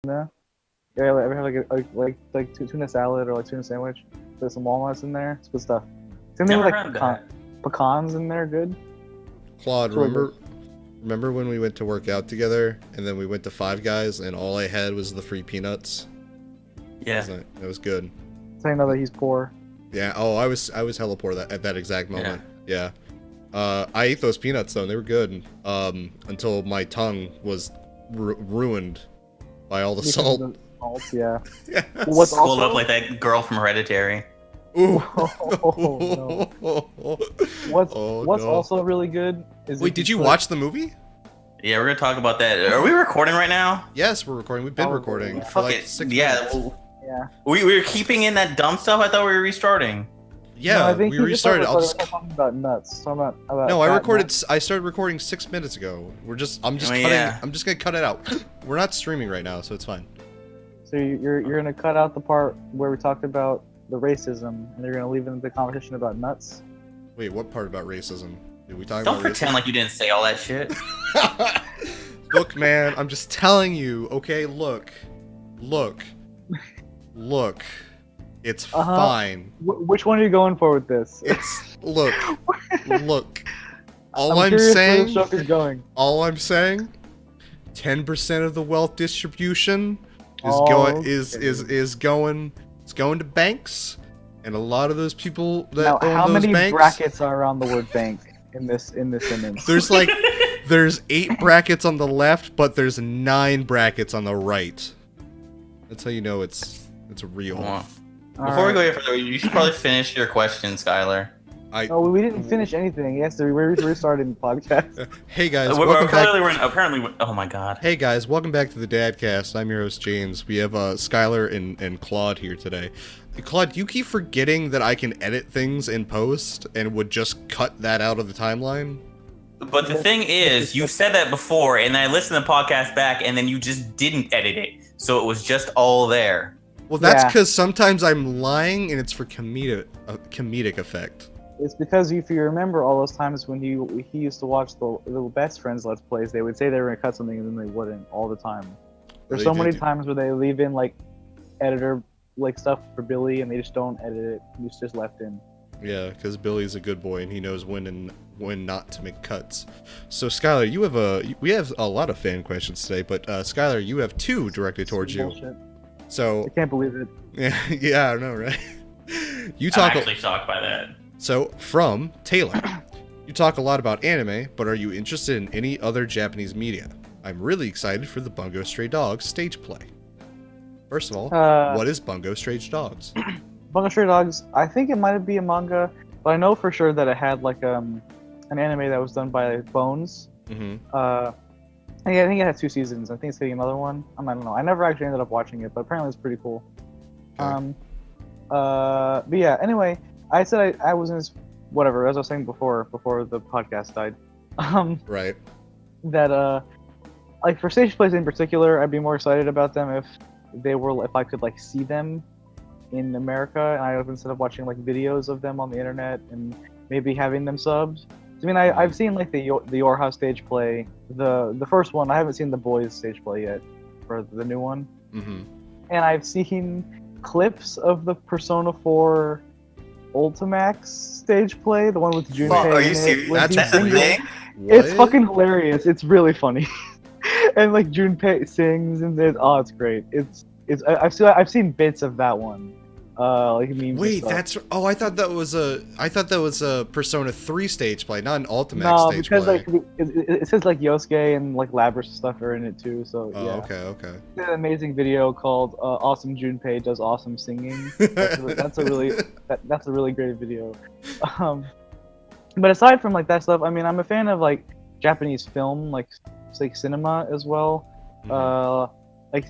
tuna. Yeah, ever have like tuna salad or like tuna sandwich with some walnuts in there? It's good stuff. Same thing with like pecans in there, good. Claude, remember when we went to work out together and then we went to Five Guys and all I had was the free peanuts? Yeah, that was good. So I know that he's poor. Yeah. Oh, I was hella poor at that exact moment. Yeah. I ate those peanuts though, and they were good. Until my tongue was ruined by all the salt. Yeah. Yeah. What's also up like that girl from Hereditary? Ooh. Oh, no. What's also really good is... Wait, did you watch the movie? Yeah, we're gonna talk about that. Are we recording right now? Yes, we're recording. We've been recording for like 6 minutes. Yeah. We were keeping in that dumb stuff. I thought we were restarting. Yeah, no, I think we restarted. I'll just talking about nuts. So about no, I started recording 6 minutes ago. I'm just gonna cut it out. We're not streaming right now, so it's fine. So you're gonna cut out the part where we talked about the racism, and you're gonna leave in the conversation about nuts. Wait, what part about racism? Did we talk Don't about pretend racism? like you didn't say all that shit. Look, man, I'm just telling you. Okay, look. It's fine. Which one are you going for with this? It's look. All I'm saying. Where the joke is going. All I'm saying. 10% of the wealth distribution is going to banks, and a lot of those people that own those banks. How many brackets are around the word bank in this sentence? There's 8 brackets on the left, but there's 9 brackets on the right. That's how you know it's real. Before we go any further, you should probably finish your question, Skylar. We didn't finish anything. Yes, we restarted the podcast. Hey guys, apparently. Oh my god. Hey guys, welcome back to the DADCast. I'm your host James. We have Skylar and Claude here today. Claude, you keep forgetting that I can edit things in post and would just cut that out of the timeline. But the thing is, you said that before, and I listened to the podcast back, and then you just didn't edit it, so it was just all there. Well, that's because sometimes I'm lying, and it's for comedic effect. It's because if you remember all those times when he used to watch the Best Friends Let's Plays, they would say they were gonna cut something and then they wouldn't all the time. There's so many times where they leave in like editor like stuff for Billy and they just don't edit it. It's just left in. Yeah, because Billy's a good boy and he knows when not to make cuts. So Skylar, we have a lot of fan questions today, but Skylar, you have 2 directed towards you. Bullshit. So I can't believe it. Yeah, I know, right? I'm actually shocked by that. So, from Taylor, you talk a lot about anime, but are you interested in any other Japanese media? I'm really excited for the Bungo Stray Dogs stage play. First of all, what is Bungo Stray Dogs? Bungo Stray Dogs, I think it might be a manga, but I know for sure that it had like an anime that was done by Bones. Mm-hmm. I think it had 2 seasons. I think it's getting another one. I don't know. I never actually ended up watching it, but apparently it's pretty cool. Okay. But yeah, anyway, I said I was in this, whatever, as I was saying before the podcast died. Right. That, like for stage plays in particular, I'd be more excited about them if I could like see them in America, and instead of watching like videos of them on the internet and maybe having them subbed. I mean, I've seen like the Your House stage play, the first one. I haven't seen the Boys stage play yet, for the new one. Mm-hmm. And I've seen clips of the Persona 4 Ultimax stage play, the one with Junpei. Are you serious? That's a thing? It's fucking hilarious. It's really funny. And like Junpei sings and it's great. I've seen bits of that one. Like memes. Wait, I thought that was a Persona 3 stage play, not an Ultimax stage play. No, because like it says like Yosuke and like Labrys stuff are in it too. So yeah. Okay. There's an amazing video called "Awesome Junpei Does Awesome Singing." That's a really great video. But aside from like that stuff, I mean, I'm a fan of like Japanese film, like cinema as well. Mm-hmm. Like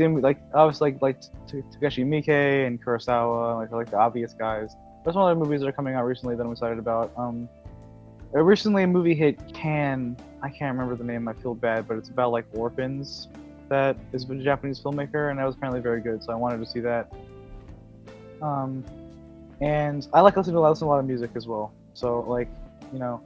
obviously like Takeshi Miike and Kurosawa, like the obvious guys. There's one other movies that are coming out recently that I'm excited about. Recently a movie hit Cannes. I can't remember the name. I feel bad, but it's about like orphans. That is a Japanese filmmaker, and that was apparently very good. So I wanted to see that. And I like listening to a lot of music as well. So like, you know,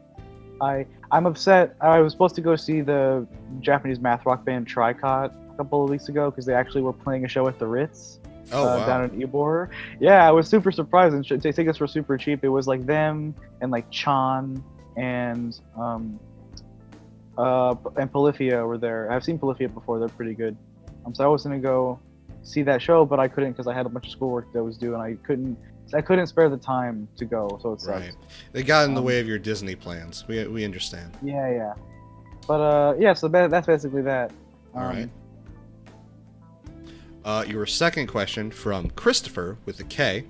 I'm upset. I was supposed to go see the Japanese math rock band Tricot a couple of weeks ago because they actually were playing a show at the Ritz. Oh, wow. Down in Ybor. Yeah, I was super surprised, and they take us for super cheap. It was like them and like Chan and Polyphia were there. I've seen Polyphia before; they're pretty good. So I was gonna go see that show, but I couldn't because I had a bunch of schoolwork that was due, and I couldn't spare the time to go. So it's right. They got in the way of your Disney plans. We understand. Yeah. But yeah, so that's basically that. All right. Your second question from Christopher with a K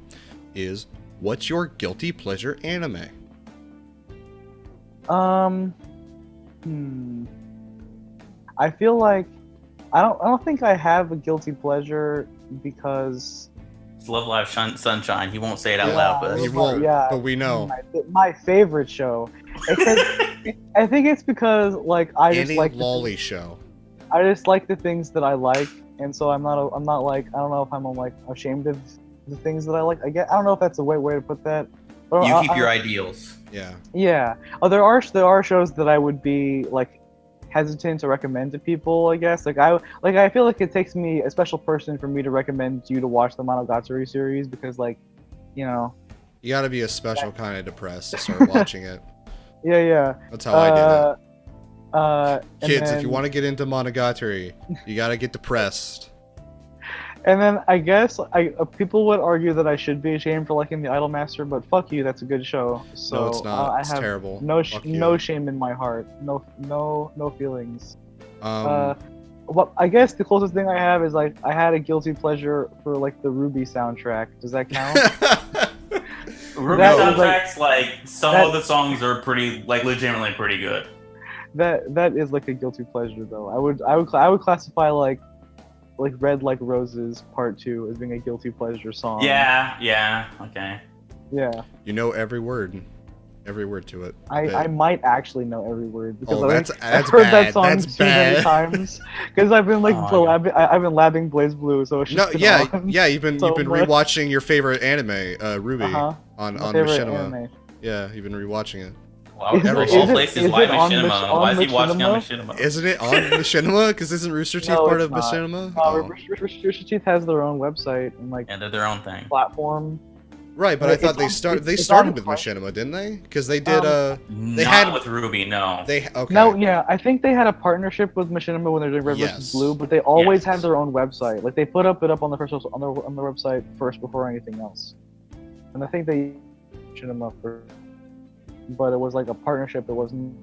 is, what's your guilty pleasure anime? I feel like I don't think I have a guilty pleasure because It's Love Live Sunshine. He won't say it out loud, but He won't, but we know. My favorite show. I think it's because like I just Any like lolly show. I just like the things that I like, and so I'm not like I don't know if I'm like ashamed of the things that I like. I don't know if that's a way to put that. But you keep your ideals. Yeah. Yeah. Oh, there are shows that I would be like hesitant to recommend to people. I guess I feel like it takes me a special person for me to recommend you to watch the Monogatari series because you gotta be a special kind of depressed to start watching it. Yeah. That's how I did it. Kids, if you want to get into Monogatari, you gotta get depressed. And then I guess people would argue that I should be ashamed for liking the Idolmaster, but fuck you, that's a good show. So No, it's not. It's I have terrible. No shame in my heart. No feelings. Um, Well, I guess the closest thing I have is like I had a guilty pleasure for like the Ruby soundtrack. Does that count? Ruby soundtracks, like some of the songs are pretty, like legitimately pretty good. That is like a guilty pleasure though. I would classify like Red Like Roses Part 2 as being a guilty pleasure song. Yeah, okay. Yeah. You know every word to it. I might actually know every word because I've heard that song that's too many times. Because I've been I've been labbing Blaze Blue, so it's just you've been so rewatching your favorite anime, Ruby, on Machinima. Anime. Yeah, you've been rewatching it. Wow, every place is live Machinima. Why is he watching on Machinima? Isn't it on Machinima? Because isn't Rooster Teeth part of Machinima? No, Rooster Teeth has their own website and like they're their own thing. Platform. Right, but I thought they started with Machinima, didn't they? Because they did they had with Ruby, no. No, yeah, I think they had a partnership with Machinima when they're doing Red vs. Blue, but they always had their own website. Like they put it up on the first on their website first before anything else. And I think they Machinima first. But it was like a partnership. It wasn't.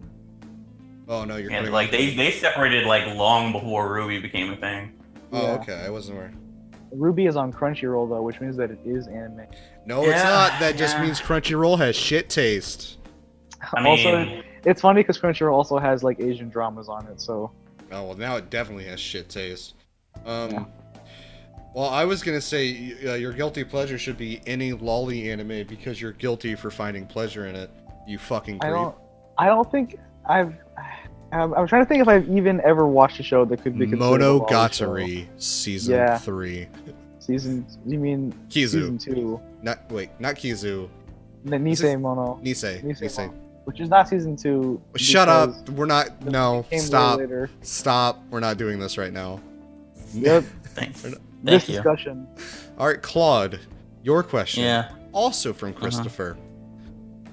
Oh no, you're. And like they separated like long before Ruby became a thing. Oh okay, I wasn't aware. Ruby is on Crunchyroll though, which means that it is anime. No, it's not. That just means Crunchyroll has shit taste. I mean, also, it's funny because Crunchyroll also has like Asian dramas on it, so. Oh well, now it definitely has shit taste. Well, I was gonna say your guilty pleasure should be any lolly anime because you're guilty for finding pleasure in it. You fucking creep. I don't think I'm trying to think if I've even ever watched a show that could be considered Monogatari season 3. You mean Kizu. Season 2? Not Kizu. Nisei Mono. Nisei. Which is not season 2. Shut up. We're not. No. Stop. Later. Stop. We're not doing this right now. Yep. Thanks. This discussion. All right, Claude. Your question. Yeah. Also from Christopher.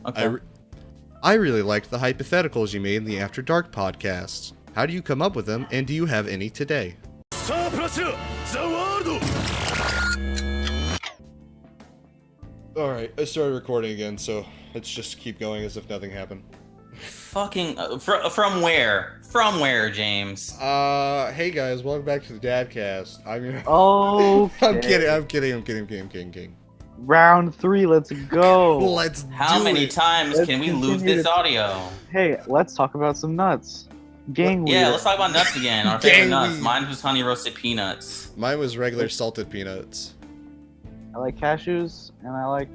Okay. I really liked the hypotheticals you made in the After Dark podcast. How do you come up with them, and do you have any today? Alright, I started recording again, so let's just keep going as if nothing happened. Fucking... from where? From where, James? Hey guys, welcome back to the DADCast. I'm kidding. Round 3, let's go. Let's do How many times can we lose this audio? Hey, let's talk about some nuts. Let's talk about nuts again. Our favorite nuts. Mine was honey roasted peanuts. Mine was regular salted peanuts. I like cashews, and I like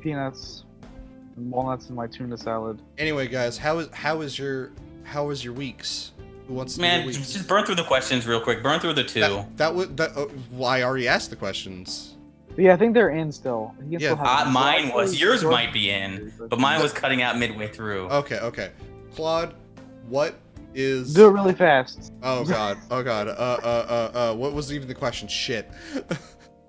peanuts and walnuts in my tuna salad. Anyway, guys, how was your weeks? Who wants to do Man, the weeks? just burn through the questions real quick. Burn through the 2. Well, I already asked the questions. But yeah, I think they're in still. Mine was. Yours might be in, but mine was cutting out midway through. Okay. Claude, what is... Do it really fast. Oh god. What was even the question? Shit.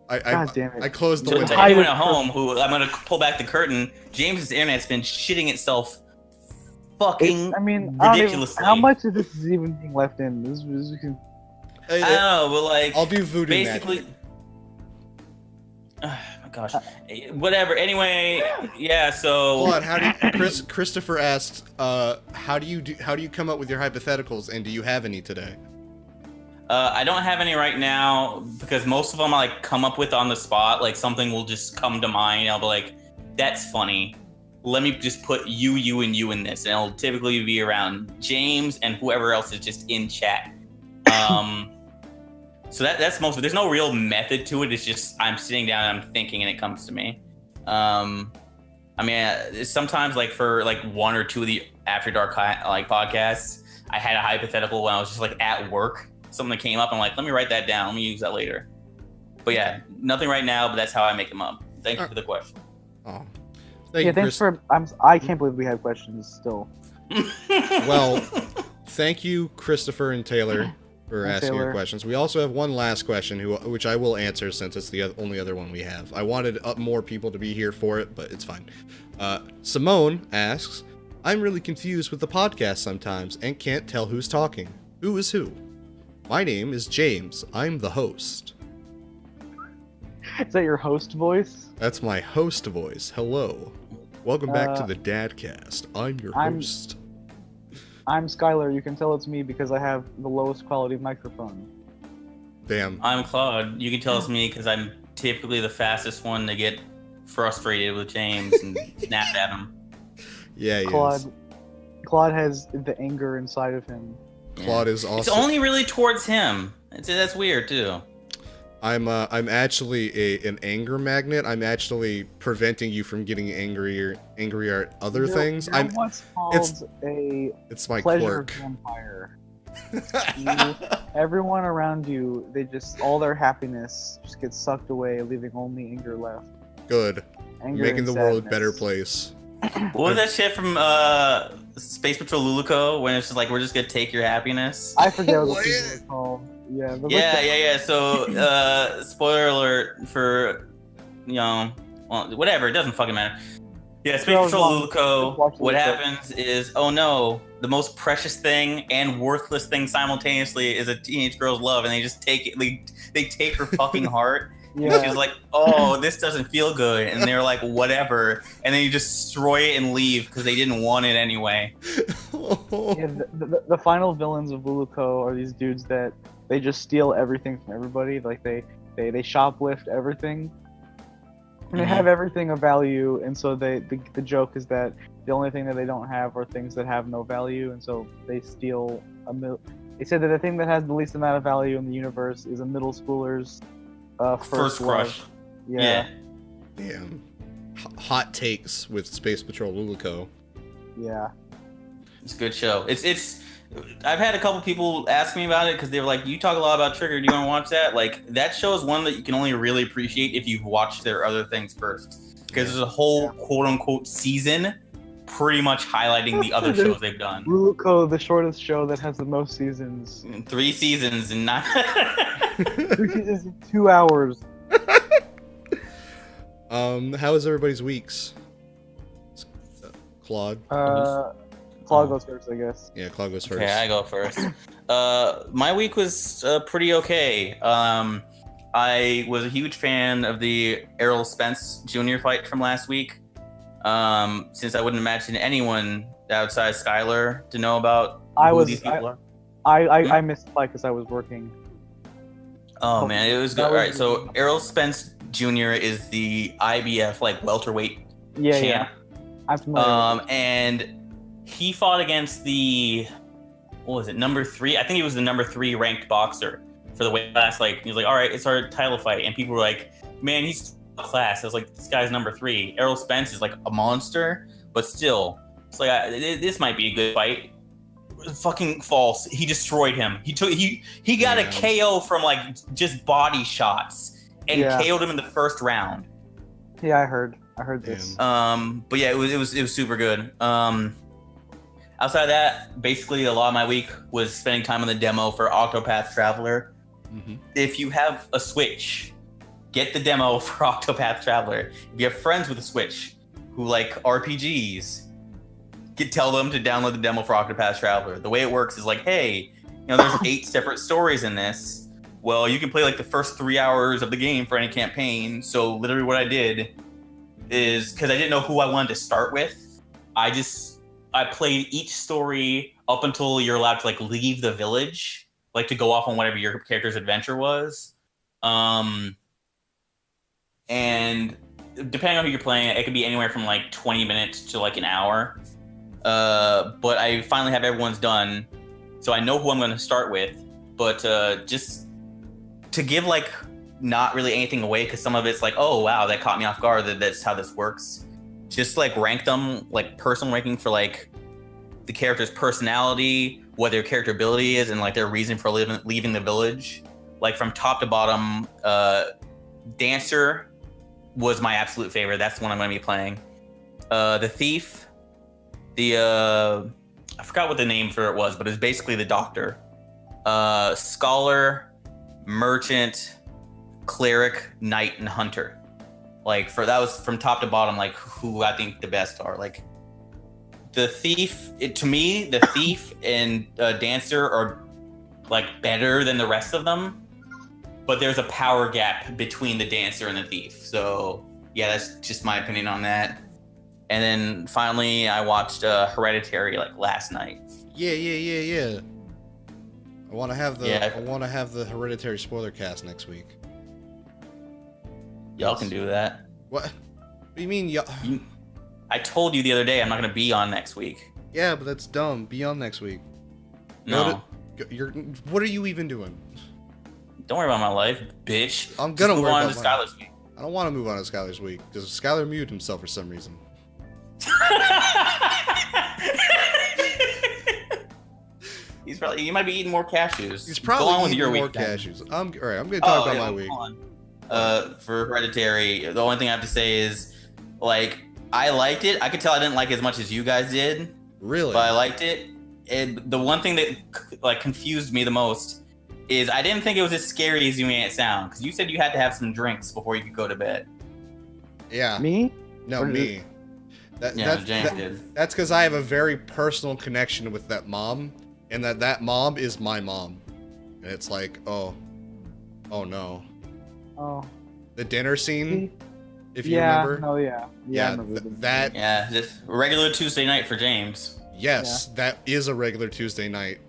God damn it. I closed the So to window. anyone at home who I'm gonna pull back the curtain, James's internet's been shitting itself fucking I mean, I don't even, ridiculously. how much of this is even being left in? This can... I don't know, but like I'll do voodoo basically. magic. Oh my gosh. Whatever. Anyway, yeah. So. Hold on. How do you, Christopher asked, how do you come up with your hypotheticals, and do you have any today? I don't have any right now because most of them I like come up with on the spot. Like something will just come to mind. I'll be like, "That's funny. Let me just put you, and you in this," and it'll typically be around James and whoever else is just in chat. So that's most of it. There's no real method to it. It's just I'm sitting down and I'm thinking and it comes to me. I mean, sometimes like for like one or two of the After Dark like podcasts, I had a hypothetical when I was just like at work. Something that came up. I'm like, let me write that down. Let me use that later. But yeah, nothing right now. But that's how I make them up. Thank you for the question. Oh, thanks for. I can't believe we have questions still. Well, thank you, Christopher and Taylor, for asking your Taylor. questions. We also have one last question, which I will answer since it's the only other one we have. I wanted more people to be here for it, but it's fine. Simone asks, "I'm really confused with the podcast sometimes and can't tell who's talking. Who is who? My name is James. I'm the host." Is that your host voice? That's my host voice. Hello. Welcome back to the DADCast. I'm your host. I'm Skylar. You can tell it's me because I have the lowest quality microphone. Damn. I'm Claude. You can tell it's me because I'm typically the fastest one to get frustrated with James and snap at him. Yeah, he is. Claude has the anger inside of him. Claude is also... It's only really towards him. That's weird too. I'm actually an anger magnet. I'm actually preventing you from getting angrier at other things. You're what's called it's my pleasure quirk. vampire. Everyone around you, all their happiness just gets sucked away, leaving only anger left. Good. Anger Making and the world a sadness. better place. What was that shit from Space Patrol Luluco when it's just like we're just gonna take your happiness? I forget what the people are called. Yeah. Yeah. So, spoiler alert for, whatever. It doesn't fucking matter. Yeah, Space Patrol Luluco. What happens is, oh no, the most precious thing and worthless thing simultaneously is a teenage girl's love, and they just take it. They take her fucking heart. Yeah. And she's like, oh, this doesn't feel good, and they're like, whatever, and then you destroy it and leave because they didn't want it anyway. Yeah, the final villains of Luluco are these dudes that they just steal everything from everybody. Like they shoplift everything. And they have everything of value, and so the joke is that the only thing that they don't have are things that have no value, and so they steal They said that the thing that has the least amount of value in the universe is a middle schooler's first crush. Yeah. Damn. Hot takes with Space Patrol Luluco. Yeah. It's a good show. It's. I've had a couple people ask me about it because they were like, "You talk a lot about Trigger. Do you want to watch that?" Like that show is one that you can only really appreciate if you've watched their other things first, because there's a whole quote unquote season, pretty much highlighting the other shows they've done. Luluco, the shortest show that has the most seasons. 3 seasons and not. 3 seasons in 2 hours. How is everybody's weeks? Claude. Claude goes first, I guess. Yeah, Claude goes first. Okay, I go first. My week was pretty okay. I was a huge fan of the Errol Spence Jr. fight from last week. Since I wouldn't imagine anyone outside Skylar to know about these people are. I missed the fight because I was working. Oh man, it was good. All right, so Errol Spence Jr. is the IBF welterweight champ. Yeah. I'm familiar with it. And he fought against the number 3? I think he was the number 3 ranked boxer for the weight class. He was like, all right, it's our title fight, and people were like, man, he's class. I was like, this guy's number 3. Errol Spence is like a monster, but still, it's like this might be a good fight. Fucking false. He destroyed him. He got a KO from just body shots and KO'd him in the first round. Yeah, I heard this. But yeah, it was super good. Outside of that, basically a lot of my week was spending time on the demo for Octopath Traveler. Mm-hmm. If you have a Switch, get the demo for Octopath Traveler. If you have friends with a Switch who like RPGs, tell them to download the demo for Octopath Traveler. The way it works is like, hey, there's 8 separate stories in this. Well, you can play like the first 3 hours of the game for any campaign. So literally what I did is, because I didn't know who I wanted to start with, I played each story up until you're allowed to like leave the village, like to go off on whatever your character's adventure was. And depending on who you're playing, it could be anywhere from like 20 minutes to like an hour. But I finally have everyone's done, so I know who I'm going to start with. But just to give like not really anything away, because some of it's like, oh wow, that caught me off guard. That's how this works. Just like rank them, like personal ranking for like the character's personality, what their character ability is, and like their reason for leaving the village. Like from top to bottom, Dancer was my absolute favorite. That's the one I'm going to be playing. The Thief, I forgot what the name for it was, but it's basically the doctor. Scholar, Merchant, Cleric, Knight, and Hunter. Like that was from top to bottom, like who I think the best are. Like the Thief, to me, the Thief and Dancer are like better than the rest of them, but there's a power gap between the Dancer and the Thief. So yeah, that's just my opinion on that. And then finally, I watched Hereditary like last night. Yeah. I want to have the Hereditary SpoilerCast next week. Y'all can do that. What do you mean, y'all? I told you the other day I'm not going to be on next week. Yeah, but that's dumb. Be on next week. No. What are you even doing? Don't worry about my life, bitch. I'm gonna move on to Skylar's week. I don't want to move on to Skylar's week because Skylar muted himself for some reason. He's probably. You might be eating more cashews. He's probably eating more cashews. All right, I'm gonna talk about my week. For Hereditary, the only thing I have to say is, like, I liked it. I could tell I didn't like it as much as you guys did. Really? But I liked it. And the one thing that like confused me the most is I didn't think it was as scary as you made it sound, because you said you had to have some drinks before you could go to bed. Yeah. Me? No, me. James did. That's because I have a very personal connection with that mom, and that mom is my mom. And it's like, oh no. Oh. The dinner scene, if you remember. Oh yeah. Yeah, I remember that. Yeah, just regular Tuesday night for James. Yes, that is a regular Tuesday night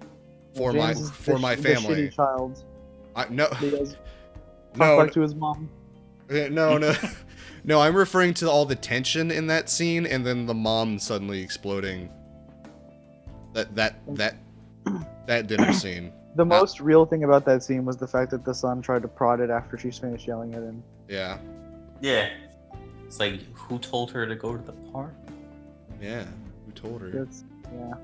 for James my the family. Shitty child. No. Talk back to his mom. No, I'm referring to all the tension in that scene, and then the mom suddenly exploding. That dinner scene. The most real thing about that scene was the fact that the son tried to prod it after she's finished yelling at him. Yeah. Yeah. It's like, who told her to go to the park? Yeah. Who told her? Yeah.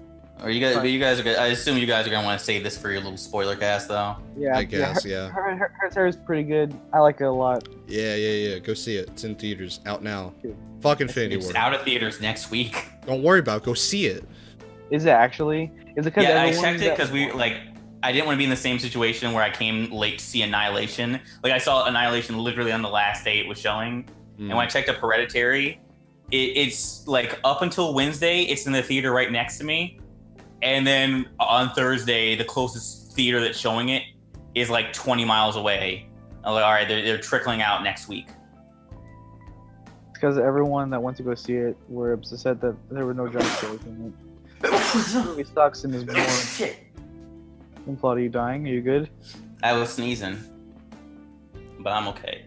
Or you guys are good. I assume you guys are gonna want to save this for your little spoiler cast, though. Yeah, I guess, yeah. Her hair is pretty good. I like it a lot. Yeah. Go see it. It's in theaters. Out now. Fuck Infinity War. It's out of theaters next week. Don't worry about it. Go see it. Is it actually? Is it because I checked it because I didn't want to be in the same situation where I came late to see Annihilation. Like, I saw Annihilation literally on the last day it was showing. And when I checked up Hereditary, it's like up until Wednesday, it's in the theater right next to me. And then on Thursday, the closest theater that's showing it is like 20 miles away. I'm like, all right, they're trickling out next week. Because everyone that went to go see it were upset that there were no jump scares in it. The movie sucks and is boring. Shit. And Claudia, you dying? Are you good? I was sneezing, but I'm okay.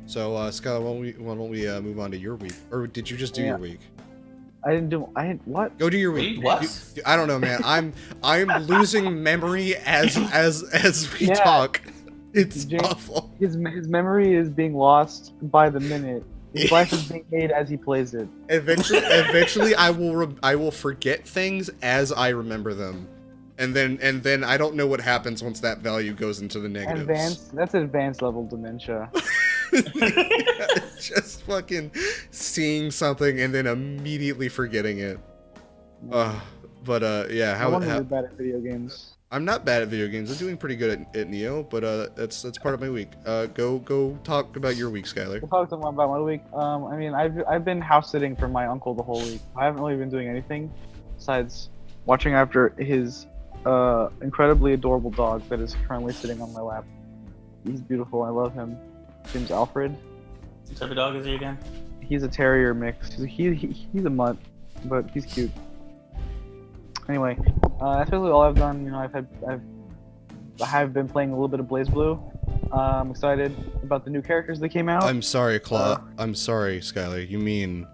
So Skylar, why don't we move on to your week? Or did you just do your week? What? Go do your week. What? I don't know, man. I'm losing memory as we talk. It's awful. His memory is being lost by the minute. His life is being made as he plays it. Eventually, I will forget things as I remember them, and then I don't know what happens once that value goes into the negatives. That's advanced level dementia. Just fucking seeing something and then immediately forgetting it. Yeah. I wonder if you're bad at video games. I'm not bad at video games. I'm doing pretty good at Neo, but that's part of my week. Go talk about your week, Skylar. We'll talk about my week. I mean, I've been house sitting for my uncle the whole week. I haven't really been doing anything besides watching after his incredibly adorable dog that is currently sitting on my lap. He's beautiful. I love him. His name's Alfred. What type of dog is he again? He's a terrier mix. He's a mutt, but he's cute. Anyway, that's basically all I've done. You know, I have been playing a little bit of Blaze Blue. I'm excited about the new characters that came out. I'm sorry, I'm sorry, Skylar. You mean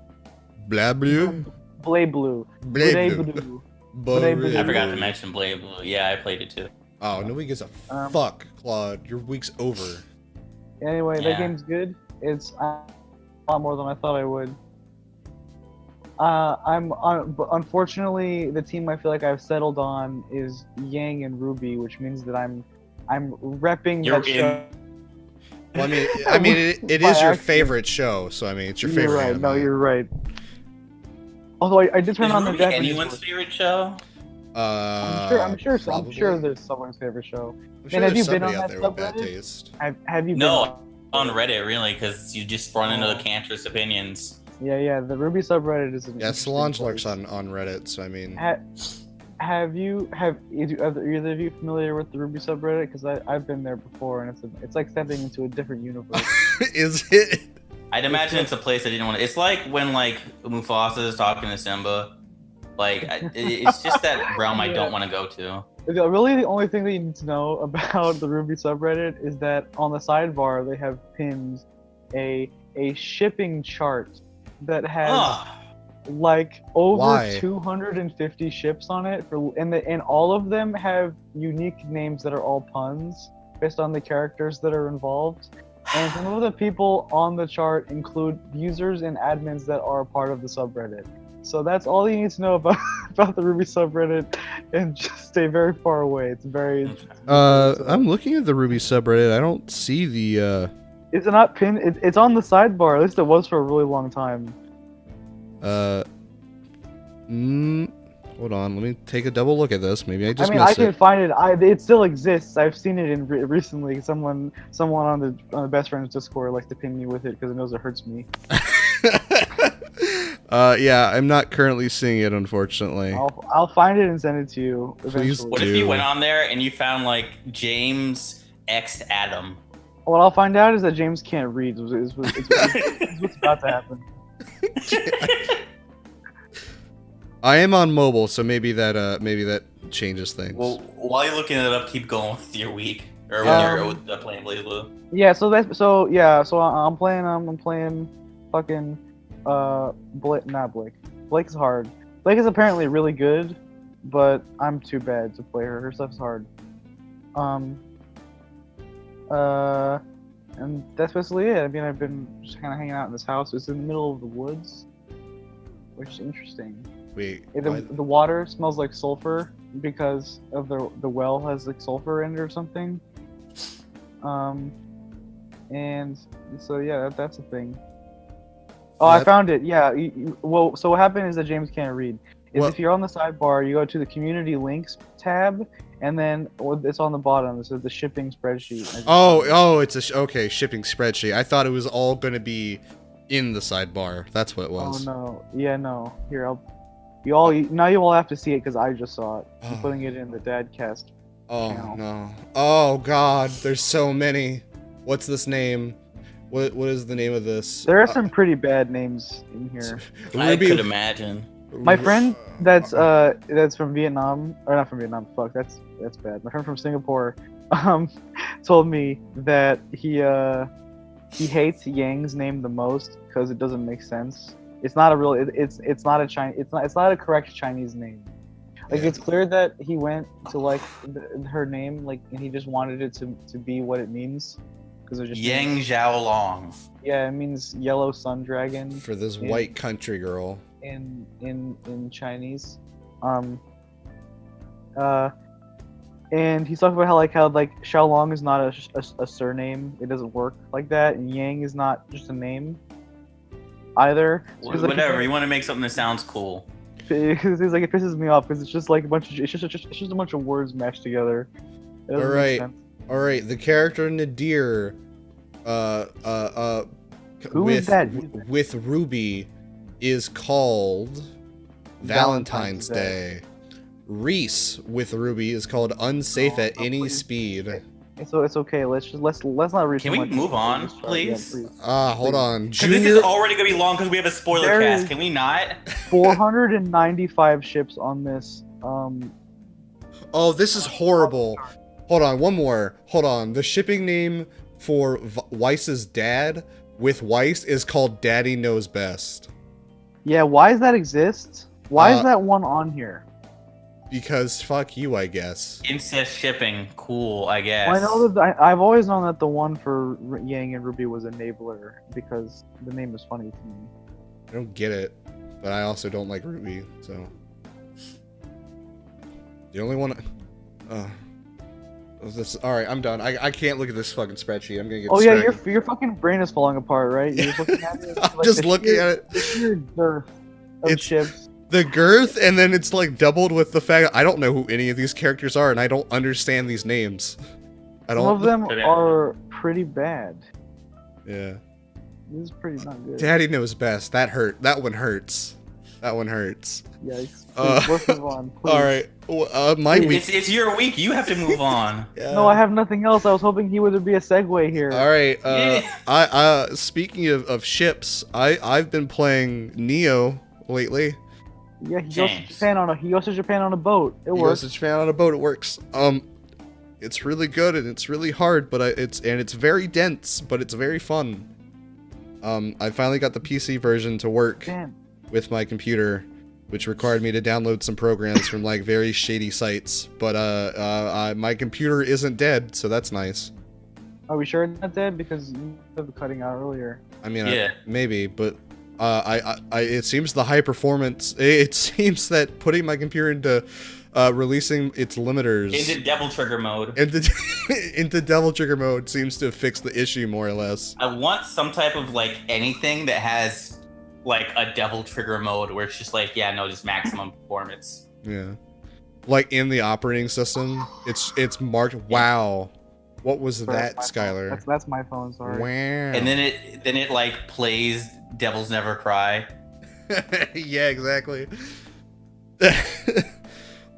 Blah Blue? Blade Blue. Blade Blue. I forgot to mention Blade Blue. Yeah, I played it too. Oh, nobody gives a fuck, Claude. Your week's over. Anyway, that game's good. It's a lot more than I thought I would. But unfortunately, the team I feel like I've settled on is Yang and Ruby, which means that I'm repping that show. Well, I mean, it is your favorite show, so I mean, it's your favorite. You're right. Anime. No, you're right. Although I did turn on the Ruby anyone's favorite show? I'm sure there's someone's favorite show. I'm sure have there's you been on somebody that out there with bad subreddit? taste. Have you? No, on Reddit really, because you just run into the cancerous opinions. Yeah. The Ruby subreddit is. Solange lurks on Reddit, so I mean. Have either of you familiar with the Ruby subreddit? Because I've been there before, and it's like stepping into a different universe. Is it? I'd imagine it's a place I didn't want to. It's like when like Mufasa is talking to Simba. Like it's just that realm I don't want to go to. Really, the only thing that you need to know about the Ruby subreddit is that on the sidebar they have pinned a shipping chart that has like over 250 ships on it, and all of them have unique names that are all puns based on the characters that are involved. And some of the people on the chart include users and admins that are a part of the subreddit. So that's all you need to know about the Ruby subreddit, and just stay very far away. It's very. I'm looking at the Ruby subreddit. I don't see the. Is it not pinned? It's on the sidebar. At least it was for a really long time. Hold on. Let me take a double look at this. Maybe I just. I can find it. It still exists. I've seen it recently. Someone on the best friends Discord likes to pin me with it because it knows it hurts me. Yeah, I'm not currently seeing it, unfortunately. I'll find it and send it to you eventually. What if you went on there and you found like James X Adam? What I'll find out is that James can't read. It's what's about to happen. I am on mobile, so maybe that changes things. Well, while you're looking it up, keep going with your week or with you're playing Blaze Blue. Yeah, so I'm playing fucking not Blake. Blake is hard. Blake is apparently really good, but I'm too bad to play her. Her stuff's hard. And that's basically it. I mean, I've been just kind of hanging out in this house. It's in the middle of the woods, which is interesting. Wait, the water smells like sulfur because of the well has like sulfur in it or something. And so yeah, that's a thing. Oh, I found it. Yeah. So what happened is that James can't read. If you're on the sidebar, you go to the community links tab, and then it's on the bottom. It says the shipping spreadsheet. It's okay, shipping spreadsheet. I thought it was all going to be in the sidebar. That's what it was. Oh no. Yeah, no. Here, you all have to see it because I just saw it. I'm putting it in the DADCast. channel. No. Oh god, there's so many. What's this name? What is the name of this? There are some pretty bad names in here. I could imagine. My friend that's from Vietnam, or not from Vietnam, fuck, that's bad. My friend from Singapore told me that he hates Yang's name the most because it doesn't make sense. It's not a real it's not a correct Chinese name. Like, it's clear that he went to like her name, like, and he just wanted it to be what it means. It just Yang Xiaolong. Yeah, it means yellow sun dragon. For this white country girl. In Chinese. And he's talking about how Xiaolong is not a surname. It doesn't work like that. And Yang is not just a name either. Whatever. You want to make something that sounds cool. It's like it pisses me off because it's just like a bunch of it's just a bunch of words mashed together. It doesn't make sense. All right. The character Nadir, Who is that? with Ruby, is called Valentine's Day. Reese with Ruby is called Unsafe at Any Speed. So it's okay. Let's not read. Can we move on, please? Hold on. Because this is already gonna be long because we have a spoiler cast. Can we not? 495 ships on this. Oh, this is horrible. Hold on, one more. Hold on. The shipping name for Weiss's dad with Weiss is called Daddy Knows Best. Yeah, why does that exist? Why is that one on here? Because fuck you, I guess. Incest shipping, cool, I guess. Well, I know that I've always known that the one for Yang and Ruby was Enabler because the name is funny to me. I don't get it, but I also don't like Ruby, so. The only one. All right, I'm done. I can't look at this fucking spreadsheet. I'm gonna get. Oh distracted. yeah, your fucking brain is falling apart, right? You're just looking at it. I'm just looking at it. It's your girth of ships. The girth, and then it's like doubled with the fact I don't know who any of these characters are, and I don't understand these names. I don't. Some of them are pretty bad. Yeah. This is pretty not good. Daddy Knows Best. That hurt. That one hurts. That one hurts. Yikes. Let's move on. Please. All right. My week. It's your week. You have to move on. Yeah. No, I have nothing else. I was hoping he would be a segue here. All right. Yeah. Speaking of ships, I've been playing Neo lately. Yeah, he goes to Japan on a boat. It works. He goes to Japan on a boat. It works. It's really good and it's really hard, but it's very dense, but it's very fun. I finally got the PC version to work with my computer, which required me to download some programs from like very shady sites. But my computer isn't dead, so that's nice. Are we sure it's not dead? Because you were cutting out earlier. I mean, yeah. Maybe, but it seems the high performance. It seems that putting my computer into releasing its limiters into Devil Trigger mode. Into Devil Trigger mode seems to fix the issue more or less. I want some type of like anything that has like a Devil Trigger mode where it's just like, yeah, no, just maximum performance. Yeah, like in the operating system, it's marked. Wow, what was that, Skylar? That's my phone. Sorry. Wow. And then it like plays Devils Never Cry. Yeah, exactly.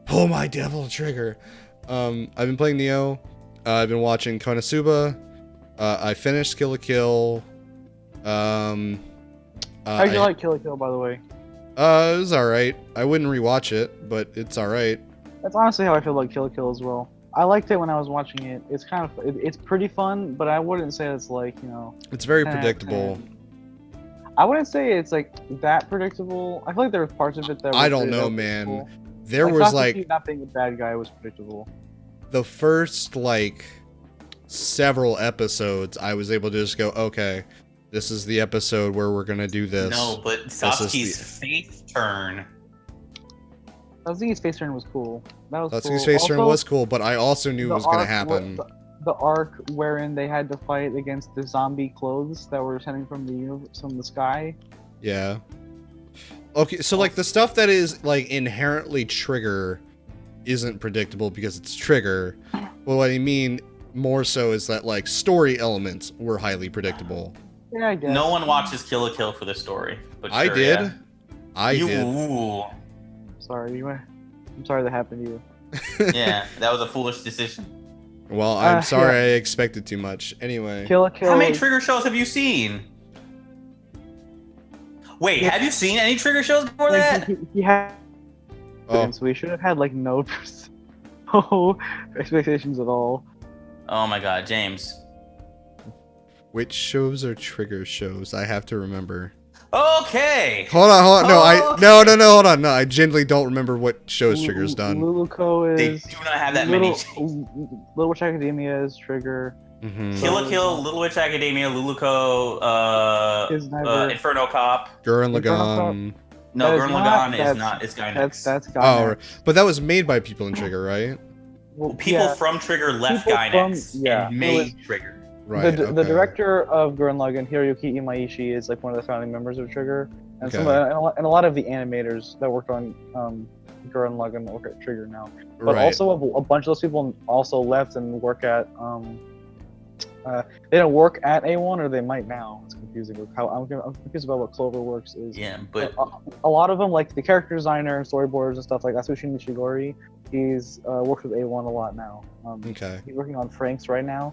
Pull my Devil Trigger. I've been playing Neo. I've been watching Konosuba. I finished Kill la Kill. How'd you like Kill la Kill, by the way? It was alright. I wouldn't rewatch it, but it's alright. That's honestly how I feel about Kill la Kill as well. I liked it when I was watching it. It's kind of it's pretty fun, but I wouldn't say it's like, you know. It's very predictable. I wouldn't say it's like that predictable. I feel like there were parts of it that were I don't know, man. There was like not being a bad guy was predictable. The first like several episodes, I was able to just go, okay, this is the episode where we're gonna do this. No, but Satsuki's face turn. Satsuki's face turn was cool. That was Satsuki's cool. face turn was cool, but I also knew it was gonna happen. The arc wherein they had to fight against the zombie clothes that were descending from the sky. Yeah. Okay, so like the stuff that is like inherently Trigger isn't predictable because it's Trigger. But what I mean more so is that like story elements were highly predictable. Yeah, I guess. No one watches Kill la Kill for the story. But I sure, did. Yeah. I did. Ooh. Sorry, I'm sorry that happened to you. Yeah, that was a foolish decision. Well, I'm sorry I expected too much. Anyway. Kill la Kill. How many Trigger shows have you seen? Wait, have you seen any Trigger shows before that? He had. Oh. So we should have had like no expectations at all. Oh my god, James. Which shows are Trigger shows? I have to remember. Okay. Hold on. No, Okay. no, hold on. No, I genuinely don't remember what shows Trigger's done. Luluco They is. do not have that many. Little Witch Academia is Trigger. Mm-hmm. Kill la Kill, Little Witch Academia, Luluco, Inferno Cop. Gurren Inferno Lagann. No, That is Gurren not- Lagann that's- is not. It's Gainax. That's Oh, Gainax. right. But that was made by people in Trigger, right? Well, People yeah. from Trigger left People Gainax from- yeah. and made Trigger. Right. The Okay. director of Gurren Lagann, Hiroyuki Imaishi, is like one of the founding members of Trigger, and Okay. and a lot of the animators that worked on Gurren Lagann work at Trigger now. But Right. also a bunch of those people also left and work at they don't work at A1, or they might now. It's confusing. With how I'm confused about what Cloverworks is. Yeah, but A lot of them, like the character designer, storyboarders, and stuff like Atsushi Nishigori, he's works with A1 a lot now. Okay. He's working on Frank's right now.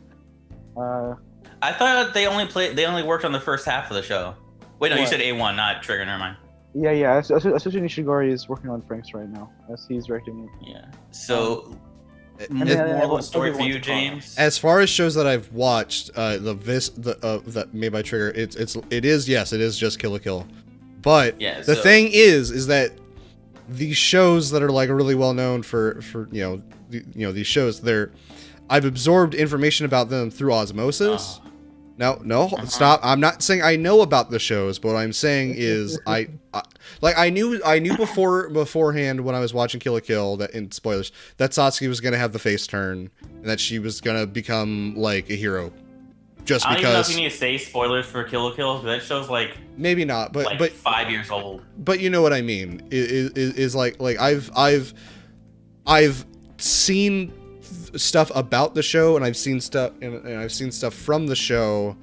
I thought they only worked on the first half of the show. Wait, no, you What? said A1, not Trigger. Never mind. Yeah. Atsushi Nishigori is working on Frank's right now, as he's directing it. Yeah. So, It- more of a story for you, James. As far as shows that I've watched, that made by Trigger, it is just Kill la Kill, but Yeah, the so- thing is that these shows that are like really well known for these shows, I've absorbed information about them through osmosis. No, stop! I'm not saying I know about the shows, but what I'm saying is I knew beforehand when I was watching Kill la Kill, that in spoilers, that Satsuki was gonna have the face turn and that she was gonna become like a hero, just I don't even know if because. you need to say spoilers for Kill la Kill. That show's like Maybe not, but 5 years old. but you know what I mean. Is like I've seen stuff about the show, and I've seen stuff from the show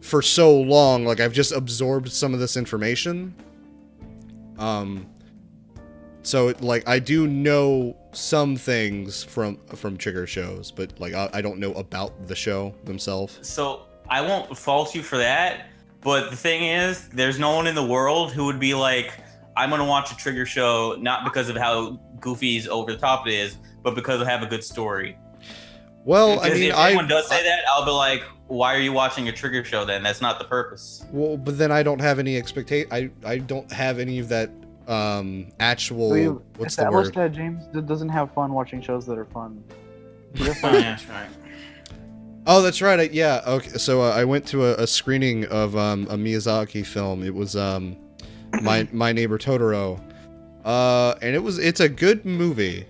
for so long. Like I've just absorbed some of this information. So I do know some things from Trigger shows, but like I don't know about the show themselves. So I won't fault you for that, but the thing is, there's no one in the world who would be like, I'm gonna watch a Trigger show not because of how goofy over the top it is, but because I have a good story. Well, I Because mean, if anyone does say that, I'll be like, why are you watching a Trigger show then? That's not the purpose. Well, but then I don't have any expectation. I don't have any of that actual. We've What's the established word? that James doesn't have fun watching shows that are fun. He just Oh, like, yeah, that's right. Oh, that's right. Yeah. Okay. So I went to a screening of a Miyazaki film. It was My Neighbor Totoro, and it's a good movie,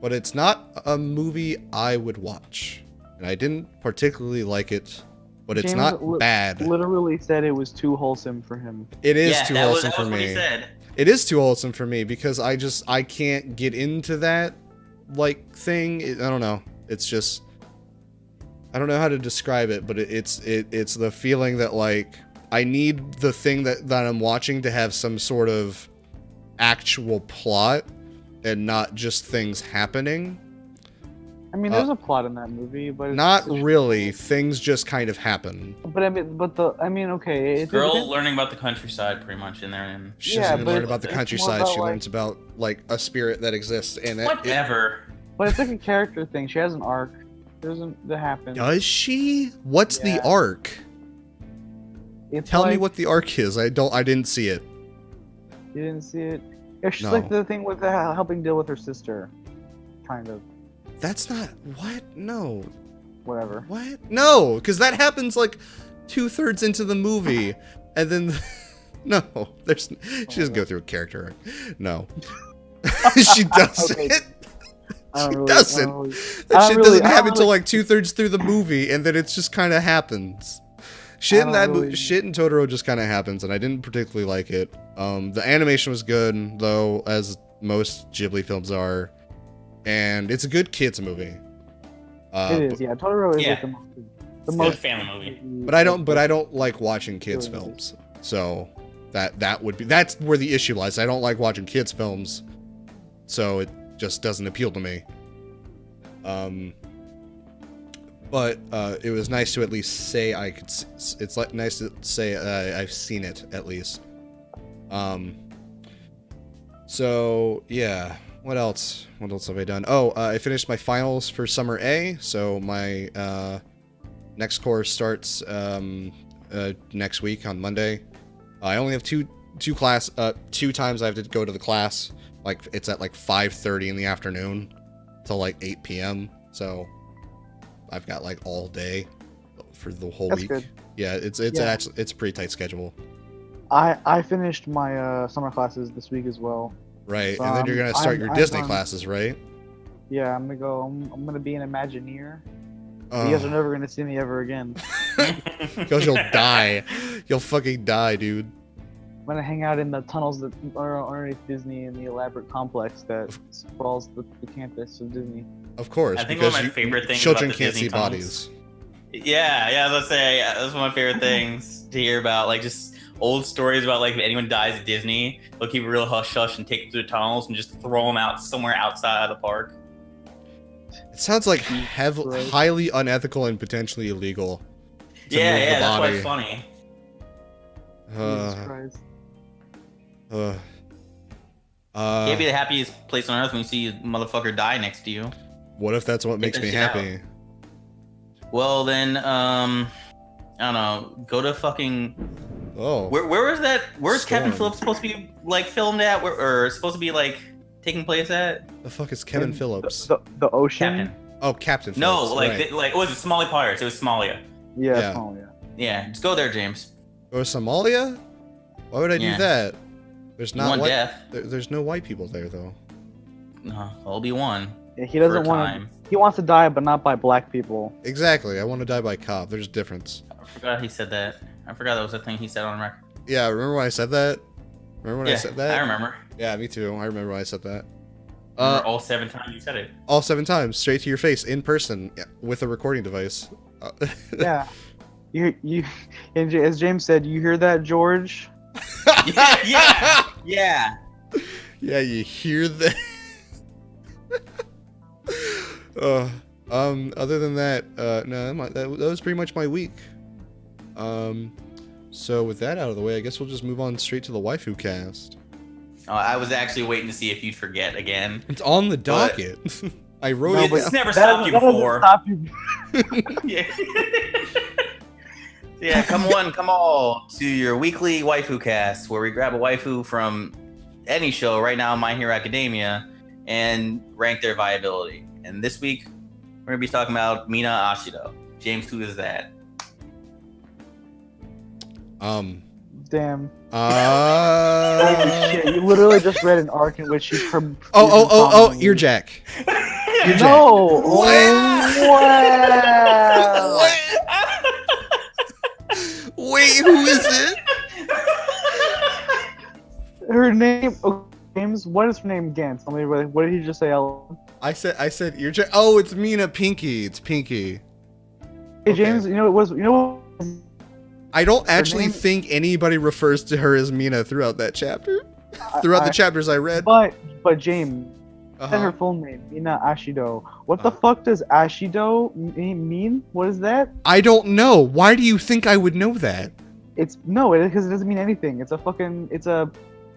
but it's not a movie I would watch, and I didn't particularly like it. But it's James not bad. Literally said it was too wholesome for him. It is Yeah, too that was wholesome for what he me. said. It is too wholesome for me because I can't get into that like thing. I don't know. It's just I don't know how to describe it, but it's the feeling that like I need the thing that I'm watching to have some sort of actual plot and not just things happening. I mean, there's a plot in that movie, but it's Not just- really. Things just kind of happen. But okay. It Girl depends- learning about the countryside, pretty much in there. And She Yeah, doesn't even but learn it's- about the it's more countryside. about, She like- learns about like a spirit that exists, and whatever. But it's like a character thing. She has an arc. That happens. Does she? What's the Yeah. arc? It's Tell me like- what the arc is. I didn't see it. You didn't see it. It's just No. like the thing with helping deal with her sister, kind of. That's not what? No. Whatever. What? No, because that happens like 2/3 into the movie, and then no, she doesn't go through a character arc. No, she doesn't. Okay. I don't She really- doesn't. I don't really- That I shit don't doesn't really- happen until like 2/3 through the movie, and then it just kind of happens. Shit in I don't that really- shit in Totoro just kind of happens, and I didn't particularly like it. The animation was good, though, as most Ghibli films are, and it's a good kids movie. It is, yeah. Totoro is Yeah. like the It's most a family movie. But I don't like watching kids Really films. So that's where the issue lies. I don't like watching kids films, so it just doesn't appeal to me. But it was nice to at least say I could. It's like nice to say I've seen it at least. So yeah, what else? What else have I done? Oh, I finished my finals for Summer A. So my next course starts next week on Monday. I only have two times I have to go to the class. Like it's at like 5:30 in the afternoon till like 8 p.m. So I've got like all day for the whole That's week. good. Yeah, it's Yeah. actually it's a pretty tight schedule. I finished my summer classes this week as well. Right, and then you're gonna start your I'm Disney done. classes, right? Yeah, I'm gonna go. I'm gonna be an Imagineer. You guys are never gonna see me ever again. Because you'll die. You'll fucking die, dude. I'm gonna hang out in the tunnels that are underneath Disney and the elaborate complex that sprawls the campus of Disney. Of course, I think one because of my favorite things children about the can't Disney see tunnels- bodies. Yeah, let's say that's one of my favorite things to hear about. Like just old stories about like if anyone dies at Disney, they'll keep it real hush hush and take them through the tunnels and just throw them out somewhere outside of the park. It sounds like highly unethical and potentially illegal. To move the That's why body. it's funny. Jesus Christ. Can't be the happiest place on earth when you see a motherfucker die next to you. What if that's what makes that me shit happy? out. Well then, I don't know. Go to fucking. Oh. Where was that? Where's Storm. Captain Phillips supposed to be like filmed at? Or supposed to be like taking place at? The fuck is Kevin Phillips? The ocean. Captain. Oh, Captain No, Phillips. like right. like was it Somali Pirates? It was Somalia. Yeah. Yeah. Oh, yeah. Yeah, just go there, James. Or Somalia? Why would I do Yeah. that? There's not One white. death. There's no white people there though. No, there'll be one. Yeah, he doesn't for a want time. to. He wants to die, but not by black people. Exactly. I want to die by cop. There's a difference. I forgot he said that. I forgot that was a thing he said on record. Yeah. Remember when I said that? Remember when I said that? I remember. Yeah, me too. I remember when I said that. Remember all 7 times you said it. All 7 times, straight to your face, in person, with a recording device. Yeah. You. And as James said, you hear that, George? Yeah. Yeah, you hear that? Other than that, no, that was pretty much my week. So with that out of the way, I guess we'll just move on straight to the waifu cast. I was actually waiting to see if you'd forget again. It's on the docket. I wrote it. It's never stopped you before. Stop you. Yeah. Yeah, come on to your weekly waifu cast where we grab a waifu from any show, right now My Hero Academia, and rank their viability. And this week, we're going to be talking about Mina Ashido. James, who is that? Damn. Oh Holy shit! You literally just read an arc in which she's from. Earjack. Earjack. No. What? Wait, who is it? Her name. Oh, James. What is her name again? Tell me. What did he just say? I said Earjack. Oh, it's Mina Pinky. It's Pinky. Hey James. You know it was. You know. I don't actually name- think anybody refers to her as Mina throughout that chapter. Throughout the chapters I read. But James. Said her Uh-huh. full name, Mina Ashido. What the fuck does Ashido mean? What is that? I don't know. Why do you think I would know that? Because it doesn't mean anything.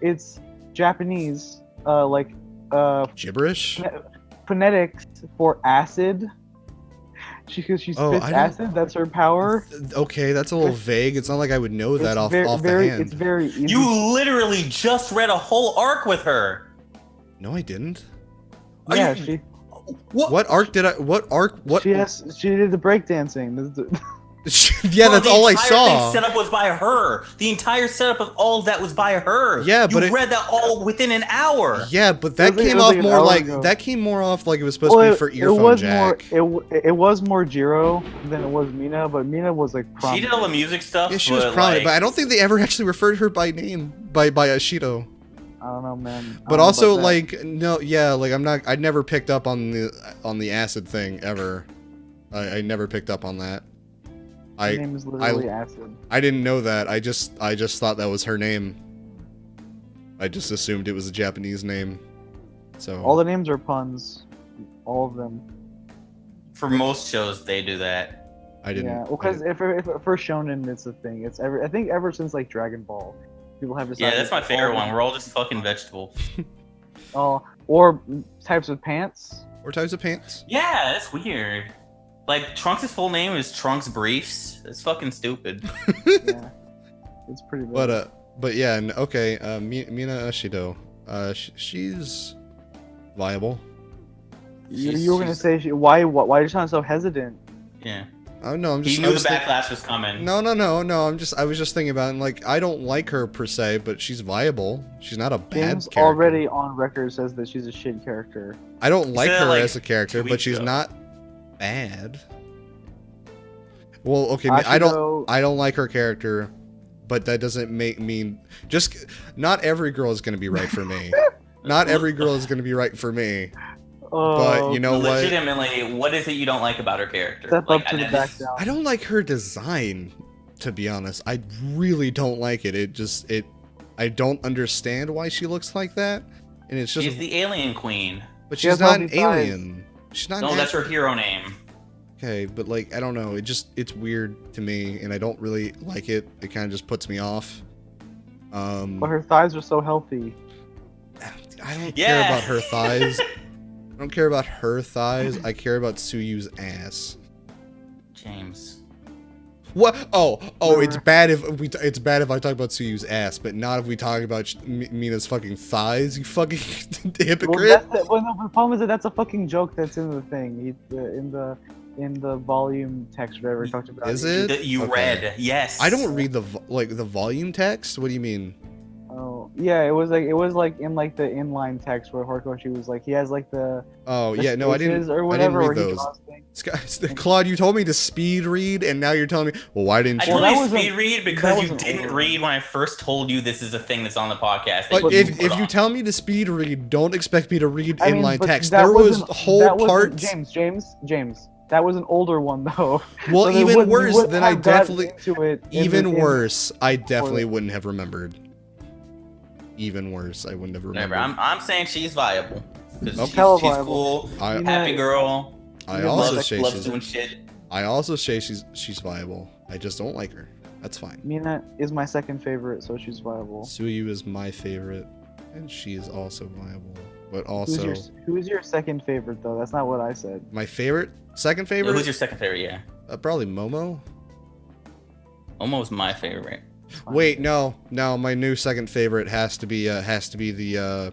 It's Japanese, Gibberish? phonetics for acid. She spits I don't- acid. That's her power. Okay, that's a little vague. It's not like I would know that off very, the hand. It's very easy. You literally just read a whole arc with her. No, I didn't. Yeah, What arc did I? What arc? What? she did the breakdancing. Yeah, Bro, that's all I The entire saw. thing setup was by her. The entire setup of all of that was by her. Yeah, but you it- read that all within an hour. Yeah, but that It was came like off an more hour like ago. that came more off like it was supposed to be for earphone was jack. it was more Jiro than it was Mina, but Mina was like She prominent. did all the music stuff. Yeah, she was prominent, but I don't think they ever actually referred her by name by Ashido. I don't know, man. I But don't know also, about that. like, no, yeah, like I never picked up on the acid thing ever. I never picked up on that. her name is literally acid. I didn't know that. I just thought that was her name. I just assumed it was a Japanese name. So All the names are puns. All of them. For most shows, they do that. I didn't. Yeah, well, because if for shonen, it's a thing. I think ever since like Dragon Ball, people have decided. Yeah, that's my favorite all one. the- We're all just fucking vegetables. or types of pants. Or types of pants. Yeah, that's weird. Like, Trunks' full name is Trunks Briefs. That's fucking stupid. Yeah, it's pretty. Bad. But yeah, okay. Mina Ashido. She's viable. You were gonna say why you sound so hesitant? Yeah. Oh no, I'm just. He knew the backlash was coming. No. I was just thinking about it, and, like, I don't like her per se, but she's viable. She's not a bad James character. already on record says that she's a shit character. I don't like said her that, like, as a character, 2 but weeks she's ago. not bad. Well, okay, I don't like her character, but that doesn't mean just not every girl is going to be right for me. Not every girl is going to be right for me. But you know what? Legitimately, what is it you don't like about her character? Step up to the back down. I don't like her design, to be honest. I really don't like it. I don't understand why she looks like that, and it's just. She's the alien queen. But she's not an alien. She's not. No, that's her hero name. Okay, but like I don't know. It's weird to me, and I don't really like it. It kind of just puts me off. But her thighs are so healthy. I don't care about her thighs. I don't care about her thighs. I care about Suyu's ass. James. What? Oh! It's bad if I talk about Suyu's ass, but not if we talk about Mina's fucking thighs. You fucking hypocrite. Well, the problem is that that's a fucking joke that's in the thing. In the volume text, whatever we talked about. Is it? That you read? Yes. I don't read the volume text. What do you mean? Oh yeah, it was like in like the inline text where Horikoshi was like he has like the. Oh yeah, no, I didn't. Or whatever, I didn't read those. Claude, you told me to speed read, and now you're telling me, well, why didn't you? I told you speed read because you didn't read when I first told you this is a thing that's on the podcast. But if you tell me to speed read, don't expect me to read inline text. There was whole parts. James. That was an older one though. Well, so even worse. Then I definitely. Even worse. I definitely wouldn't have remembered. Even worse, I wouldn't have remembered. I'm saying she's viable. Okay. She's cool, happy girl. I also say loves doing shit. I also say she's viable. I just don't like her. That's fine. Mina is my second favorite, so she's viable. Suyu is my favorite, and she is also viable. But also, who's your second favorite though? That's not what I said. My second favorite. Who's your second favorite? Yeah. Probably Momo. Momo's my favorite. Wait, no, my new second favorite has to be the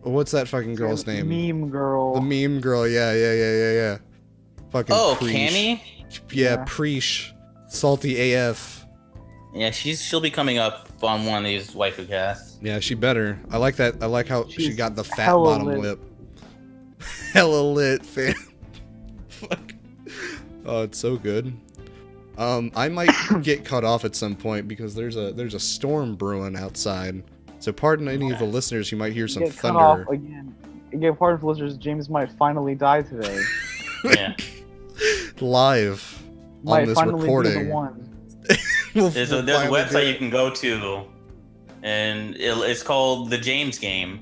what's that fucking girl's name? Meme girl. The meme girl, yeah. Fucking Preesh. Cammy? Yeah, Preesh. Salty AF. Yeah, she'll be coming up on one of these waifu casts. Yeah, she better. I like that. I like how she got the fat hella bottom lip. Hella lit, fam. Fuck. Oh, it's so good. I might get cut off at some point because there's a storm brewing outside. So pardon any of the listeners who might hear some thunder. Cut off again. Again, pardon for listeners. James might finally die today. Yeah. Live on this recording. There's a website you can go to, and it's called the James Game,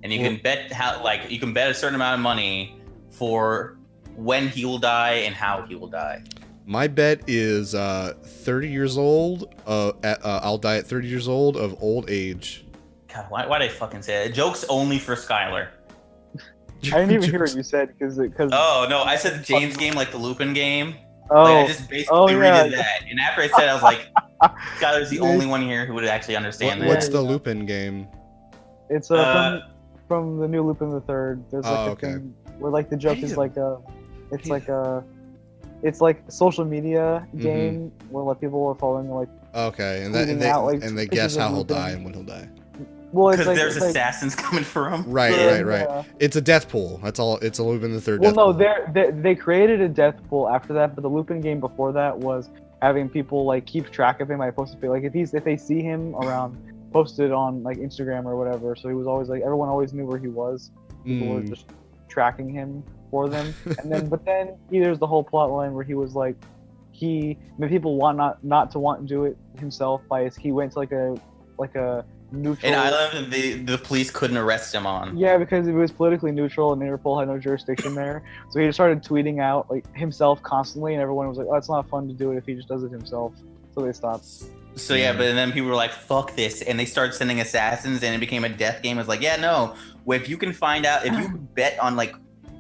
and you can bet you can bet a certain amount of money for when he will die and how he will die. My bet is 30 years old. I'll die at 30 years old of old age. God, why did I fucking say that? Joke's only for Skylar. I didn't even hear what you said because. Oh no, I said the James game, like the Lupin game. Oh, like, I just basically redid that, and after I said it, I was like, Skylar's the only one here who would actually understand that. What's the Lupin game? It's from the new Lupin the Third. There's like a thing where like the joke is like it's like a social media game where like people are following like. Okay, and they guess how he'll die and when he'll die. Well, because there's assassins coming for him. Right. It's a death pool. That's all. It's a Lupin the Third. Well, no, they created a death pool after that, but the Lupin game before that was having people like keep track of him. I posted like if they see him around, posted on like Instagram or whatever. So he was always like everyone always knew where he was. People were just tracking him for them, but then there's the whole plot line where he was like people want not to want to do it himself he went to like a neutral. An island the police couldn't arrest him on. Yeah, because it was politically neutral and Interpol had no jurisdiction there. So he just started tweeting out like himself constantly, and everyone was like, "Oh, it's not fun to do it if he just does it himself." So they stopped. So yeah, but then people were like, "Fuck this," and they started sending assassins, and it became a death game. It's like, yeah, no. If you can find out, if you bet on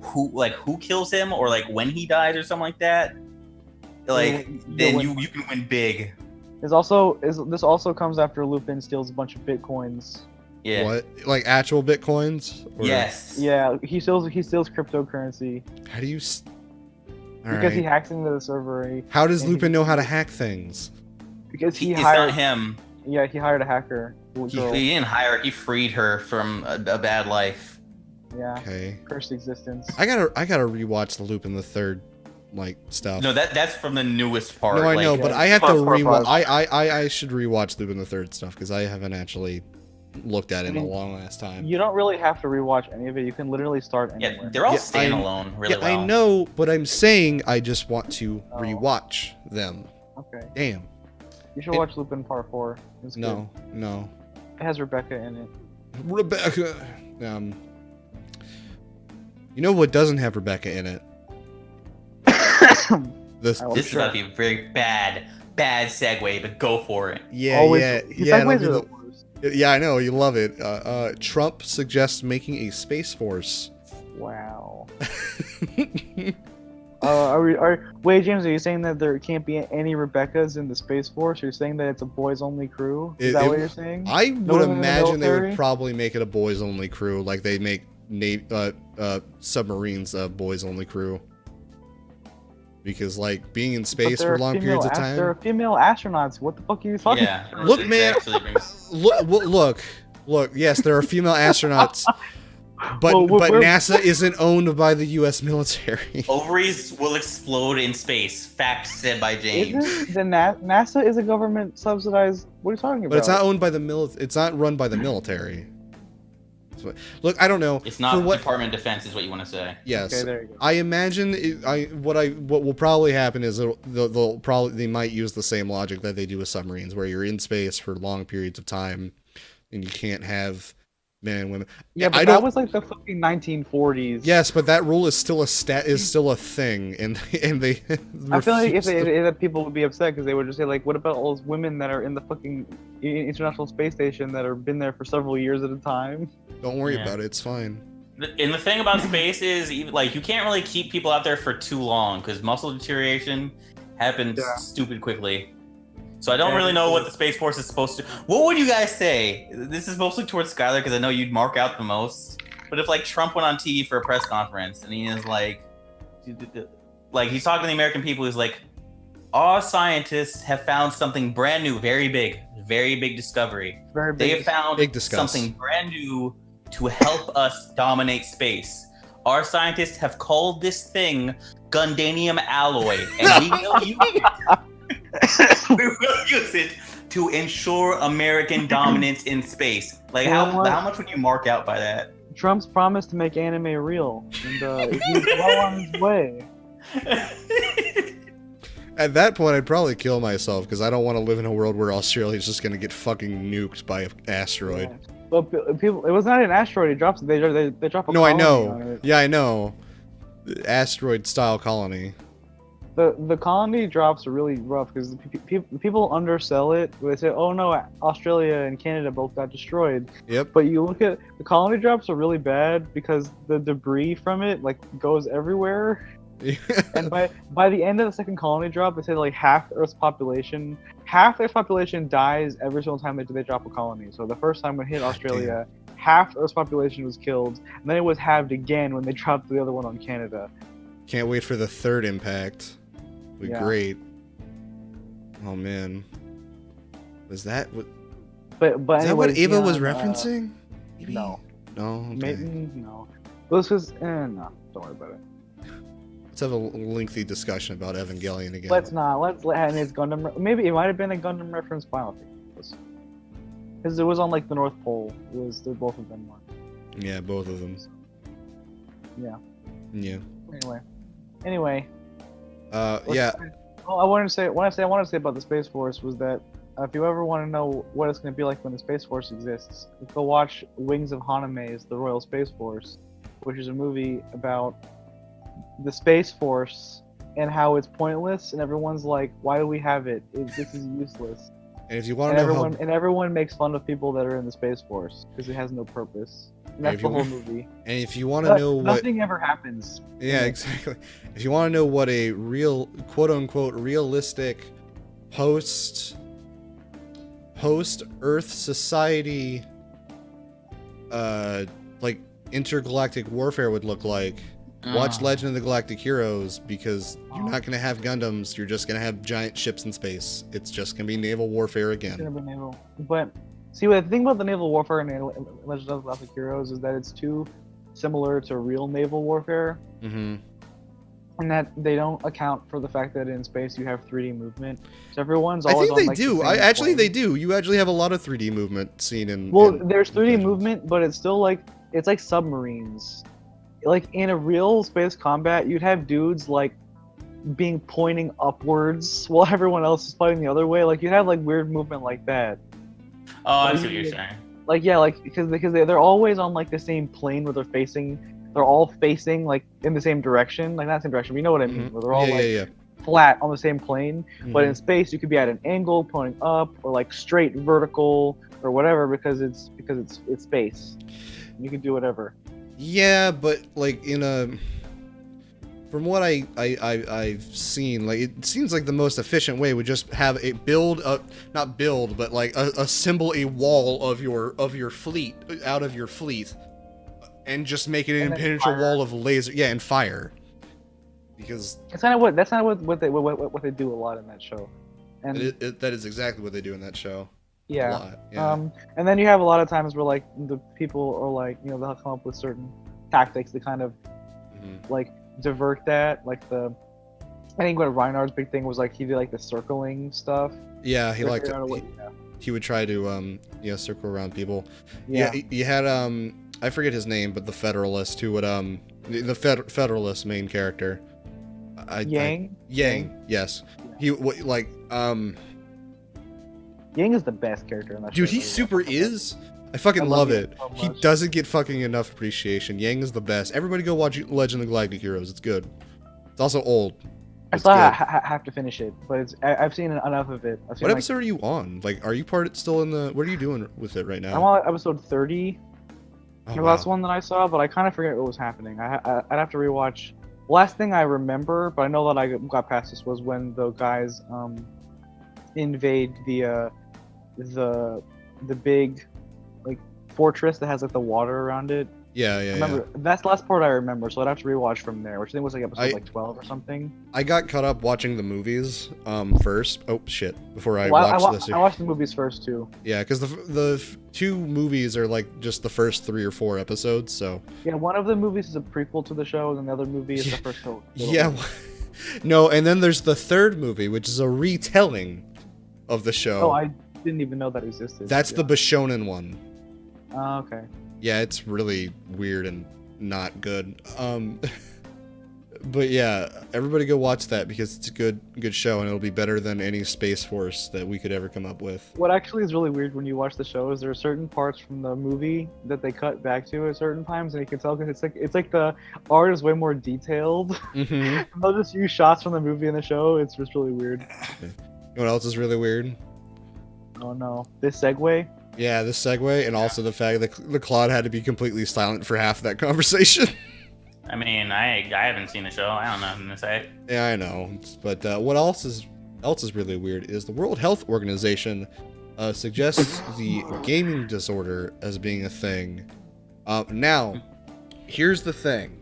who kills him or like when he dies or something like that, then you can win big. This also comes after Lupin steals a bunch of bitcoins. Yeah. What? Like actual bitcoins? Yes. Yeah, he steals cryptocurrency. How do you? Because he hacks into the server. How does Lupin know how to hack things? Because it's not him. Yeah, he hired a hacker. He didn't hire her. He freed her from a bad life. Yeah. Okay. Cursed existence. I gotta rewatch the Lupin the Third like stuff. No, that's from the newest part. No, I know, like, but I have to part rewatch. five. I should rewatch Lupin the Third stuff because I haven't actually looked at it in a mean, long ass time. You don't really have to rewatch any of it. You can literally start anywhere. Yeah, they're all Yeah, standalone, really yeah, well. I know, but I'm saying I just want to rewatch them. Okay. Damn. You should watch Lupin Part 4. It's good. No. It has Rebecca in it. Rebecca. You know what doesn't have Rebecca in it? This is about to be a very bad segue, but go for it. Yeah, Always, yeah. segues are the worst. Yeah, I know, you love it. Trump suggests making a space force. Wow. Wait, James, are you saying that there can't be any Rebeccas in the Space Force? You're saying that it's a boys-only crew? Is that what you're saying? I would imagine they would military? probably make it a boys-only crew, like they make submarines a boys-only crew. Because, like, being in space for long periods of time... There are female astronauts. What the fuck are you talking about? Yeah. Look, man. Look. Yes, there are female astronauts, but NASA isn't owned by the U.S. military. Ovaries will explode in space. Fact said by James. NASA is a government subsidized. What are you talking about? But it's not owned by the It's not run by the military. Look, I don't know. It's not Department of Defense, is what you want to say. Yes. Okay, there you go. I imagine what will probably happen is they might use the same logic that they do with submarines, where you're in space for long periods of time, and you can't have men and women. Yeah, but that was like the fucking 1940s. Yes, but that rule is still a thing, and they. I feel like if people would be upset because they would just say like, what about all those women that are in the fucking International Space Station that have been there for several years at a time? Don't worry about it. It's fine. And the thing about space is, like, you can't really keep people out there for too long because muscle deterioration happens stupid quickly. So I don't really know what the Space Force is supposed to... What would you guys say? This is mostly towards Skylar because I know you'd mark out the most. But if, like, Trump went on TV for a press conference and he is like... he's talking to the American people, he's like, our scientists have found something brand new, very big discovery. They have found something brand new to help us dominate space. Our scientists have called this thing Gundanium alloy, and we will use it. We will use it to ensure American dominance in space. Like, how much would you mark out by that? Trump's promised to make anime real, and he's well on his way. At that point, I'd probably kill myself because I don't want to live in a world where Australia's just gonna get fucking nuked by an asteroid. Yeah. But people, it was not an asteroid. It drops. They drop a No, I colony know. on it. Yeah, I know. Asteroid-style colony. The colony drops are really rough because people undersell it. They say, "Oh no, Australia and Canada both got destroyed." Yep. But you look at the colony drops are really bad because the debris from it like goes everywhere. And by the end of the second colony drop, they say like half Earth's population dies every single time they drop a colony. So the first time when it hit Australia, half Earth's population was killed, and then it was halved again when they dropped the other one on Canada. Can't wait for the third impact. Be great. Oh man, was that what? But is that what Ava was referencing? Maybe? No. No. Okay. Maybe no. This was no. Don't worry about it. Let's have a lengthy discussion about Evangelion again. Let's not. And it's Gundam. Maybe it might have been a Gundam reference. But I don't think it was. Because it was on like the North Pole. Both of them were. Yeah, both of them. Yeah. Yeah. Anyway. Yeah. All I wanted to say about the Space Force was that if you ever want to know what it's going to be like when the Space Force exists, go watch Wings of Haname's The Royal Space Force, which is a movie about the Space Force and how it's pointless, and everyone's like, "Why do we have it? This is useless." And if you want to know everyone makes fun of people that are in the Space Force because it has no purpose. And that's the whole movie. And if you want to know nothing ever happens. Yeah, exactly. If you want to know what a real, quote unquote, realistic post Earth society, like intergalactic warfare would look like, watch Legend of the Galactic Heroes, because you're not going to have Gundams, you're just going to have giant ships in space. It's just going to be naval warfare again. It's going to be naval. But see, the thing about the naval warfare in Legend of the Galactic Heroes is that it's too similar to real naval warfare. Mm-hmm. and that they don't account for the fact that in space you have 3D movement. So everyone's I always think they on, like, do. the same Actually, plane. they do. You actually have a lot of 3D movement seen in. Well, in there's 3D Legends. movement, but it's still like it's like submarines. Like in a real space combat, you'd have dudes like being pointing upwards while everyone else is fighting the other way. Like you'd have like weird movement like that. Oh, I see what you're saying. Like yeah, like because they're always on like the same plane where they're facing. They're all facing like in the same direction, like not the same direction. But you know what I mean? Where they're all flat on the same plane. But in space, you could be at an angle, pointing up, or like straight vertical, or whatever, because it's space. You can do whatever. Yeah, but like from what I've seen, like it seems like the most efficient way would just have a but like assemble a wall of your fleet out of your fleet, and just make it an impenetrable wall of laser. Yeah, and fire. Because that's kind of what they do a lot in that show. And that is exactly what they do in that show. Yeah. A lot, yeah. And then you have a lot of times where like the people are like, you know, they'll come up with certain tactics to kind of like divert that. Like I think what Reinhardt's big thing was like he did like the circling stuff. Yeah, he liked it. He would try to circle around people. Yeah, you had I forget his name, but the Federalist who would the Federalist main character. Yang, yes. Yeah. Yang is the best character in that show. Dude, he super is. I fucking love it. So he doesn't get fucking enough appreciation. Yang is the best. Everybody go watch Legend of the Galactic Heroes. It's good. It's also old. I still have to finish it, but I've seen enough of it. What episode are you on? Like, are you still in the... What are you doing with it right now? I'm on episode 30. The last one that I saw, but I kind of forget what was happening. I'd have to rewatch. The last thing I remember, but I know that I got past this, was when the guys invade the big like fortress that has like the water around it. Yeah. Remember, that's the last part I remember, so I'd have to rewatch from there, which I think was like episode like 12 or something. I got caught up watching the movies first. Oh shit! Before I watched this, I watched the movies first too. Yeah, because the two movies are like just the first 3 or 4 episodes. So yeah, one of the movies is a prequel to the show, and the other movie is the first show. Yeah, no, and then there's the third movie, which is a retelling of the show. Oh, I didn't even know that existed. That's the Bishonen one. Oh, okay. Yeah, it's really weird and not good. But yeah, everybody go watch that because it's a good show and it'll be better than any Space Force that we could ever come up with. What actually is really weird when you watch the show is there are certain parts from the movie that they cut back to at certain times, and you can tell because it's like the art is way more detailed. Mm-hmm. They'll just use shots from the movie and the show. It's just really weird. You know what else is really weird? Oh no, this segue. Yeah, this segue, and also the fact that the Claude had to be completely silent for half of that conversation. I mean, I haven't seen the show. I don't know nothing to say. Yeah, I know. But what else is really weird is the World Health Organization suggests the gaming disorder as being a thing. Now, here's the thing.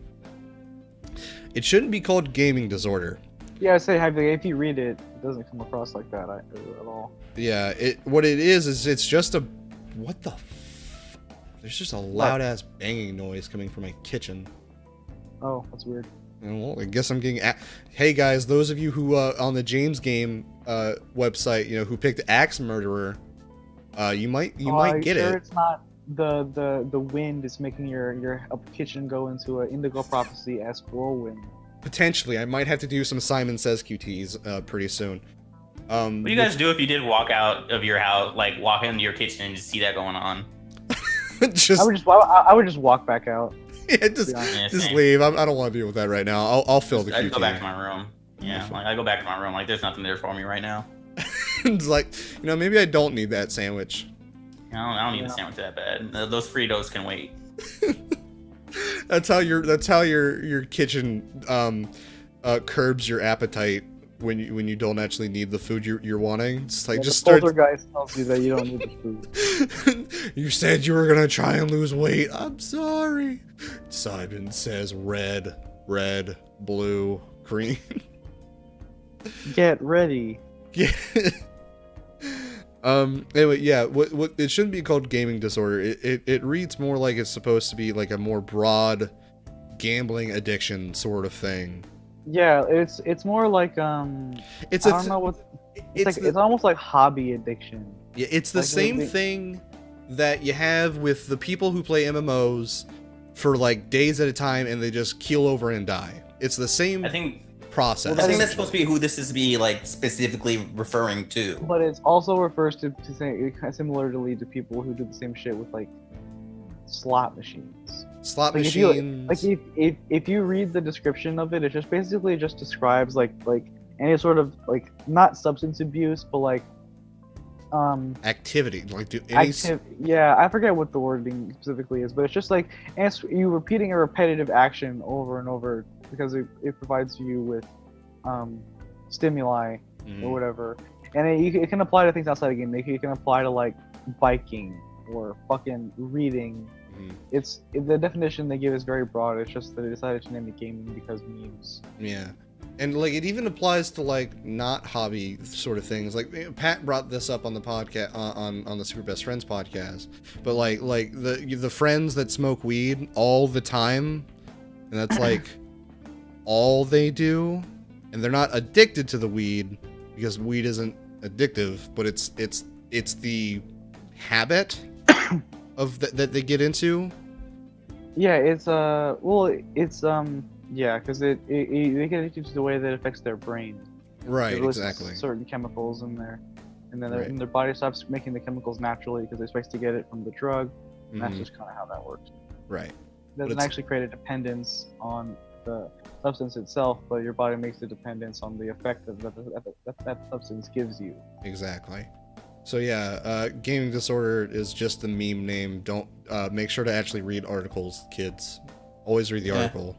It shouldn't be called gaming disorder. Yeah, I say if you read it, it doesn't come across like that at all. Yeah, what it is it's just a... What the f... There's just a loud-ass banging noise coming from my kitchen. Oh, that's weird. Well, I guess I'm getting... Hey, guys, those of you who, on the James Game website, you know, who picked Axe Murderer, you might get it. It's not the wind is making your kitchen go into an Indigo Prophecy-esque whirlwind. Potentially. I might have to do some Simon Says QTs pretty soon. What do you guys do if you did walk out of your house, like walk into your kitchen and just see that going on? I would just walk back out. Yeah, just leave. I don't want to deal with that right now. I'll fill the QT. I'd go back to my room. Yeah, like I go back to my room. Like there's nothing there for me right now. It's like, you know, maybe I don't need that sandwich. I don't need the sandwich that bad. Those Fritos can wait. That's how your kitchen curbs your appetite when you don't actually need the food you're wanting. It's like just start. Poltergeist tells you that you don't need the food. You said you were gonna try and lose weight. I'm sorry. Simon Says red, blue, green. Get ready. Yeah. Anyway, yeah. What it shouldn't be called gaming disorder. It reads more like it's supposed to be like a more broad gambling addiction sort of thing. Yeah, it's more like It's I don't know what it's almost like hobby addiction. Yeah, it's the Like, same maybe- thing that you have with the people who play MMOs for like days at a time and they just keel over and die. It's the same I think process. I think that's supposed to be who this is be like specifically referring to. But it also refers to say similarly to people who do the same shit with like slot machines. Slot Like machines. if you read the description of it, it just basically just describes like any sort of like not substance abuse, but like activity. Like do any yeah, I forget what the wording specifically is, but it's just like you repeating a repetitive action over and over because it provides you with stimuli or whatever, and it can apply to things outside the game. It can apply to like biking or fucking reading. It's the definition they give is very broad. It's just that they decided to name it gaming because memes. Yeah. And like it even applies to like not hobby sort of things. Like Pat brought this up on the podcast on the Super Best Friends podcast. But like the friends that smoke weed all the time, and that's like all they do, and they're not addicted to the weed because weed isn't addictive, but it's the habit of that they get into. Yeah, it's yeah, because they get addicted to the way that it affects their brain. Right, It releases exactly. certain chemicals in there, and then Right. and their body stops making the chemicals naturally because they're supposed to get it from the drug. And that's Mhm. just kind of how that works. Right. It doesn't it's- actually create a dependence on the substance itself, but your body makes the dependence on the effect that substance gives you. Exactly. So yeah, gaming disorder is just the meme name. Don't make sure to actually read articles, kids. Always read the article.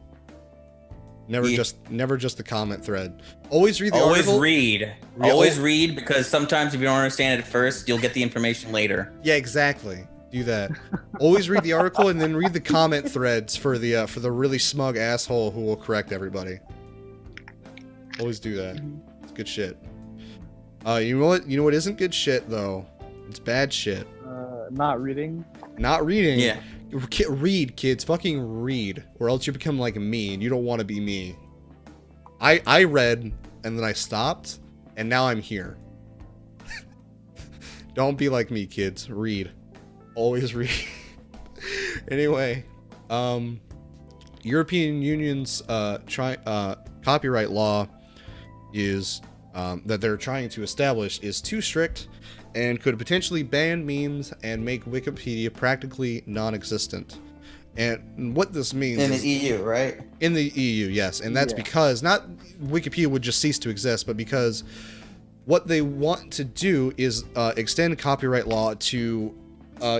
Never just the comment thread. Always read the article. Always read, because sometimes if you don't understand it at first, you'll get the information later. Yeah, exactly. Do that. Always read the article and then read the comment threads for the really smug asshole who will correct everybody. Always do that. It's good shit. You know what isn't good shit though? It's bad shit. Not reading. Not reading. Yeah. Read, kids. Fucking read, or else you become like me, and you don't want to be me. I read, and then I stopped, and now I'm here. Don't be like me, kids. Read. Always read. Anyway, European Union's copyright law is that they're trying to establish is too strict and could potentially ban memes and make Wikipedia practically non-existent. And what this means In the is, EU, right? in the EU, yes, and that's because not Wikipedia would just cease to exist, but because what they want to do is extend copyright law to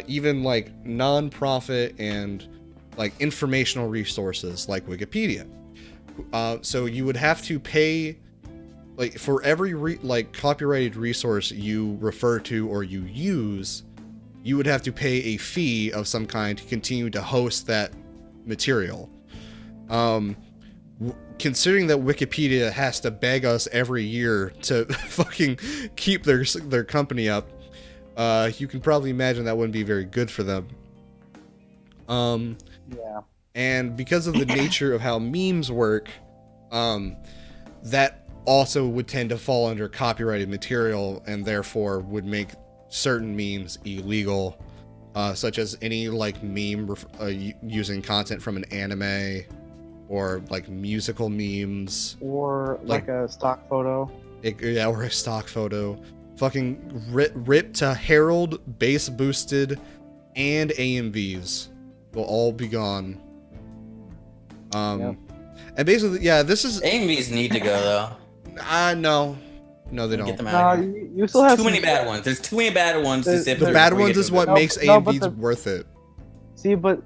even like non-profit and like informational resources like Wikipedia. So you would have to pay, like, for every copyrighted resource you refer to or you use, you would have to pay a fee of some kind to continue to host that material. Considering that Wikipedia has to beg us every year to fucking keep their company up, you can probably imagine that wouldn't be very good for them. Yeah. And because of the nature of how memes work, that also would tend to fall under copyrighted material and therefore would make certain memes illegal, such as any like meme using content from an anime or like musical memes Or like a stock photo. or a stock photo. Fucking rip to Herald, base boosted, and AMVs will all be gone. And basically, yeah, this is AMVs need to go though. no, they Get don't. them out of here. You still have Too many bad ones. There's too many bad ones to sift The through bad before you ones get is to what the- makes No, but AMVs worth it. See, but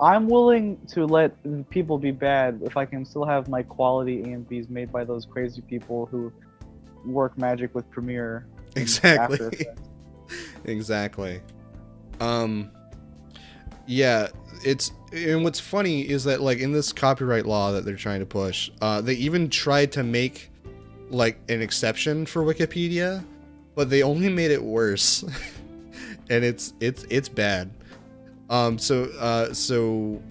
I'm willing to let people be bad if I can still have my quality AMVs made by those crazy people who work magic with Premiere. and Exactly. After Effects. Exactly. Yeah, and what's funny is that like in this copyright law that they're trying to push, they even tried to make like an exception for Wikipedia, but they only made it worse. And it's bad. So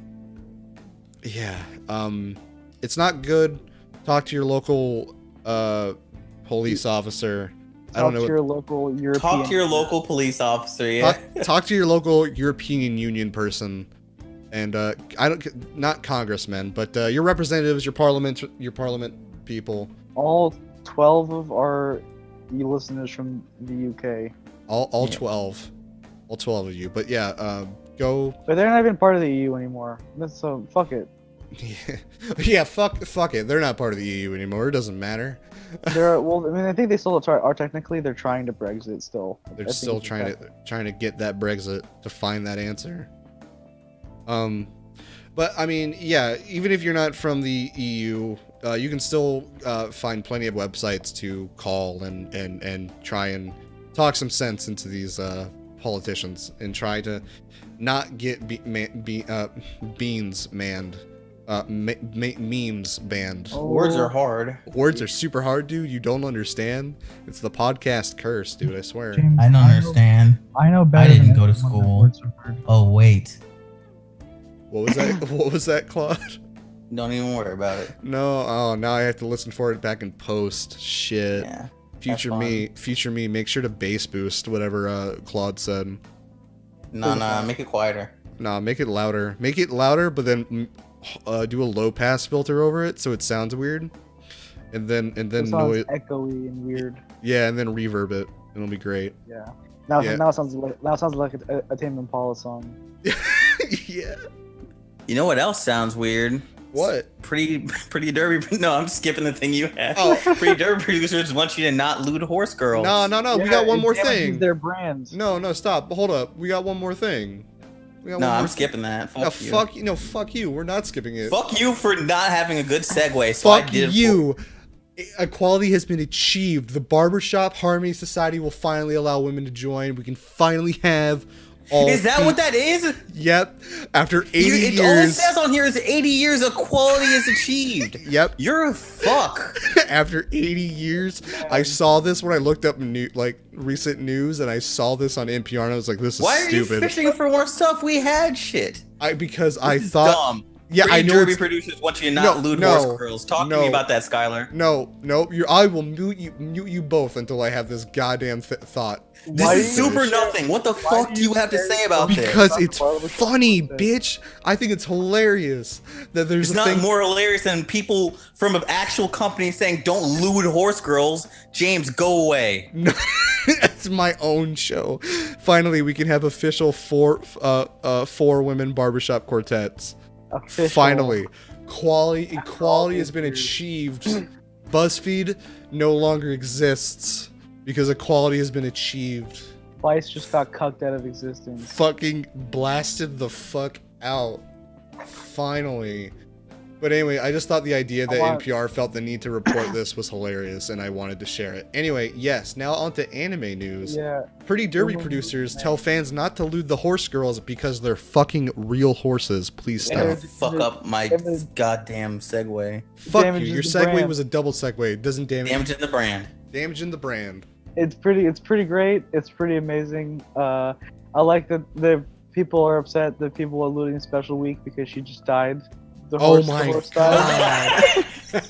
yeah, it's not good. Talk to your local police officer. I don't know. Talk to your local European. Talk to your local police officer. Yeah. Talk to your local European Union person, and not congressmen, but your representatives, your parliament people. All 12 of our listeners from the UK. All 12. All 12 of you. But yeah, go. But they're not even part of the EU anymore. So fuck it. Yeah, fuck it. They're not part of the EU anymore. It doesn't matter. Well, I mean, I think they still are technically. They're trying to Brexit still. They're still trying to get that Brexit to find that answer. But I mean, yeah, even if you're not from the EU, you can still find plenty of websites to call and try and talk some sense into these politicians and try to not get beans manned. Memes banned. Oh. Words are hard. Words are super hard, dude. You don't understand. It's the podcast curse, dude. I swear. James, I don't understand. I know better. I didn't go to school. Oh wait. What was that? What was that, Claude? Don't even worry about it. No. Oh, now I have to listen for it back in post. Shit. Yeah. Future me. Make sure to bass boost whatever Claude said. Nah. Make it quieter. Nah, make it louder. Make it louder, but then do a low pass filter over it so it sounds weird, and then noise echoey and weird. Yeah, and then reverb it. It'll be great. Yeah. Now it sounds like a Tame Impala song. Yeah. You know what else sounds weird? What? Pretty derby. No, I'm skipping the thing you had. Oh. Pretty derby producers want you to not lewd horse girls. No. Yeah, we got one more thing. Their brands. No, stop. Hold up. We got one more thing. I'm skipping that. Fuck you. Fuck you. We're not skipping it. Fuck you for not having a good segue. So Fuck I did you. Equality has been achieved. The Barbershop Harmony Society will finally allow women to join. We can finally have all. Is that what that is? Yep. After 80 years. All it says on here is 80 years equality is achieved. Yep. You're a fuck. After 80 years, I saw this when I looked up recent news, and I saw this on NPR, and I was like, "This is Why stupid." Why are you fishing for more stuff? We had shit. Because this I is thought. Dumb. Yeah, I know. Derby producers want you to not lewd horse girls. Talk to me about that, Skylar. No. I will mute you both until I have this goddamn thought. This is super nothing. What the fuck do you have to say about this? Because it's funny, bitch. I think it's hilarious that there's it's not more hilarious than people from an actual company saying, "Don't lewd horse girls." James, go away. No, it's my own show. Finally, we can have official four women barbershop quartets. Official. Finally, equality has been achieved. BuzzFeed no longer exists because equality has been achieved. Vice just got cucked out of existence. Fucking blasted the fuck out. Finally. But anyway, I just thought the idea that NPR felt the need to report this was hilarious, and I wanted to share it. Anyway, yes, now on to anime news. Yeah. Pretty Derby producers tell fans not to lewd the horse girls because they're fucking real horses. Please stop. Fuck up my goddamn segue. Fuck you. Your segue was a double segue. It doesn't damaging the brand. Damaging the brand. It's pretty great. It's pretty amazing. I like that the people are upset that people are looting Special Week because she just died. Oh my god.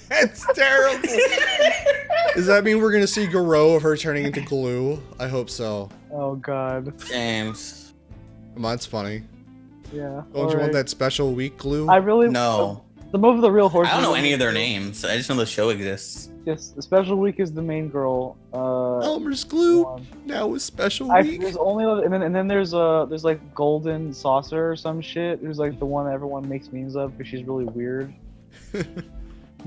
That's terrible. Does that mean we're gonna see Garou of her turning into glue? I hope so. Oh god. James. Come on, it's funny. Yeah. Don't you want that Special Week glue? I really no. The move of the real horse. I don't know any of their names. I just know the show exists. Yes, the Special Week is the main girl. Elmer's glue. Now with Special Week. There's only and then there's like Golden Saucer or some shit. Who's like the one that everyone makes memes of because she's really weird.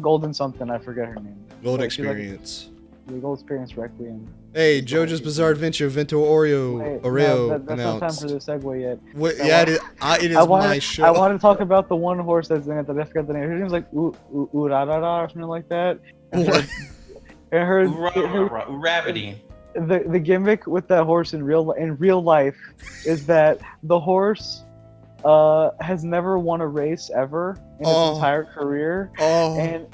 Golden something, I forget her name. Gold Experience. The Gold Experience Requiem. Hey, JoJo's Bizarre Adventure Vento Oreo that's not time for the segue yet. What, yeah, it is my show. I want to talk about the one horse that's in it that I forgot the name. Her name's like Urarara or something like that. What? Ravity. The gimmick with that horse in real life is that the horse has never won a race ever in its entire career, and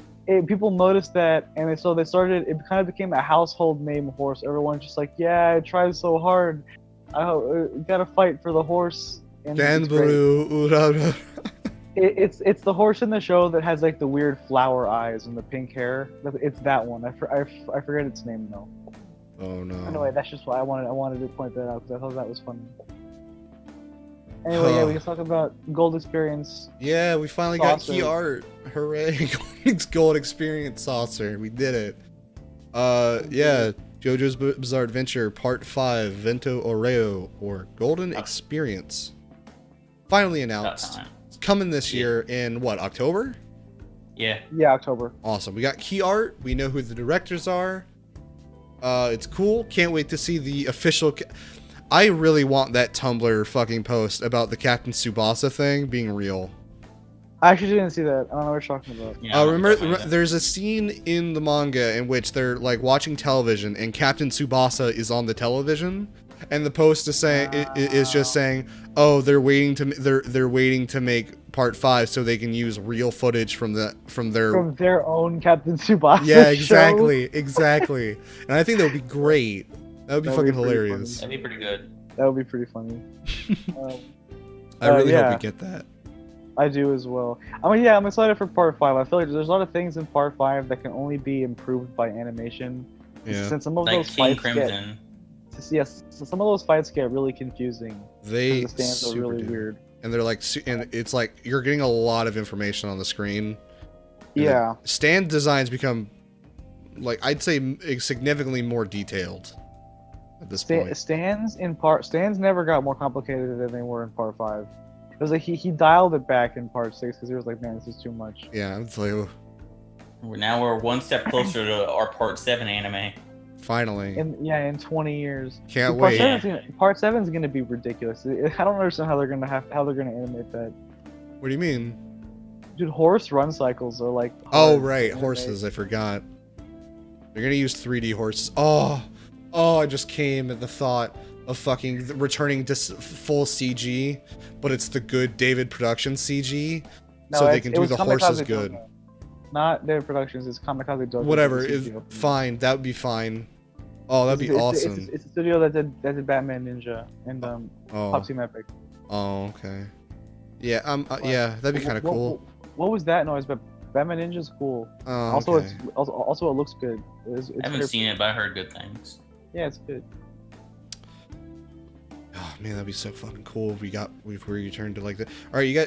people noticed that, and so they started. It kind of became a household name horse. Everyone's just like, yeah, it tries so hard. I gotta fight for the horse. And It's the horse in the show that has like the weird flower eyes and the pink hair. It's that one. I forget its name though. Oh no. Anyway, that's just why I wanted to point that out because I thought that was funny. Anyway, yeah, we can talk about Gold Experience. Yeah, we finally got Saucer. key art. Hooray! Gold Experience Saucer. We did it. Yeah. JoJo's Bizarre Adventure Part 5 Vento Oreo or Golden Experience. Finally announced. It's coming this year in what, October? Yeah. Yeah, October. Awesome. We got key art. We know who the directors are. It's cool. Can't wait to see the official. I really want that Tumblr fucking post about the Captain Tsubasa thing being real. I actually didn't see that. I don't know what you're talking about. Yeah, remember, there's a scene in the manga in which they're like watching television and Captain Tsubasa is on the television, and the post is saying is just saying, "Oh, they're waiting to make part 5 so they can use real footage from their own Captain Tsubasa." Yeah, show. exactly. And I think that would be great. That would be fucking hilarious. That'd be pretty good. That would be pretty funny. I really yeah. hope we get that. I do as well. I mean, yeah, I'm excited for part 5. I feel like there's a lot of things in part 5 that can only be improved by animation. Yeah. Since some of Like those King fights Crimson. so some of those fights get really confusing. They The stands are super really do. weird. And they're like, and it's like you're getting a lot of information on the screen. And Yeah. the stand designs become, like, I'd say significantly more detailed at this point. Stands never got more complicated than they were in part 5. It was like he dialed it back in part 6 because he was like, man, this is too much. Yeah, it's like, Now we're one step closer to our part 7 anime. finally. In 20 years. Can't Dude, wait. Part 7 is gonna be ridiculous. I don't understand how they're gonna animate that. What do you mean? Dude, horse run cycles are like. Oh, hard right, to animate. horses. I forgot. They're gonna use 3D horses. Oh, I just came at the thought of fucking returning to full CG, but it's the good David Productions CG, No, so they it can do was the horses Kamikaze good. Dojo. Not David Productions. It's Kamikaze Dojo. Whatever, It's is fine. That would be fine. Oh, that'd be awesome. It's a studio that did Batman Ninja and Pop Team Epic. Oh, okay. Yeah, yeah, that'd be kind of cool. What was that noise? But Batman Ninja's cool. Oh, Also, okay. also it looks good. It's I haven't seen it, but I heard good things. Yeah, it's good. Oh man, that'd be so fucking cool if we returned to like that. All right, you got.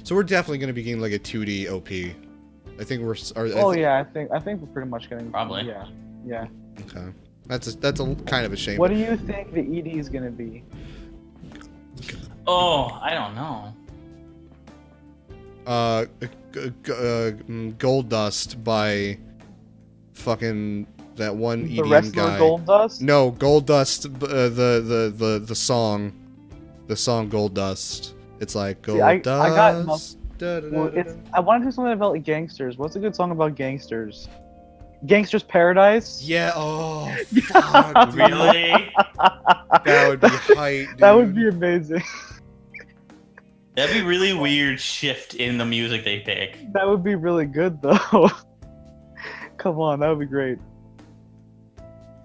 So we're definitely gonna be getting like a 2D OP. I think we're. Yeah, I think we're pretty much getting. Probably. Yeah. Okay, that's a kind of a shame. What do you think the ED is gonna be? Oh, I don't know. Gold Dust by fucking that one The EDM wrestler guy. Gold Dust? No, Gold Dust. The song Gold Dust. It's like Gold Dust. I got I want to do something about gangsters. What's a good song about gangsters? Gangsters Paradise? Yeah. Oh, fuck. Really? That would be hype, dude. That would be amazing. That'd be really weird shift in the music they pick. That would be really good though. Come on, that would be great.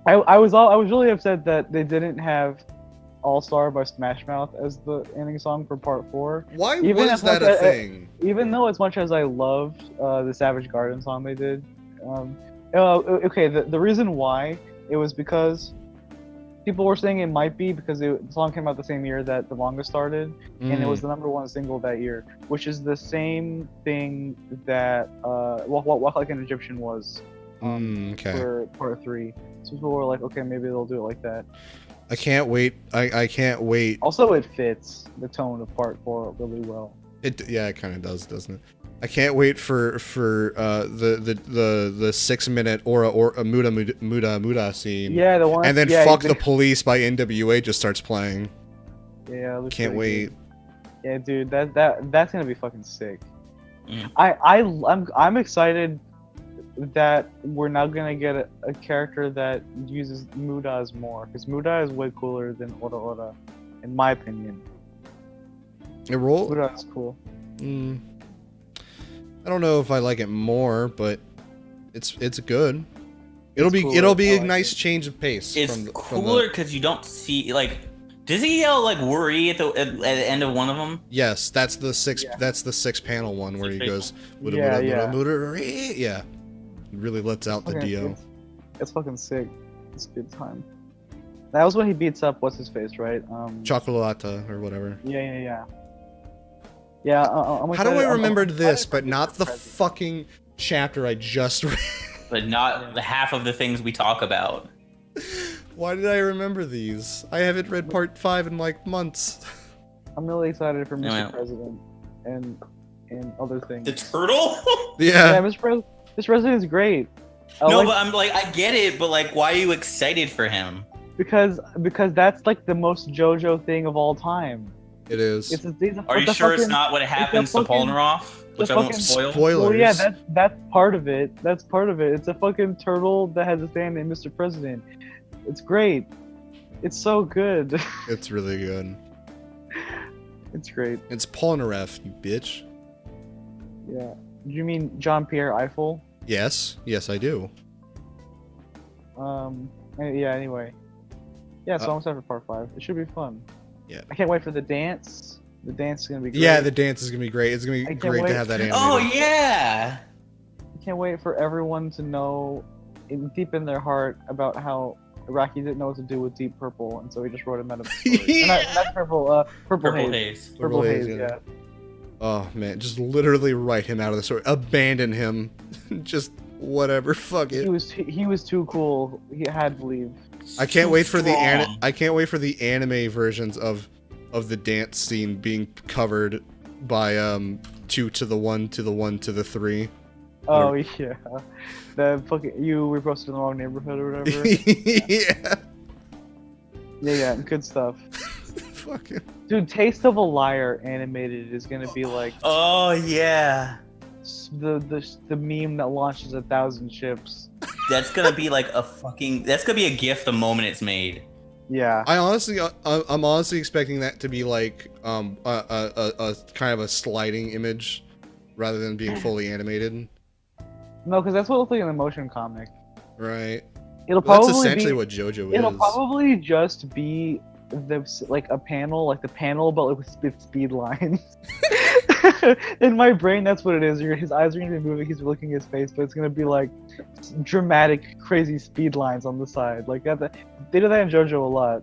I was really upset that they didn't have All Star by Smash Mouth as the ending song for part 4. Why Even was as that much a as- thing? Even though as much as I loved the Savage Garden song they did, okay, the reason why it was because people were saying it might be because the song came out the same year that the manga started, and it was the #1 single that year, which is the same thing that Walk Like an Egyptian was Okay. for part 3. So people were like, okay, maybe they'll do it like that. I can't wait. I can't wait. Also, it fits the tone of part 4 really well. It kind of does, doesn't it? I can't wait for the 6-minute or Muda scene. Yeah, the one. And then yeah, Fuck the Police by NWA just starts playing. Yeah, it looks Can't really wait. good. Yeah, dude, that's gonna be fucking sick. Mm. I'm excited that we're now gonna get a character that uses Mudas more, because Muda is way cooler than Ora Ora, in my opinion. It roll. Muda is cool. I don't know if I like it more, but it's good. It'll be cooler. a I like nice it. change of pace. It's cooler because you don't see, like, Does he yell like "worry" at the end of one of them? Yes, that's the six. Yeah. That's the 6-panel one where he goes. Yeah. Yeah. Really lets out the Dio. It's fucking sick. It's a good time. That was when he beats up what's his face, right? Chocolata or whatever. Yeah. How do I remember this, but not the fucking chapter I just read? But not the half of the things we talk about. Why did I remember these? I haven't read part 5 in like months. I'm really excited for Mr. Yeah. President and other things. The turtle? Yeah, Mr. President is great. No, but I'm like, I get it, but like, why are you excited for him? Because that's like the most JoJo thing of all time. It is. Are you sure it's not what happens to Polnareff? Which I won't spoil. Spoilers. Well, yeah, that's part of it. That's part of it. It's a fucking turtle that has a stand named Mr. President. It's great. It's so good. It's really good. It's great. It's Polnareff, you bitch. Yeah. Do you mean Jean-Pierre Eiffel? Yes, I do. Yeah. Anyway. Yeah. So I'm excited for part 5. It should be fun. Yeah. I can't wait for the dance. The dance is gonna be great. Yeah, the dance is gonna be great. It's gonna be great to have that animated. Oh yeah. I can't wait for everyone to know, deep in their heart, about how Iraqi didn't know what to do with Deep Purple, and so he just wrote him out of the story. Not Purple, Purple Haze. Purple Haze, yeah. Oh man, just literally write him out of the story. Abandon him. Just whatever. Fuck it. He was too cool. He had to leave. I can't wait for the anime versions of the dance scene being covered by 2 to the 1 to the 1 to the 3. Oh yeah. The fucking you were posted in the wrong neighborhood or whatever. Yeah. Good stuff. Fucking Dude, Taste of a Liar animated is gonna be like Oh yeah. the meme that launches 1,000 ships. That's gonna be like that's gonna be a gift the moment it's made. Yeah. I'm honestly expecting that to be like a kind of a sliding image rather than being fully animated. No, because that's what it looks like in the motion comic. Right. That's essentially what JoJo is. It'll probably just be like a panel, like the panel, but like with speed lines. In my brain, that's what it is. His eyes are gonna be moving. He's looking at his face, but it's gonna be like dramatic, crazy speed lines on the side. Like that. They do that in JoJo a lot.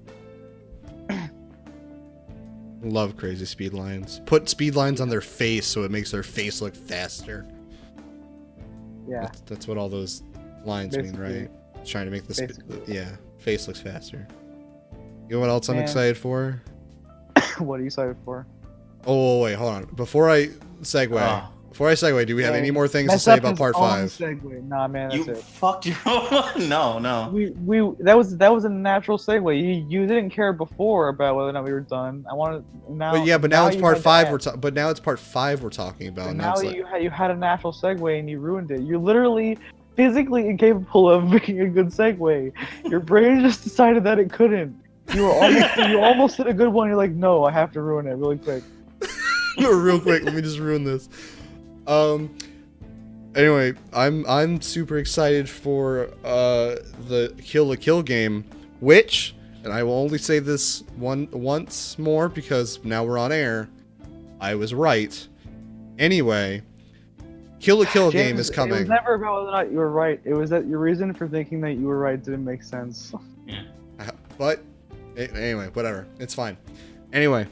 Love crazy speed lines. Put speed lines on their face so it makes their face look faster. Yeah. That's what all those lines Basically. mean, right? Trying to make the Basically. face looks faster. You know what else I'm Man. excited for? What are you excited for? Oh wait, hold on. Before I segue, do we have any more things to Mess say up about his part own 5? Segue. Nah, man, that's You it. fucked your own. No. We that was a natural segue. You didn't care before about whether or not we were done. I wanted now. But now it's you part had 5. to add. But now it's part 5 we're talking about. And Now now it's like, you had a natural segue and you ruined it. You're literally physically incapable of making a good segue. Your brain just decided that it couldn't. You almost did a good one. You're like, no, I have to ruin it really quick. real quick, let me just ruin this. Anyway, I'm super excited for the Kill la Kill game, which, and I will only say this once more because now we're on air. I was right. Anyway, Kill la Kill James, game is coming. It was never about whether or not you were right. It was that your reason for thinking that you were right didn't make sense. But anyway, whatever. It's fine. Anyway,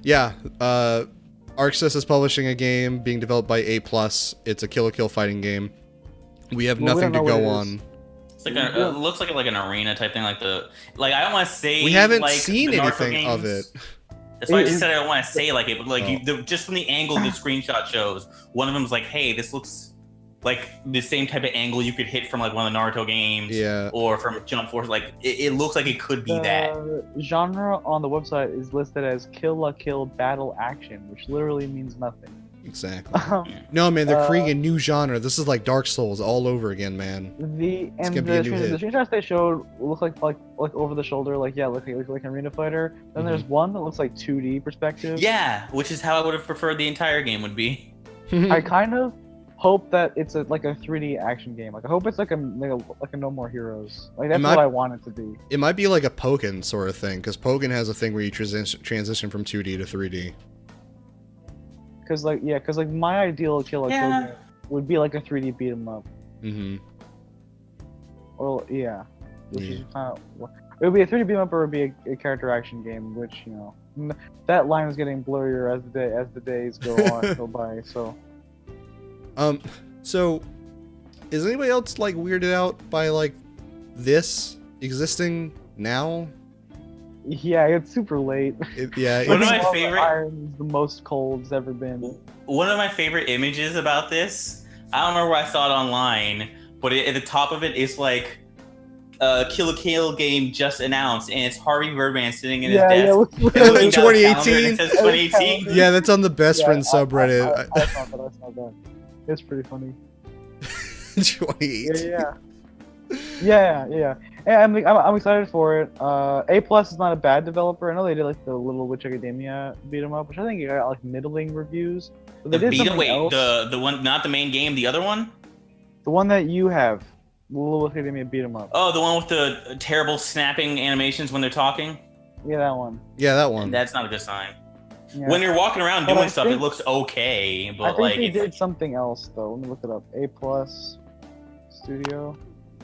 yeah. ArcSys is publishing a game being developed by A+. It's a Kill la Kill fighting game. We have nothing to go on. It's like it looks like an arena type thing, like I don't want to say We haven't like seen the Naruto anything of games. it. That's why I just said I don't want to say like it, but like Oh. just from the angle the screenshot shows, one of them's like, hey, this looks like the same type of angle you could hit from like one of the Naruto games, Yeah. or from Jump Force. Like it looks like it could be that. Genre on the website is listed as Kill la Kill Battle Action, which literally means nothing. Exactly. No, man, they're creating a new genre. This is like Dark Souls all over again, man. The screenshots they showed look like over the shoulder, like an arena fighter. Then there's one that looks like 2D perspective. Yeah, which is how I would have preferred the entire game would be. I kind of hope that it's like a 3D action game. Like I hope it's like a No More Heroes. Like that's what I want it to be. It might be like a Pokken sort of thing, because Pokken has a thing where you transition from 2D to 3D. Because like my ideal Kill la Kill game would be like a 3D beat 'em up. Mm-hmm. Or which is kind of, it would be a 3D beat 'em up or it would be a character action game, which that line is getting blurrier as the days go by. So is anybody else like weirded out by like this existing now? Yeah, it's super late. One of my favorite Iron's the most cold it's ever been. One of my favorite images about this, I don't remember where I saw it online, but at the top of it is like Kill la Kill game just announced, and it's Harvey Birdman sitting in his desk. Yeah, looking down the calendar, 2018. and it says 2018. Yeah, that's on the best friend subreddit. I saw that. It's pretty funny. 2018. Yeah. And I'm excited for it. A+ is not a bad developer. I know they did like the Little Witch Academia beat 'em up, which I think got like middling reviews. But they did something else. The one, not the main game, the other one. The one that you have, Little Witch Academia beat 'em up. Oh, the one with the terrible snapping animations when they're talking. Yeah, that one. Yeah, that one. That's not a good sign. Yeah. When you're walking around doing stuff, it looks okay, but I think like they did something else though. Let me look it up. A+ Studio.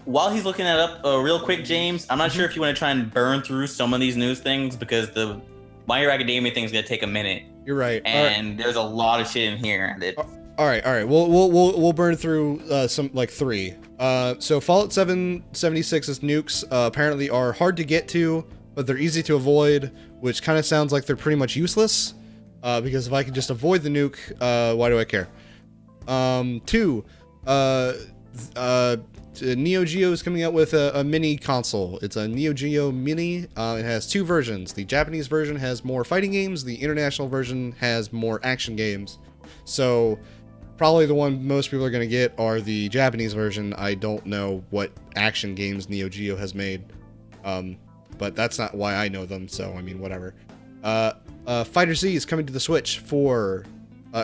While he's looking that up, real quick, James, I'm not sure if you want to try and burn through some of these news things because the My Hero Academia thing is gonna take a minute. You're right. And there's a lot of shit in here. All right. We'll burn through some like 3. So Fallout 76's nukes apparently are hard to get to, but they're easy to avoid, which kind of sounds like they're pretty much useless. Because if I can just avoid the nuke, why do I care? 2. Neo Geo is coming out with a mini console. It's a Neo Geo Mini. It has 2 versions. The Japanese version has more fighting games. The international version has more action games. So probably the one most people are going to get are the Japanese version. I don't know what action games Neo Geo has made. But that's not why I know them. So, I mean, whatever. Fighter Z is coming to the Switch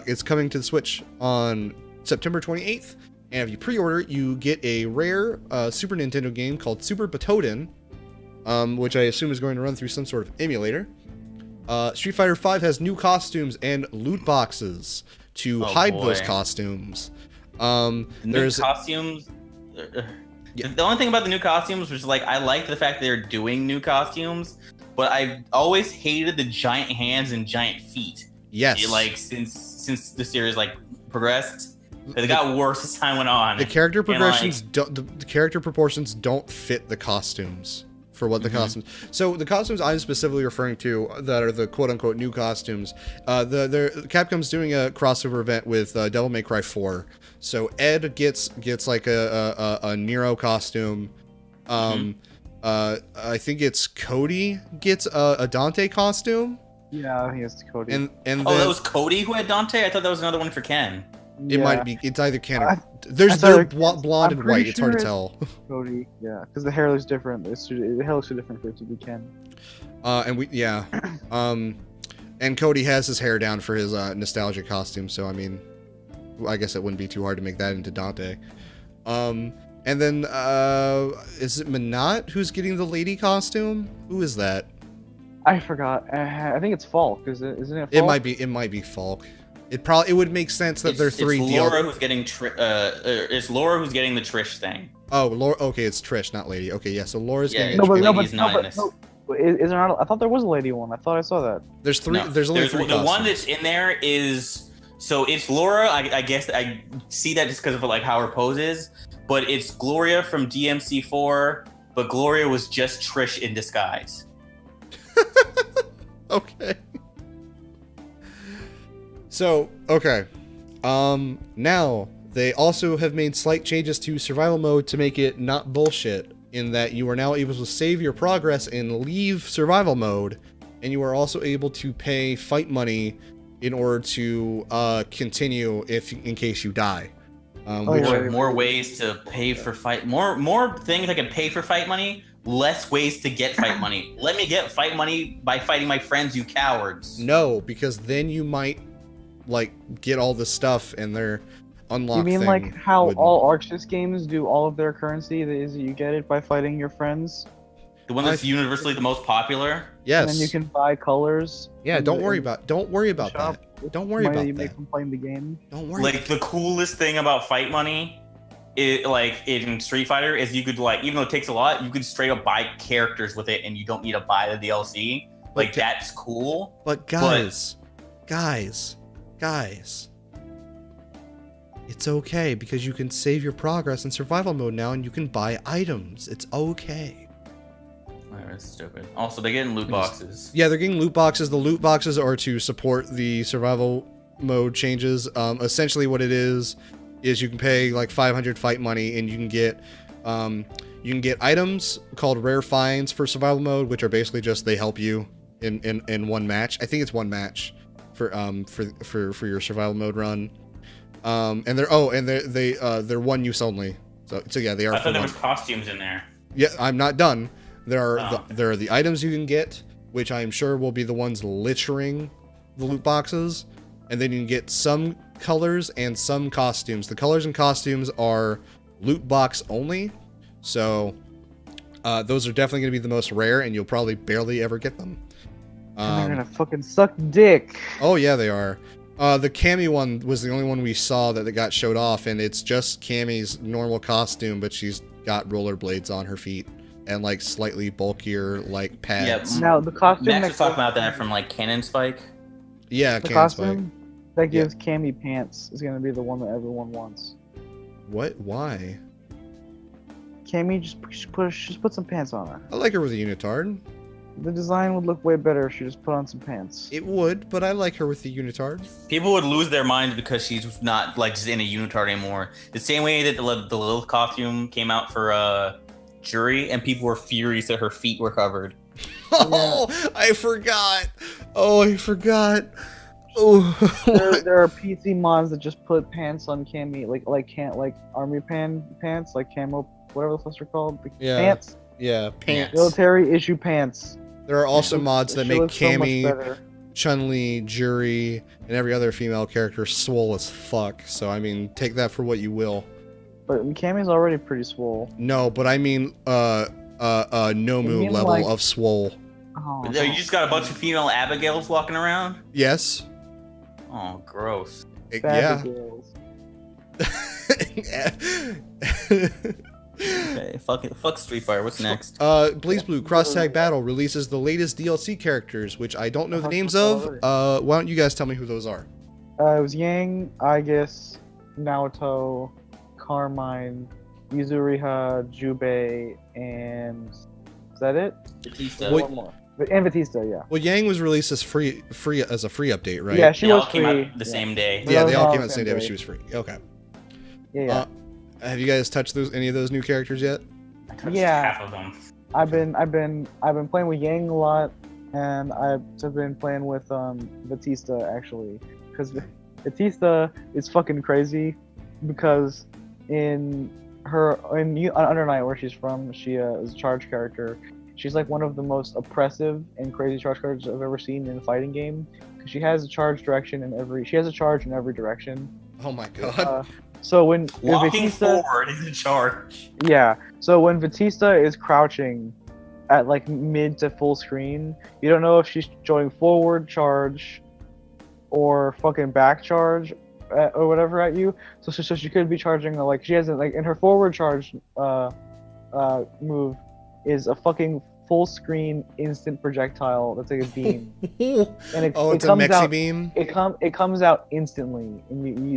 it's coming to the Switch on September 28th. And if you pre-order, you get a rare Super Nintendo game called Super Batoden, which I assume is going to run through some sort of emulator. Street Fighter V has new costumes and loot boxes to hide those costumes. There's costumes. The only thing about the new costumes was like I like the fact that they're doing new costumes, but I've always hated the giant hands and giant feet. Yes. Like since the series like progressed. It got worse as time went on. The character progressions the character proportions don't fit the costumes for what the costumes. So the costumes I'm specifically referring to that are the quote unquote new costumes. Capcom's doing a crossover event with Devil May Cry 4. So Ed gets like a Nero costume. I think it's Cody gets a Dante costume. Yeah, I think it's Cody. And that was Cody who had Dante? I thought that was another one for Ken. It might be. It's either Ken or... They're blonde and white. It's hard to tell. Cody, yeah. Because the hair looks different. The hair looks too different for it to be Ken. And Cody has his hair down for his nostalgia costume, so I mean... I guess it wouldn't be too hard to make that into Dante. And then, is it Minot who's getting the lady costume? Who is that? I forgot. I think it's Falk. Isn't it Falk? It might be Falk. It would make sense that they're 3 It's Laura who's getting it's Laura who's getting the Trish thing. Oh, Laura. Okay, it's Trish, not Lady. Okay, yeah. So Laura's getting. Is there not? I thought there was a lady one. I thought I saw that. There's 3. No, there's only 3. The one that's in there is it's Laura. I guess I see that just because of like how her pose is, but it's Gloria from DMC4. But Gloria was just Trish in disguise. Okay. So, okay. Now, they also have made slight changes to survival mode to make it not bullshit, in that you are now able to save your progress and leave survival mode, and you are also able to pay fight money in order to continue in case you die. More ways to pay for fight. More things I can pay for fight money. Less ways to get fight money. Let me get fight money by fighting my friends, you cowards. No, because then you might like get all this stuff, and they're unlock You mean thing like how would- all Arxis games do all of their currency? That is, you get it by fighting your friends, The one that's universally the most popular. Yes. and then you can buy colors. Yeah, in don't the- worry in about the shop that. with Don't worry money about you that. make from playing the game. Don't worry. Like the coolest thing about fight money, like in Street Fighter, is you could like, even though it takes a lot, you could straight up buy characters with it, and you don't need to buy the DLC. Like Okay. that's cool. But guys, it's okay because you can save your progress in survival mode now, and you can buy items. It's okay. That's stupid. Also, they get in loot boxes. Yeah, they're getting loot boxes. The loot boxes are to support the survival mode changes. Essentially, what it is you can pay like 500 fight money, and you can get items called rare finds for survival mode, which are basically just they help you in one match. I think it's one match for your survival mode run. And they're one use only. So yeah, they are. I thought there one. was costumes in there. Yeah, I'm not done. There are the items you can get, which I'm sure will be the ones littering the loot boxes, and then you can get some colors and some costumes. The colors and costumes are loot box only, so those are definitely going to be the most rare, and you'll probably barely ever get them. And they're gonna fucking suck dick. Oh yeah, they are. The Cammy one was the only one we saw that got showed off, and it's just Cammy's normal costume, but she's got rollerblades on her feet and like slightly bulkier like pads. Yep. Now the costume Max that was talking goes- about that from like Cannon Spike. Yeah, the Cannon Spike. costume that gives Cammy pants is gonna be the one that everyone wants. What? Why? Cammy just put some pants on her. I like her with a unitard. The design would look way better if she just put on some pants. It would, but I like her with the unitard. People would lose their minds because she's not like just in a unitard anymore. The same way that the Lilith costume came out for Jury, and people were furious that her feet were covered. Oh, I forgot. Oh, I forgot. Oh, there are PC mods that just put pants on Cammy, like army pants, like camo, whatever the fuck they're called. The Yeah. Pants, yeah, pants. military issue pants. There are also mods that She make looks so much Cammy, better. Chun-Li, Jury, and every other female character swole as fuck. So I mean, take that for what you will. But Cammy's already pretty swole. No, but I mean, Nomu mean level like- of swole. Oh, You just got a bunch of female Abigails walking around. Yes. Oh, gross. Yeah. girls. Okay, fuck Street Fighter. What's next? Blaze Blue Cross Tag Battle releases the latest DLC characters, which I don't know the names of. Why don't you guys tell me who those are? It was Yang, Aegis, Naoto, Carmine, Yuzuriha, Jubei, and is that it? Batista. Wait. One more. And Batista, yeah. Well, Yang was released as free as a free update, right? Yeah, she They all was came free. out the same day. Yeah, Those they all are came out the same day, but day. she was free. Okay. Yeah. Have you guys touched any of those new characters yet? I touched Yeah. half of them. I've been playing with Yang a lot, and I've been playing with Batista actually, because Batista is fucking crazy, because in Under Night, where she's from, she is a charge character. She's like one of the most oppressive and crazy charge characters I've ever seen in a fighting game, because she has a charge direction she has a charge in every direction. Oh my god. So when Walking Batista, forward is a charge. yeah. So when Batista is crouching at like mid to full screen, you don't know if she's showing forward charge or fucking back charge or whatever at you. So she could be charging like she has like in her forward charge move is a fucking full screen instant projectile that's like a beam, and it It's a comes Mexi out. beam. It comes out instantly, and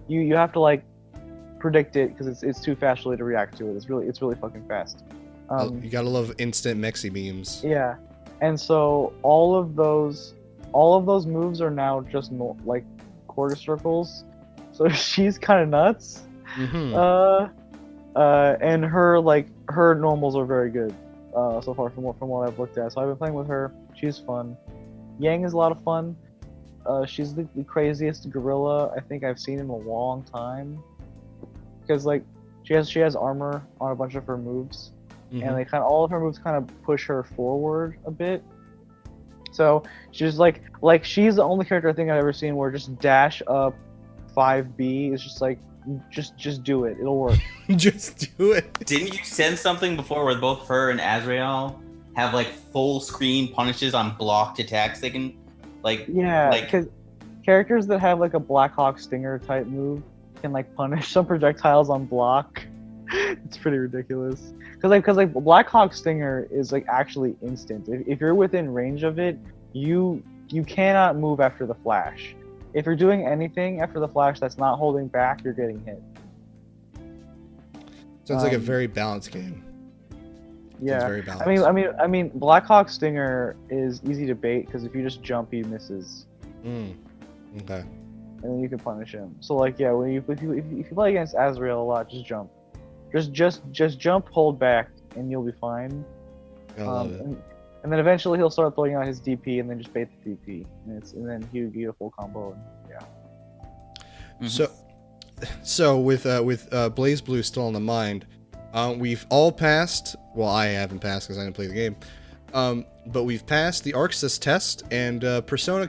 you have to like predict it because it's too fast to react to it. It's really fucking fast. You gotta love instant Mexi beams. Yeah, and so all of those moves are now just like quarter circles. So she's kind of nuts. Mm-hmm. And her normals are very good so far from what I've looked at. So I've been playing with her. She's fun. Yang is a lot of fun. She's the craziest gorilla I think I've seen in a long time. Because like she has armor on a bunch of her moves, Mm-hmm. and all of her moves kind of push her forward a bit. So she's like she's the only character I think I've ever seen where just dash up, 5B is just like, just do it. It'll work. Just do it. Didn't you send something before where both her and Azrael have like full screen punishes on blocked attacks? They can Yeah, because characters that have like a Blackhawk Stinger type move can like punish some projectiles on block. It's pretty ridiculous. Because like Blackhawk Stinger is like actually instant. If you're within range of it, you cannot move after the flash. If you're doing anything after the flash that's not holding back, you're getting hit. Sounds like a very balanced game. Yeah, very balanced. I mean, Blackhawk Stinger is easy to bait because if you just jump, he misses. Okay. And then you can punish him. So like, yeah, when if you play against Azrael a lot, just jump. Just jump, hold back, and you'll be fine. I love it. And then eventually he'll start throwing out his DP, and then just bait the DP, and then he'll get a full combo. And, yeah. So with Blaze Blue still on the mind, we've all passed. Well, I haven't passed because I didn't play the game. But we've passed the ArcSys test, and Persona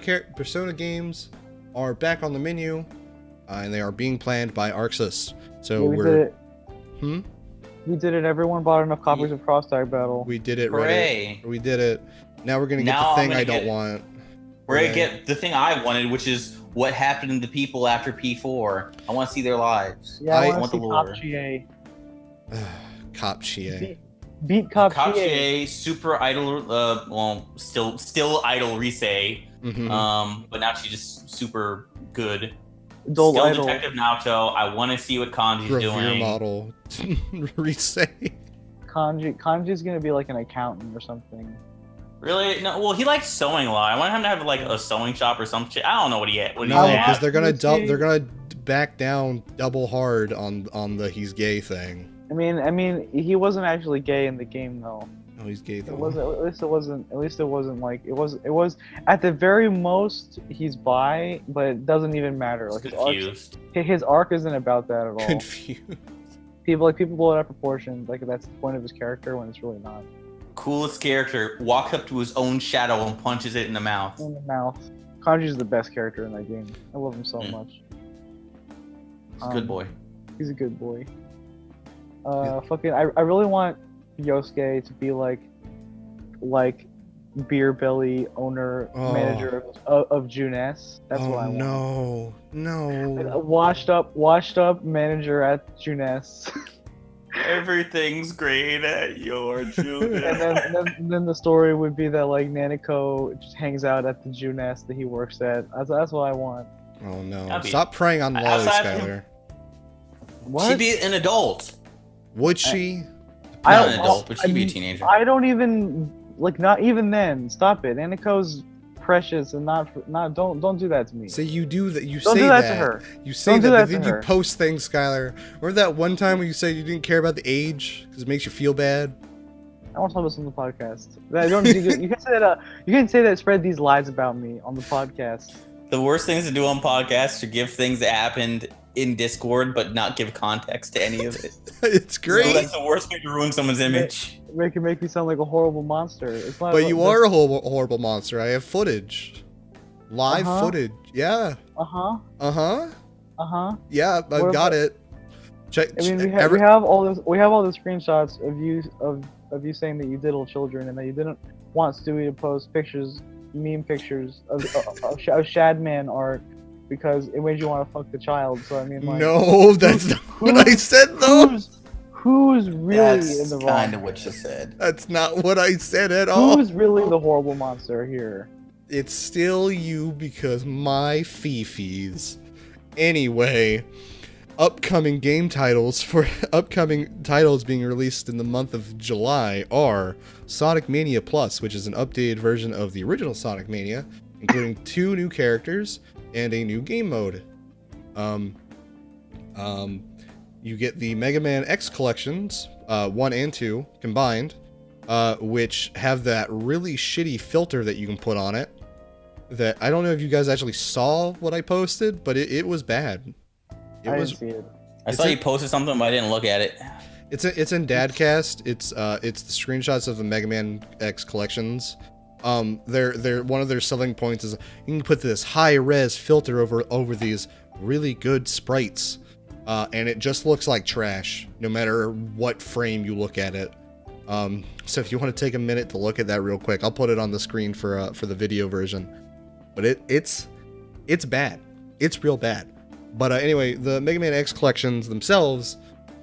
games are back on the menu, and they are being planned by ArcSys. So yeah, we did it. We did it. Everyone bought enough copies of Cross Tag Battle. We did it. Hooray. Reddit. We did it. Now we're gonna get the thing I don't want. We're gonna get the thing I wanted, which is what happened to the people after P4. I want to see their lives. Yeah, I want the lore. Cop Chie. Beat Cop Chie, super idol. Well, still idol Rise. But now she's just super good. Still idol. Detective Naoto. I want to see what Kanji's Revere doing. Model. Rise. Kanji's gonna be like an accountant or something. Really? No. Well, he likes sewing a lot. I want him to have like a sewing shop or some shit. I don't know what he had. No, because they're gonna back down double hard on the he's gay thing. I mean, he wasn't actually gay in the game though. No, he's gay though. At least it wasn't like it was at the very most he's bi, but it doesn't even matter. Like his arc isn't about that at all. Confused. People blow it out of proportion. Like that's the point of his character when it's really not. Coolest character walks up to his own shadow and punches it in the mouth. In the mouth. Kanji's the best character in that game. I love him so much. He's a good boy. He's a good boy. Fucking, I really want Yosuke to be like beer belly owner manager of Junes. That's what I want. No. Washed up manager at Junes. Everything's great at your Junes. and then the story would be that like Nanako just hangs out at the Junes that he works at. That's what I want. Oh no! Stop preying on Lolly, Skylar. What? She'd be an adult. Would she? Not an adult, but she'd be a teenager. I don't even not even then. Stop it. Aniko's precious and not don't do that to me. So you do that. You don't say do that that to her. You say that, but then you post things, Skylar. Remember that one time when you said you didn't care about the age because it makes you feel bad? I want to talk about this on the podcast. You can say that. You can say that. Spread these lies about me on the podcast. The worst things to do on podcasts are give things that happened in Discord, but not give context to any of it. It's great. So that's the worst way to ruin someone's image. Make me sound like a horrible monster. It's not. But you are a horrible monster. I have footage, live footage. Yeah. Yeah, I've got it. Check. I mean, we have all this. We have all the screenshots of you saying that you diddle children and that you didn't want Stewie to post meme pictures of Shadman art because it made you want to fuck the child. So I mean, like, no, that's not what I said though. Who's really in the wrong? That's kind of what you said. That's not what I said at all. Who's really the horrible monster here? It's still you because my fifis. Anyway, upcoming game titles being released in the month of July are Sonic Mania Plus, which is an updated version of the original Sonic Mania, including 2 new characters and a new game mode. You get the Mega Man X collections, 1 and 2 combined, which have that really shitty filter that you can put on it. That I don't know if you guys actually saw what I posted, but it was bad. I didn't see it. I saw you posted something, but I didn't look at it. It's in DADCast. It's the screenshots of the Mega Man X collections. They're one of their selling points is you can put this high res filter over these really good sprites, and it just looks like trash no matter what frame you look at it. So if you want to take a minute to look at that real quick, I'll put it on the screen for the video version. But it's bad. It's real bad. But anyway, the Mega Man X collections themselves,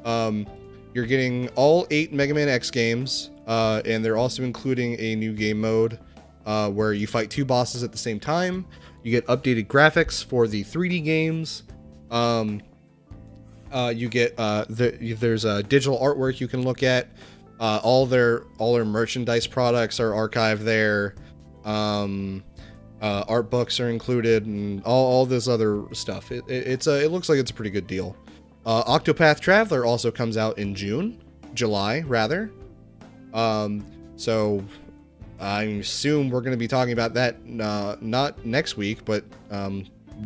you're getting all 8 Mega Man X games, and they're also including a new game mode where you fight 2 bosses at the same time. You get updated graphics for the 3D games. You get there's a digital artwork you can look at. All their merchandise products are archived there. Art books are included, and all this other stuff. It looks like it's a pretty good deal. Octopath Traveler also comes out in July rather. So I assume we're going to be talking about that not next week, but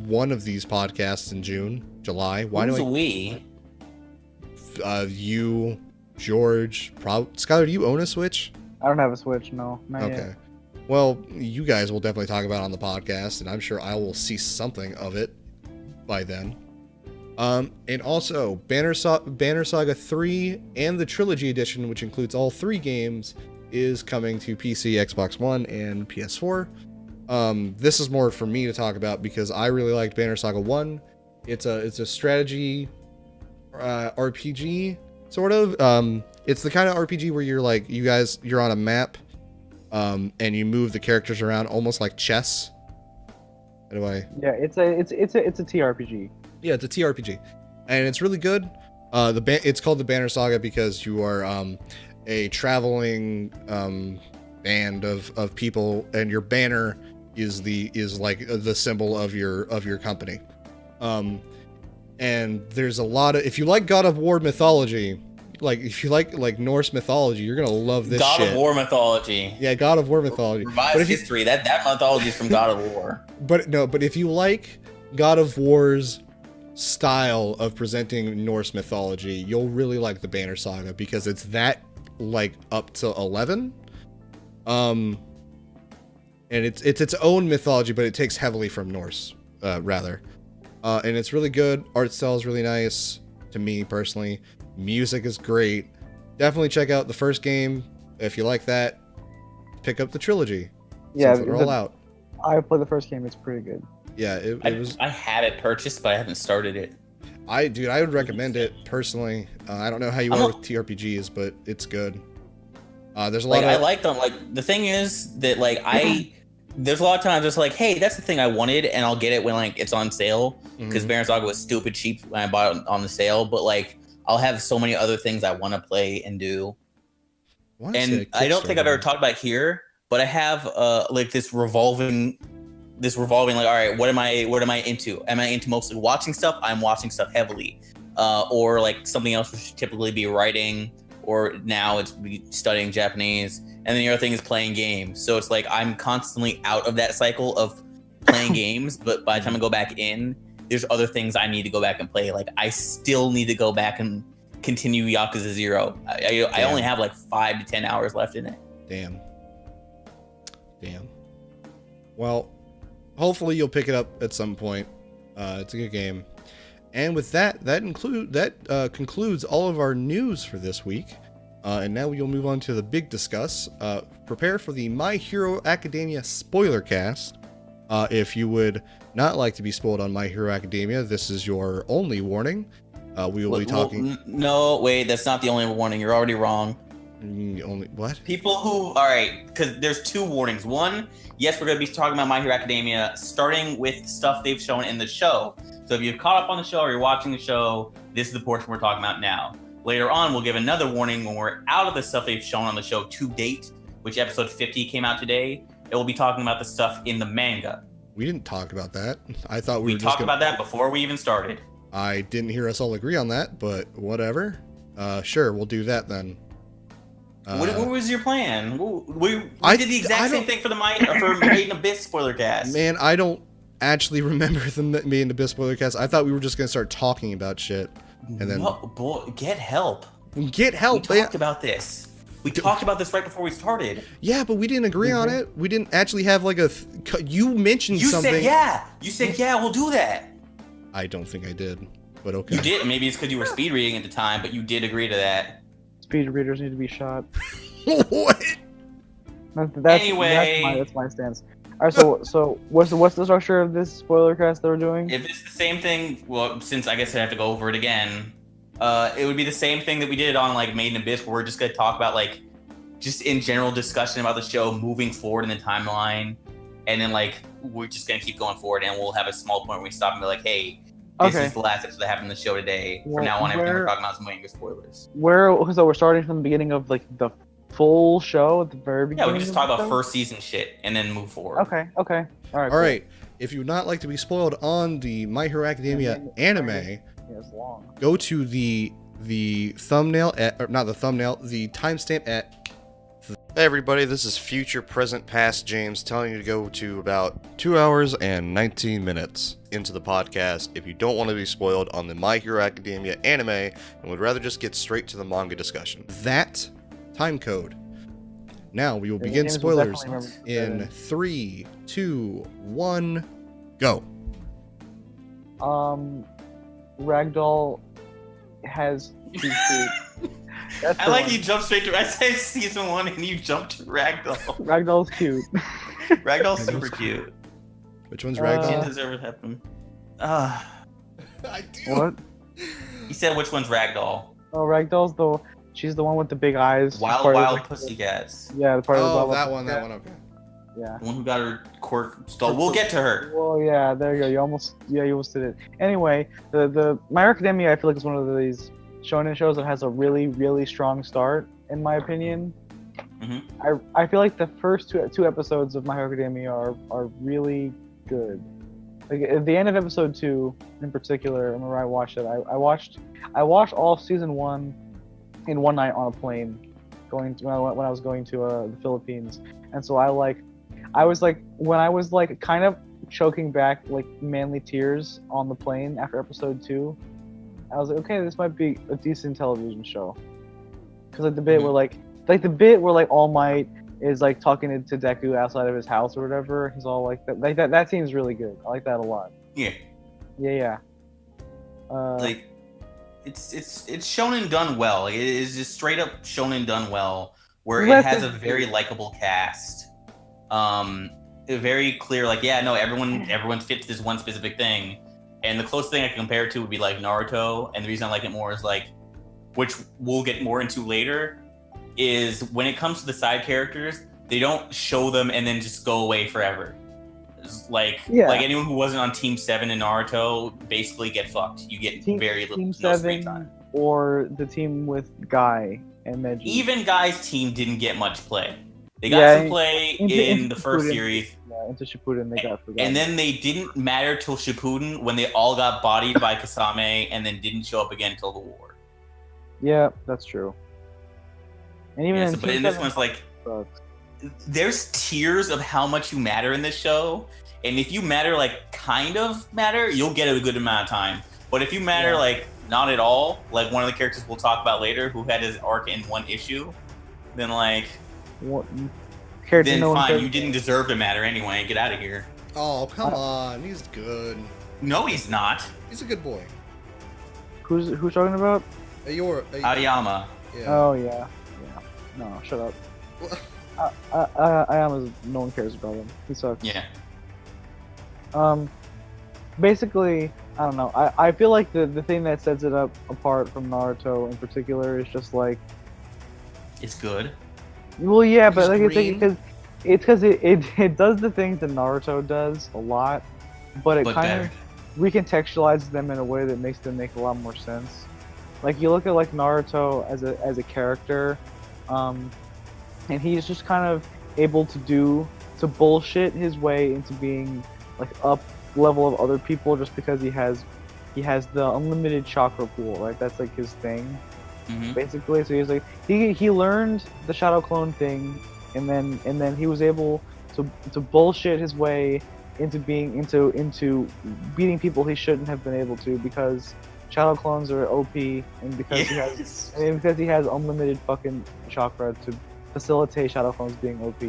one of these podcasts in July. Why Who's do we? You, George, Skylar, do you own a Switch? I don't have a Switch, no. Not Okay. yet. Well, you guys will definitely talk about it on the podcast, and I'm sure I will see something of it by then. And also, Banner Saga 3 and the Trilogy Edition, which includes all 3 games, is coming to PC, Xbox One, and PS4. This is more for me to talk about because I really liked Banner Saga 1. It's a strategy RPG, sort of. It's the kind of RPG where you're like, you're on a map, and you move the characters around almost like chess. How do I? Yeah, it's a TRPG. Yeah, it's a TRPG, and it's really good. It's called the Banner Saga because you are a traveling band of people, and your banner is like the symbol of your company. And there's a lot of, if you like God of War mythology, like if you like Norse mythology, you're gonna love this God shit. of War mythology. Yeah, God of War mythology. Revised history. That mythology is from God of War. But if you like God of War's style of presenting Norse mythology, you'll really like the Banner Saga because it's that like up to 11. And it's its own mythology, but it takes heavily from Norse, rather. And it's really good. Art style is really nice to me personally. Music is great. Definitely check out the first game if you like that. Pick up the trilogy. Yeah, they're all out. I played the first game. It's pretty good. Yeah, it was. I have it purchased, but I haven't started it. I would recommend it personally. I don't know how you are with TRPGs, but it's good. There's a lot I like them. Like the thing is that there's a lot of times it's like, hey, that's the thing I wanted, and I'll get it when like it's on sale because Banner Saga was stupid cheap when I bought it on the sale. But like, I'll have so many other things I want to play and do. And I don't think I've ever talked about it here, but I have like this revolving like, all right, what am I into? Am I into mostly watching stuff? I'm watching stuff heavily, or like something else which should typically be writing, or now it's studying Japanese. And then the other thing is playing games. So it's like I'm constantly out of that cycle of playing games, but by the time I go back in, there's other things I need to go back and play. Like I still need to go back and continue Yakuza 0. I only have like 5 to 10 hours left in it. Damn. Well, hopefully you'll pick it up at some point. It's a good game. And with that concludes all of our news for this week. And now we'll move on to the big discuss. Prepare for the My Hero Academia SpoilerCast. If you would not like to be spoiled on My Hero Academia, this is your only warning. We will be talking. No, wait, that's not the only warning. You're already wrong. Only what? People who, all right, because there's 2 warnings. One, yes, we're going to be talking about My Hero Academia, starting with stuff they've shown in the show. So if you've caught up on the show or you're watching the show, this is the portion we're talking about now. Later on, we'll give another warning when we're out of the stuff they've shown on the show to date, which episode 50 came out today. It will be talking about the stuff in the manga. We didn't talk about that. I thought we talked about that before we even started. I didn't hear us all agree on that, but whatever. Sure, we'll do that then. What was your plan? We did the exact same thing for Made in Abyss spoiler cast. Man, I don't actually remember the Made in Abyss spoiler cast. I thought we were just gonna start talking about shit, and then boy, get help. Get help. We talked about this. We talked about this right before we started. Yeah, but we didn't agree on it. We didn't actually have like you mentioned something. You said yeah. We'll do that. I don't think I did, but okay. You did. Maybe it's because you were speed reading at the time, but you did agree to that. Speed readers need to be shot. What? Anyway. That's my stance. Alright, so what's the structure of this spoiler cast that we're doing? If it's the same thing, well, since I guess I have to go over it again, it would be the same thing that we did on like Made in Abyss, where we're just gonna talk about like just in general discussion about the show moving forward in the timeline, and then like we're just gonna keep going forward, and we'll have a small point where we stop and be like, hey, this is the last episode that happened in the show today. From now on, everything we're talking about is moving to spoilers. So we're starting from the beginning of like the full show at the very beginning. Yeah, we can just talk about first season shit and then move forward. Okay. Alright. All right. If you would not like to be spoiled on the My Hero Academia anime, go to the thumbnail the timestamp at. Hey everybody, this is future, present, past James telling you to go to about 2 hours and 19 minutes into the podcast if you don't want to be spoiled on the My Hero Academia anime and would rather just get straight to the manga discussion. That time code. Now we will begin spoilers in 3, 2, 1, go. Ragdoll has two feet. I like you jumped straight to. I said season 1 and you jumped to Ragdoll. Ragdoll's cute. Ragdoll's super cute. Which one's Ragdoll? Can't deserve it happen. I do. What? He said which one's Ragdoll? Oh, Ragdoll's she's the one with the big eyes. Wild Pussycats. Yeah, the part of the that one, okay. Yeah. The one who got her quirk stole. We'll get to her. Well, yeah, there you go. You almost did it. Anyway, the My Hero Academia, I feel like is one of these shonen shows that has a really, really strong start, in my opinion. Mm-hmm. I feel like the first two episodes of My Hero Academia are really good. Like at the end of episode 2, in particular, I remember I watched it. I watched all of season 1 in one night on a plane, when I was going to the Philippines, and so I was kind of choking back like manly tears on the plane after episode 2. I was like, okay, this might be a decent television show, because like the bit where All Might is like talking to Deku outside of his house or whatever, he's all like that. That seems really good. I like that a lot. Yeah. Like it's shonen done well. Like, it is just straight up shonen done well, where it has a very likable cast. Very clear. Like, yeah, no, everyone fits this one specific thing. And the closest thing I can compare it to would be like Naruto, and the reason I like it more is like, which we'll get more into later, is when it comes to the side characters, they don't show them and then just go away forever. Like anyone who wasn't on Team 7 in Naruto basically get fucked. You get very little Team no 7 screen time. Or the team with Guy and Meiji. Even Guy's team didn't get much play. They got some play in the first series. Yeah, into Shippuden they got forgotten. And then they didn't matter till Shippuden, when they all got bodied by Kasame and then didn't show up again till the war. Yeah, that's true. And even in this one's like, there's tiers of how much you matter in this show, and if you matter like kind of matter, you'll get a good amount of time. But if you matter like not at all, like one of the characters we'll talk about later who had his arc in one issue, then like fine, you didn't deserve to matter anyway. Get out of here. Oh, come on, he's good. No, he's not. He's a good boy. Who's talking about? Aoyama. Yeah. Oh yeah. No, shut up. Aoyama's, no one cares about him. He sucks. Yeah. Basically, I don't know. I feel like the thing that sets it apart from Naruto in particular is just like, it's good. Well, yeah, but like it's because it does the things that Naruto does a lot, but it kind of recontextualizes them in a way that makes them make a lot more sense. Like you look at like Naruto as a character, and he's just kind of able to bullshit his way into being like up level of other people just because he has the unlimited chakra pool, right? That's like his thing. Mm-hmm. Basically, so he's like he learned the shadow clone thing, and then he was able to bullshit his way into beating people he shouldn't have been able to, because shadow clones are OP, and because he has unlimited fucking chakra to facilitate shadow clones being OP,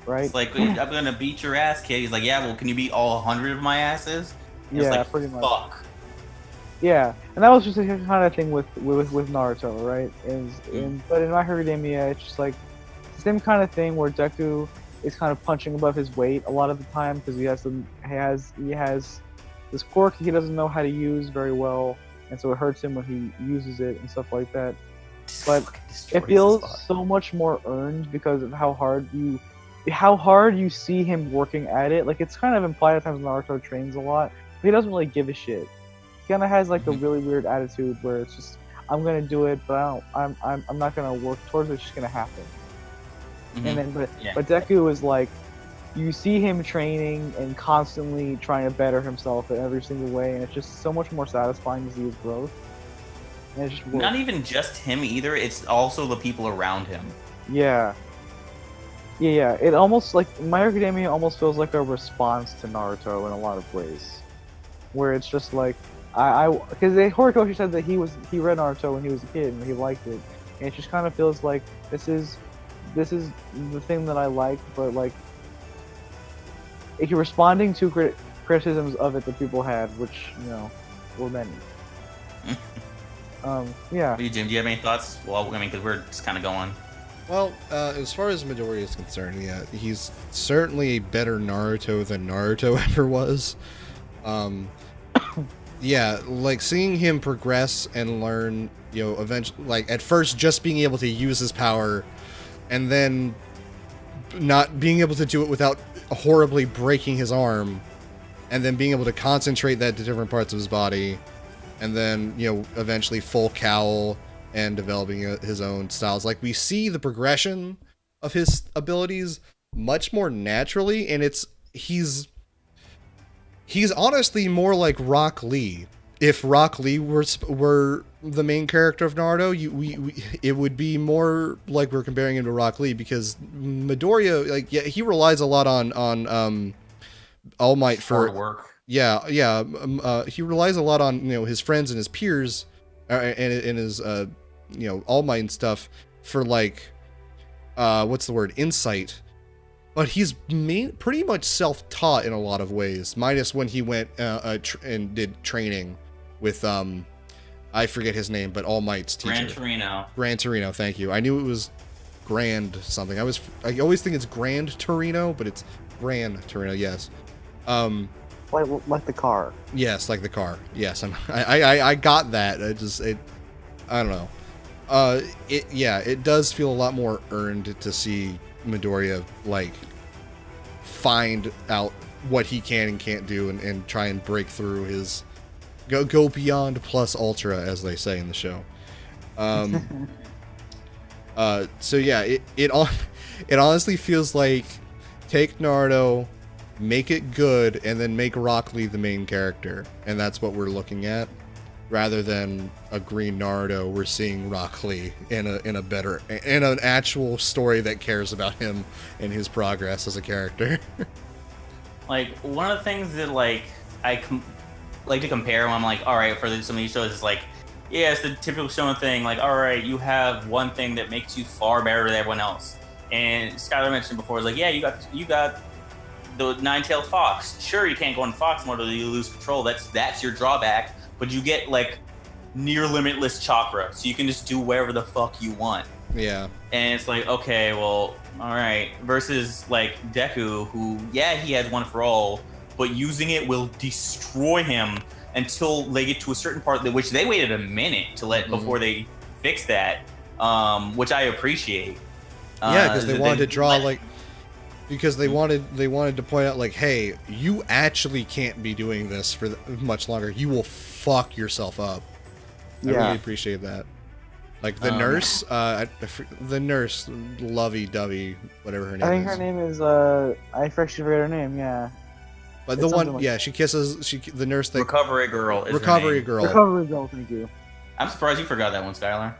right? It's like, I'm gonna beat your ass, kid. He's like, yeah, well, can you beat all 100 of my asses? And yeah, it's like, pretty much. Fuck. Yeah, and that was just the kind of thing with Naruto, right? But in My Hero Academia, it's just like the same kind of thing where Deku is kind of punching above his weight a lot of the time because he has this quirk he doesn't know how to use very well, and so it hurts him when he uses it and stuff like that. But it feels so much more earned because of how hard you see him working at it. Like, it's kind of implied at times Naruto trains a lot, but he doesn't really give a shit. He kind of has like a really weird attitude where it's just, I'm gonna do it, but I'm not gonna work towards it. It's just gonna happen. And then, but Deku is like, you see him training and constantly trying to better himself in every single way, and it's just so much more satisfying to see his growth. And it's just not even just him either; it's also the people around him. Yeah. It almost like My Hero Academia almost feels like a response to Naruto in a lot of ways, where it's just like because Horikoshi said that he read Naruto when he was a kid and he liked it, and it just kind of feels like this is the thing that I like, but like if you're responding to criticisms of it that people had, which were many. Yeah. Jim, do you have any thoughts? Well, I mean, because we're just kind of going. Well, as far as Midoriya is concerned, yeah, he's certainly a better Naruto than Naruto ever was. Yeah, like seeing him progress and learn, eventually, like at first just being able to use his power, and then not being able to do it without horribly breaking his arm, and then being able to concentrate that to different parts of his body, and then, eventually full cowl and developing his own styles. Like, we see the progression of his abilities much more naturally, and he's honestly more like Rock Lee. If Rock Lee were the main character of Naruto, it would be more like we're comparing him to Rock Lee, because Midoriya, like, yeah, he relies a lot on All Might for hard work. Yeah. He relies a lot on his friends and his peers, and his All Might and stuff for, like, what's the word, insight. But he's pretty much self-taught in a lot of ways, minus when he went and did training with I forget his name, but All Might's teacher. Gran Torino, thank you. I knew it was Grand something. I always think it's Grand Torino, but it's Gran Torino. Yes. Like the car. Yes, like the car. Yes, I got that. I don't know. It does feel a lot more earned to see Midoriya, like, find out what he can and can't do, and try and break through his go beyond plus ultra, as they say in the show. So yeah, it honestly feels like take Naruto, make it good, and then make Rock Lee the main character, and that's what we're looking at. Rather than a green Naruto, we're seeing Rock Lee in an actual story that cares about him and his progress as a character. Like, one of the things that, like, I like to compare when I'm like, all right, for some of these shows, it's like, yeah, it's the typical shonen thing. Like, all right, you have one thing that makes you far better than everyone else. And Skylar mentioned before, it's like, yeah, you got the nine-tailed fox. Sure, you can't go in fox mode or you lose control. That's your drawback. But you get, like, near limitless chakra, so you can just do whatever the fuck you want. Yeah. And it's like, okay, well, all right. Versus, like, Deku, who, yeah, he has one for all, but using it will destroy him until they get to a certain part, which they waited a minute to let before they fix that, which I appreciate. Yeah, because they wanted to draw, like... Because they wanted to point out, like, hey, you actually can't be doing this for much longer. You will fuck yourself up. I really appreciate that. Like the nurse, Lovey-Dovey, whatever her name is. I think her name is I forget her name. Yeah. But the one, like she kisses the nurse. Recovery Girl. Recovery Girl. Recovery Girl. Thank you. I'm surprised you forgot that one, Skylar.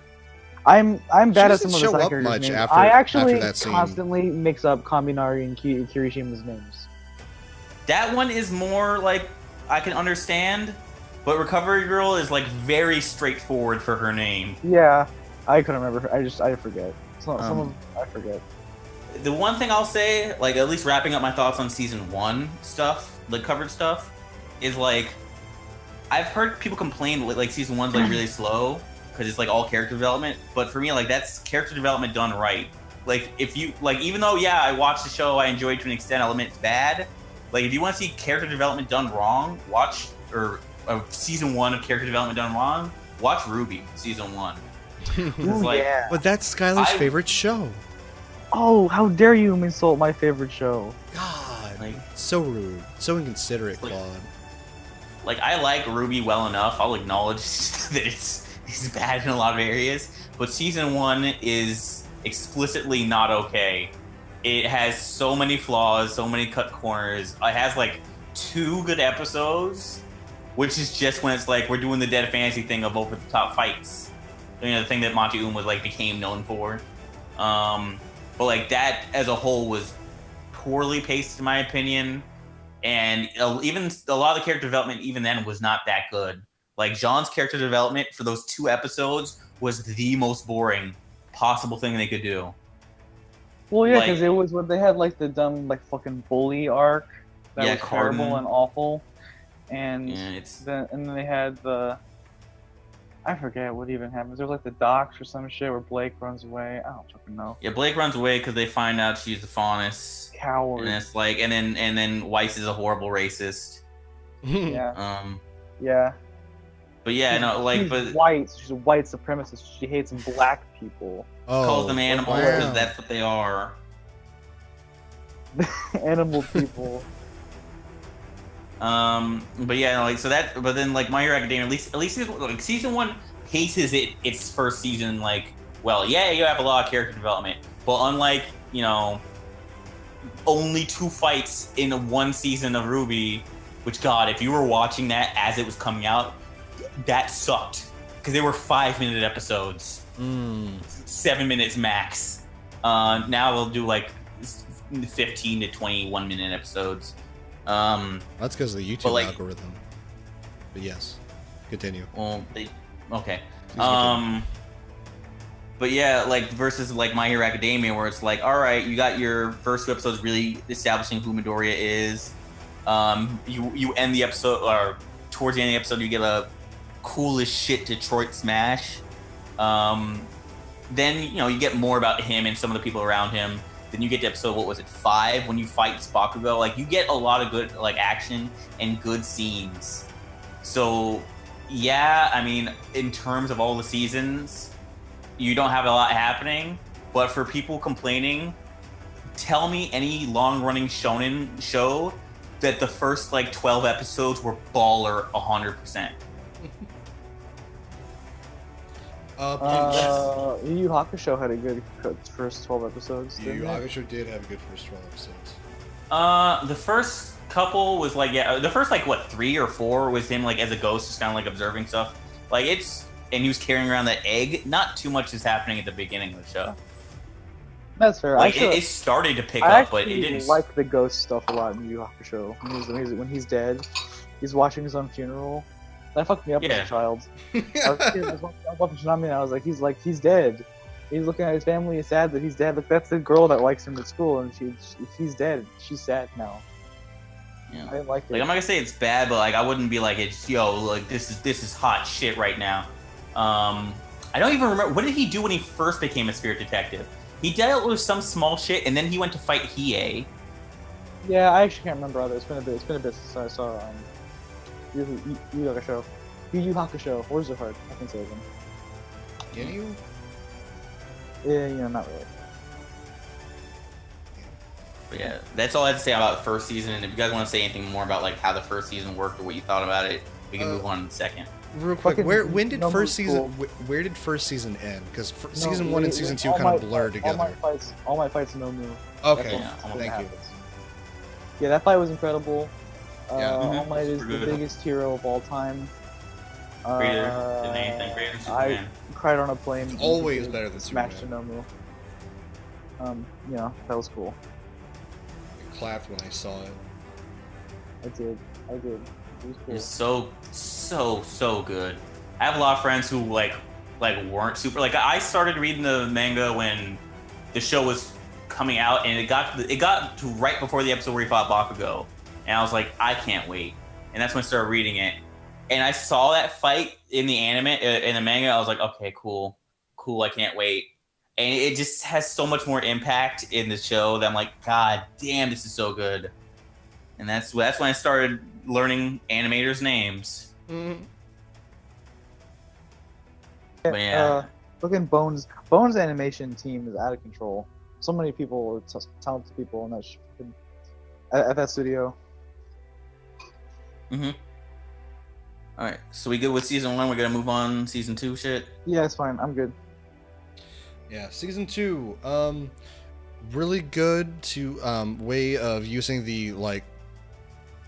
I'm bad at some of the side characters' names. I actually that scene. Constantly mix up Kaminari and Kirishima's names. That one is more like I can understand, but Recovery Girl is like very straightforward for her name. Yeah, I couldn't remember. I forget. I forget. The one thing I'll say, like at least wrapping up my thoughts on season 1 stuff, the covered stuff, is like I've heard people complain like season 1's like really slow because it's like all character development. But for me, like that's character development done right. Like if you like, even though I watched the show, I enjoyed it to an extent. I'll admit it's bad. Like if you want to see character development done wrong, watch season 1 of character development done wrong. Watch Ruby season 1. Ooh, like, yeah. But that's Skylar's favorite show. Oh, how dare you insult my favorite show? God, Like, so rude, so inconsiderate, like- Claude. Like I like Ruby well enough. I'll acknowledge that it's bad in a lot of areas, but season 1 is explicitly not okay. It has so many flaws, so many cut corners. It has like 2 good episodes, which is just when it's like we're doing the Dead Fantasy thing of over the top fights. You know, the thing that Monty Uma like became known for. But like that as a whole was poorly paced in my opinion. And even a lot of the character development, even then, was not that good. Like Jean's character development for those 2 episodes was the most boring possible thing they could do. Well, yeah, Like- because it was when they had like the dumb like fucking bully arc that Yeah, was terrible Cardin. and awful, and Yeah, then they had I forget what even happens. There was like the docks or some shit where Blake runs away. I don't fucking know. Blake runs away because they find out she's the faunus, Coward. and it's like, and then Weiss is a horrible racist. Yeah. Yeah. But yeah, no, like, she's but white. She's a white supremacist. She hates black people. Oh, calls them animals wow. because that's what they are. Animal people. But yeah, no, like so that. But then like My Hero Academia, at least like season 1 paces its first season like well. Yeah, you have a lot of character development, but unlike only 2 fights in 1 season of Ruby, which God, if you were watching that as it was coming out, that sucked because they were 5-minute episodes, 7 minutes max. Now they'll do like 15 to 21 minute episodes. That's because of the YouTube like- algorithm. But yes, continue. Well, okay. Please continue. But yeah, like versus like My Hero Academia, where it's like, all right, you got your first 2 episodes really establishing who Midoriya is. You end the episode, or towards the end of the episode, you get a cool as shit Detroit smash. Then you get more about him and some of the people around him. Then you get to episode, what was it, 5, when you fight Bakugo. Like you get a lot of good like action and good scenes. So yeah, I mean, in terms of all the seasons, you don't have a lot happening. But for people complaining, tell me any long-running shonen show that the first like 12 episodes were baller 100%. Yu Yu Hakusho had a good first 12 episodes. Yu didn't Yu it? Hakusho did have a good first 12 episodes. The first couple was like, the first like what 3 or 4 was him like as a ghost, just kind of like observing stuff. Like and he was carrying around that egg. Not too much is happening at the beginning of the show. That's fair. Like Actually, it started to pick I up, but it actually didn't. like the ghost stuff a lot in Yu Yu Hakusho. When he's dead, he's watching his own funeral. That fucked me up as Yeah. a child. I was watching Tsunami and I was like, he's dead. He's looking at his family. He's sad that he's dead. Like that's the girl that likes him at school, and he's dead. She's sad now. Yeah. I didn't like it. Like I'm not gonna say it's bad, but like I wouldn't be like it's like this is hot shit right now. I don't even remember what did he do when he first became a spirit detective. He dealt with some small shit, and then he went to fight Hiei. Yeah, I actually can't remember either. It's been a bit since I saw Yu Yu Hakusho. Yu Yu Hakusho. Words are hard. I can say them. Can you? Yeah, not really. But yeah, that's all I have to say about the first season. And if you guys want to say anything more about like how the first season worked or what you thought about it, we can move on in a second. Real quick, Fucking when did number first season? cool. Where did first season end? Because No, season 1 and season 2 all kind of my- blur All together. my fights, no move. Okay, Yeah, thank you. Yeah, that fight was incredible. Yeah. All Might is Super the good. biggest hero of all time. Greater than anything, greater than I Superman. cried on a plane. It's always better than Smash Superman. Nomu. That was cool. I clapped when I saw it. I did. It was It cool. was so good. I have a lot of friends who like weren't super like I started reading the manga when the show was coming out, and it got to right before the episode where he fought Bakugo, and I was like, I can't wait, and that's when I started reading it, and I saw that fight in the anime, in the manga, I was like, okay, cool, I can't wait. And it just has so much more impact in the show that I'm like, God damn, this is so good. And that's when I started learning animators' names. Mm-hmm. But yeah. Looking Bones animation team is out of control. So many people, talented people in that at that studio. Mm-hmm. All right, so we good with season 1? We're gonna move on season 2 shit. Yeah, it's fine. I'm good. Yeah, season 2, really good to way of using the like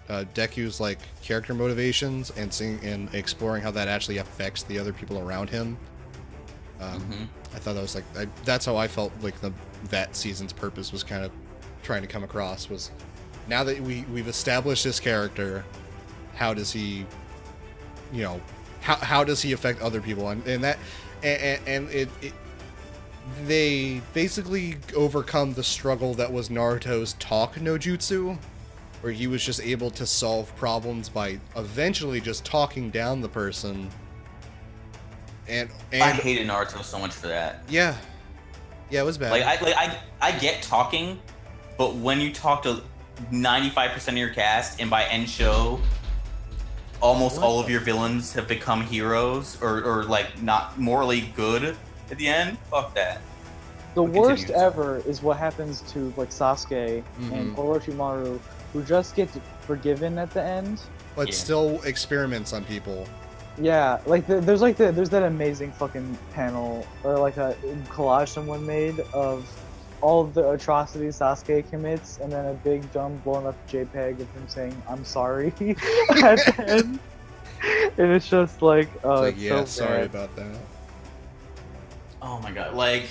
Deku's like character motivations and seeing and exploring how that actually affects the other people around him. I thought that was like that's how I felt like that season's purpose was kind of trying to come across, was now that we've established this character, how does he, you know, how does he affect other people, and that and it they basically overcome the struggle that was Naruto's talk no jutsu, where he was just able to solve problems by eventually just talking down the person. And I hated Naruto so much for that. Yeah, it was bad. I get talking, but when you talk to 95% of your cast, and by end show, almost all of your villains have become heroes or like not morally good at the end. Fuck that. The worst ever is what happens to like Sasuke and Orochimaru, who just get forgiven at the end, but still experiments on people. Yeah, like there's that amazing fucking panel or like a collage someone made of all of the atrocities Sasuke commits, and then a big dumb blown up JPEG of him saying "I'm sorry" at the end, and it's just like, oh, it's yeah, so sorry bad. about that. Oh my god, like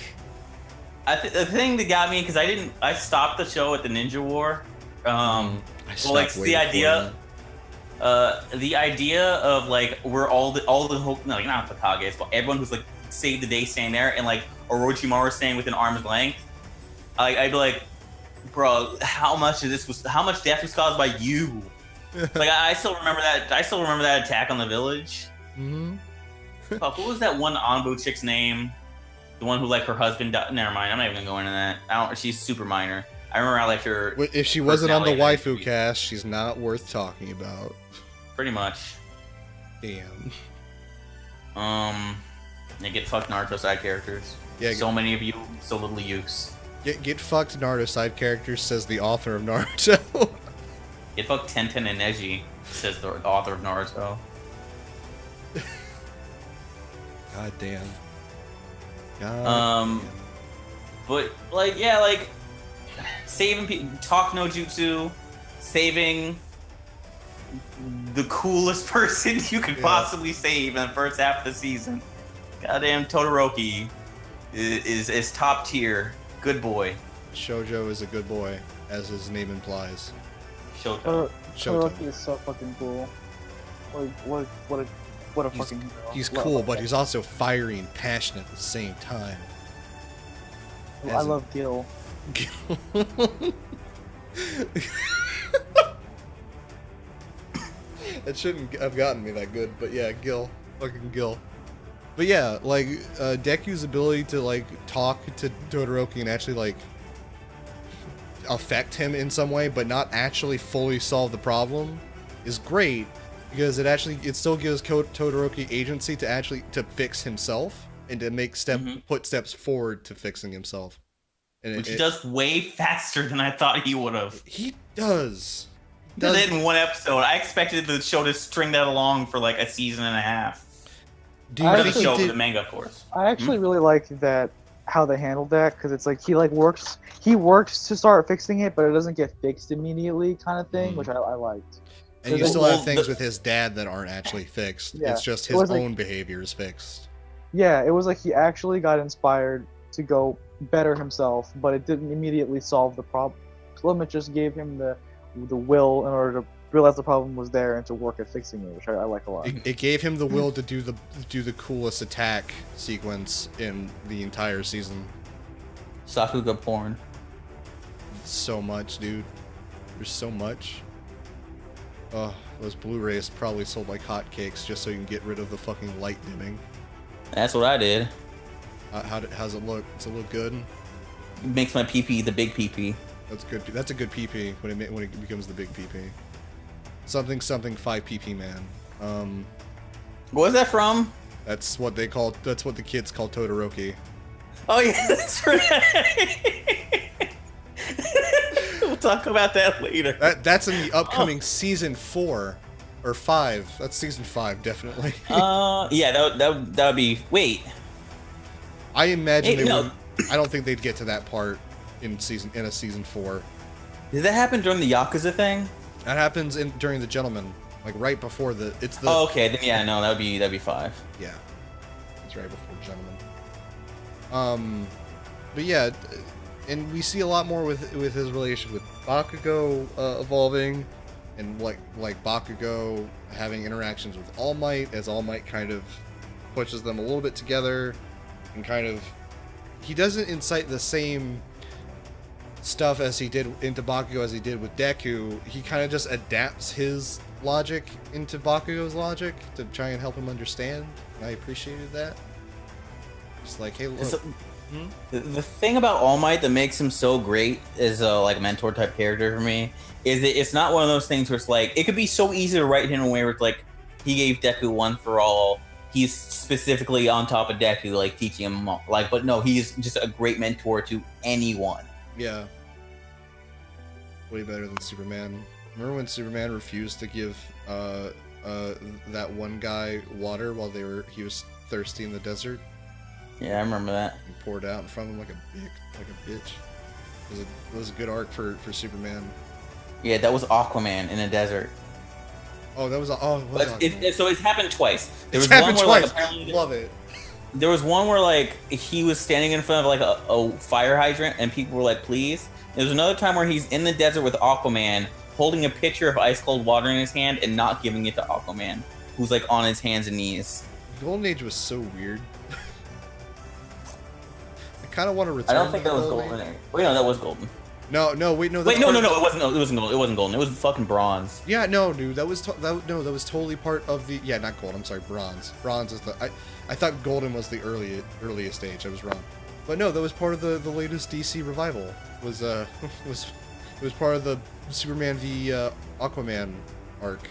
the thing that got me, because I stopped the show at the Ninja War. Well, like the idea of like we're all the like not Hokages, but everyone who's like saved the day staying there, and like Orochimaru staying within arm's length. I'd be like, bro, how much death was caused by you? Like I still remember that. I still remember that attack on the village. Fuck, what was that one Anbu chick's name? The one who like her husband died. Never mind. I'm not even going into that. She's super minor. I remember I liked her. If she wasn't on the waifu cast, she's not worth talking about. Pretty much. Damn. They get fucked Naruto side characters. Yeah. So many of you, so little use. Get fucked Naruto side characters, says the author of Naruto. Get fucked Tenten and Neji, says the author of Naruto. God damn. But like, yeah, like saving people, talk no jutsu, saving the coolest person you could possibly save in the first half of the season. Goddamn Todoroki is top tier. Good boy. Shoujo is a good boy, as his name implies. Todoroki is so fucking cool. Like, what a fucking hero. He's cool, but he's also fiery and passionate at the same time. I love Gil. It shouldn't have gotten me that good, but yeah, Gil. Fucking Gil. But yeah, like, Deku's ability to, like, talk to Todoroki and actually, like, affect him in some way, but not actually fully solve the problem, is great, because it still gives Todoroki agency to fix himself, and to make put steps forward to fixing himself. And which he does way faster than I thought he would have. He does. He does it in one episode. I expected the show to string that along for like a season and a half. The manga, of course. I actually really like that how they handled that, because it's like he works to start fixing it, but it doesn't get fixed immediately, kind of thing, which I liked. And you still have things with his dad that aren't actually fixed. Yeah, it's just his own behavior is fixed. Yeah, it was like he actually got inspired to go better himself, but it didn't immediately solve the problem. It just gave him the will in order to realize the problem was there and to work at fixing it, which I like a lot. It gave him the will to do the coolest attack sequence in the entire season. Sakuga porn. So much, dude. There's so much. Oh, those Blu-rays probably sold like hotcakes just so you can get rid of the fucking light dimming. That's what I did. How's it look? Does it look good? It makes my PP the big PP. That's good. That's a good PP when it becomes the big PP. Something 5 PP man. What's that from? That's what they call. That's what the kids call Todoroki. Oh yeah, that's right. We'll talk about that later. That's in the upcoming season 4 or 5. That's season 5 definitely. Yeah, that would be. Wait. I imagine Hey, they no. would. I don't think they'd get to that part in a season 4. Did that happen during the Yakuza thing? That happens during the Gentleman, like right before the. It's the. Oh, okay. Then yeah, no, that'd be 5. Yeah, it's right before Gentleman. But yeah, and we see a lot more with his relationship with Bakugo evolving, and like Bakugo having interactions with All Might as All Might kind of pushes them a little bit together, and kind of he doesn't incite the same stuff as he did into Bakugo as he did with Deku. He kind of just adapts his logic into Bakugo's logic to try and help him understand. And I appreciated that. Just like, hey, look. So, the thing about All Might that makes him so great as a like mentor type character for me is that it's not one of those things where it's like it could be so easy to write him away where it's like he gave Deku one for all. He's specifically on top of Deku, like teaching him like, but no, he's just a great mentor to anyone. Yeah. Way better than Superman. Remember when Superman refused to give that one guy water while he was thirsty in the desert? Yeah, I remember that. He poured out in front of him like a bitch. It was a good arc for Superman. Yeah, that was Aquaman in a desert. Oh, that was So it's happened twice. There It's was happened one where twice. like apparently Love it. there was one where like he was standing in front of like a fire hydrant and people were like, please. There's another time where he's in the desert with Aquaman holding a pitcher of ice cold water in his hand and not giving it to Aquaman, who's like on his hands and knees. Golden Age was so weird. I kind of want to return. I don't think that was Golden Age. Wait, no, that was Golden. No, wait, Wait, no, it wasn't. It wasn't Golden. It wasn't Golden. It was fucking Bronze. Yeah, no, dude, that was totally part of the. Yeah, not gold. I'm sorry, bronze. Bronze is the. I thought golden was the earliest age. I was wrong. But no, that was part of the latest DC revival. Was part of the Superman v Aquaman arc.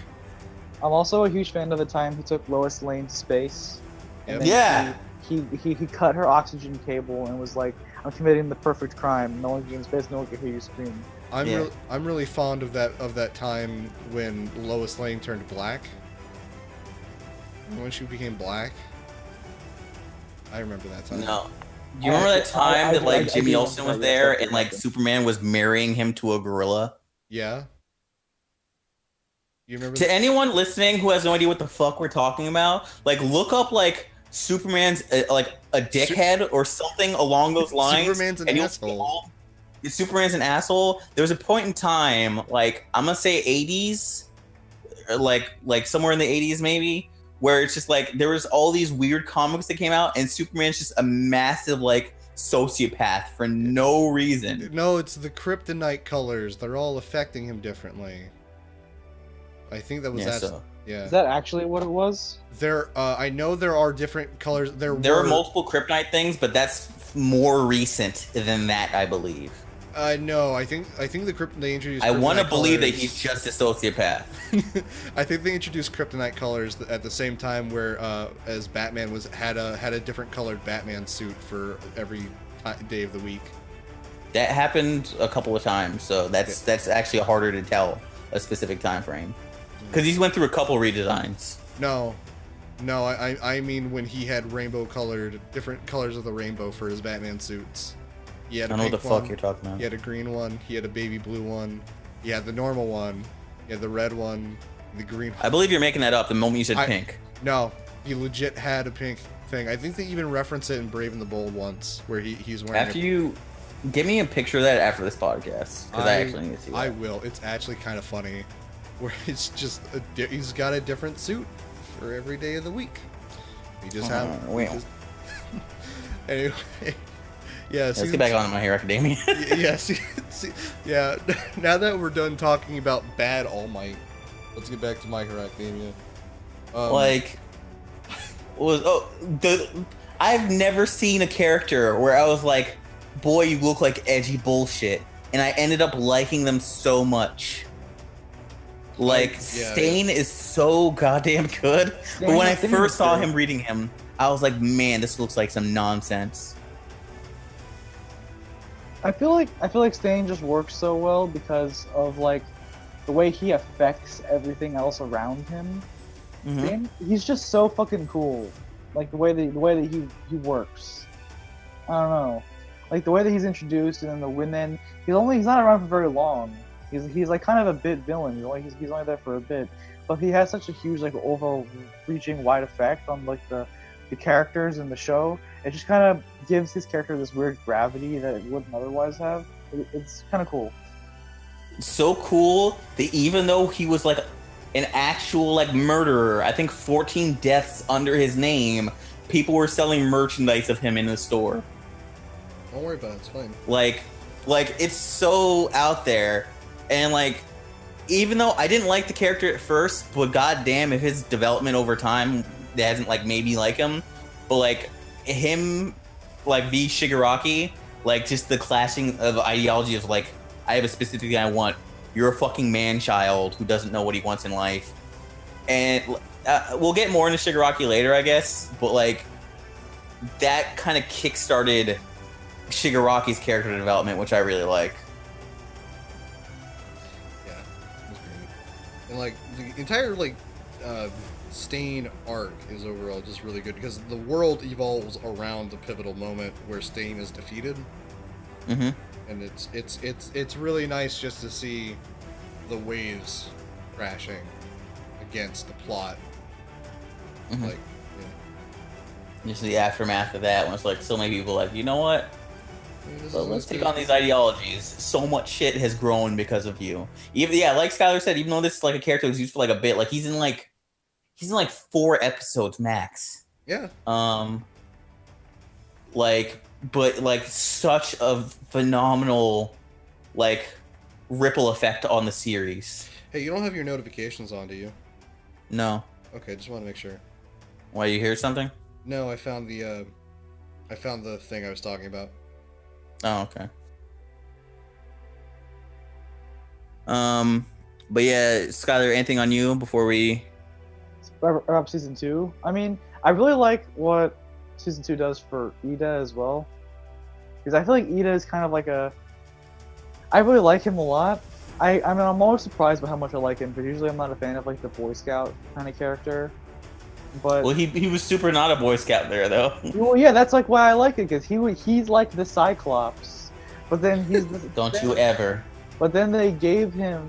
I'm also a huge fan of the time he took Lois Lane to space. Yep. And Yeah. He cut her oxygen cable and was like, "I'm committing the perfect crime. No one can in space. No one can hear you scream." I'm really fond of that time when Lois Lane turned black. When she became black. I remember that time. No. Do you remember that time that like Jimmy do Olsen was remember there that. and like Superman was marrying him to a gorilla? Yeah. You remember? To anyone listening who has no idea what the fuck we're talking about, like look up like Superman's like a dickhead or something along those lines. Superman's an and you'll asshole. see Superman's an asshole. There was a point in time, like I'm gonna say 80s, or like somewhere in the 80s maybe, where it's just like there was all these weird comics that came out, and Superman's just a massive like sociopath for no reason. No, it's the kryptonite colors. They're all affecting him differently. I think that was yeah. Is that actually what it was? I know there are different colors. There are multiple kryptonite things, but that's more recent than that, I believe. No, I think the they introduced. I want to kryptonite believe that colors. he's just a sociopath. I think they introduced kryptonite colors at the same time where, as Batman had a different colored Batman suit for every day of the week. That happened a couple of times, so that's actually harder to tell a specific time frame. Because he went through a couple redesigns. No, I mean when he had different colors of the rainbow for his Batman suits. He had I don't know what the fuck you're talking about. He had a green one. He had a baby blue one. He had the normal one. He had the red one. The green one. I believe you're making that up the moment you said pink. No, he legit had a pink thing. I think they even reference it in Brave and the Bold once, where he's wearing. After you give me a picture of that after this podcast, because I actually need to see that. I will. It's actually kind of funny, where it's just he's got a different suit for every day of the week. He just anyway. Yeah, let's get back on to My Hero Academia. yeah. Now that we're done talking about bad All Might, let's get back to My Hero Academia. I've never seen a character where I was like, boy, you look like edgy bullshit, and I ended up liking them so much. Stain is so goddamn good. But when I first saw him reading him, I was like, man, this looks like some nonsense. I feel like Stain just works so well because of like the way he affects everything else around him. Mm-hmm. Stain, he's just so fucking cool. Like the way that he works. I don't know. Like the way that he's introduced and then he's not around for very long. He's like kind of a bit villain. He's only there for a bit, but he has such a huge like overreaching wide effect on like the characters in the show. It just kind of gives his character this weird gravity that it wouldn't otherwise have. It's kind of cool. So cool that even though he was like an actual like murderer, I think 14 deaths under his name, people were selling merchandise of him in the store. Don't worry about it, it's fine. Like it's so out there. And like, even though I didn't like the character at first, but goddamn, if his development over time hasn't like made me like him, but like him, like v Shigaraki, like just the clashing of ideology of like, I have a specific thing I want. You're a fucking man-child who doesn't know what he wants in life, and we'll get more into Shigaraki later, I guess. But like, that kind of kickstarted Shigaraki's character development, which I really like. And like the entire like Stain arc is overall just really good because the world evolves around the pivotal moment where Stain is defeated. Mm-hmm. And it's really nice just to see the waves crashing against the plot. Mm-hmm. Like, just the aftermath of that when it's like so many people like, you know what? So let's take on these ideologies. So much shit has grown because of you. Even like Skylar said, even though this is like a character who's used for like a bit, like he's in like 4 episodes max. Yeah. But like such a phenomenal like ripple effect on the series. Hey, you don't have your notifications on, do you? No. Okay, just want to make sure. Why, you hear something? No, I found the thing I was talking about. Oh, okay. But yeah, Skylar, anything on you before we wrap up season 2? I mean, I really like what season 2 does for Ida as well, because I feel like Ida is kind of like I really like him a lot. I mean, I'm always surprised by how much I like him, because usually I'm not a fan of like the Boy Scout kind of character. But well, he was super not a Boy Scout there though. Well, yeah, that's like why I like it, because he's like the Cyclops, but then he's Don't you ever. But then they gave him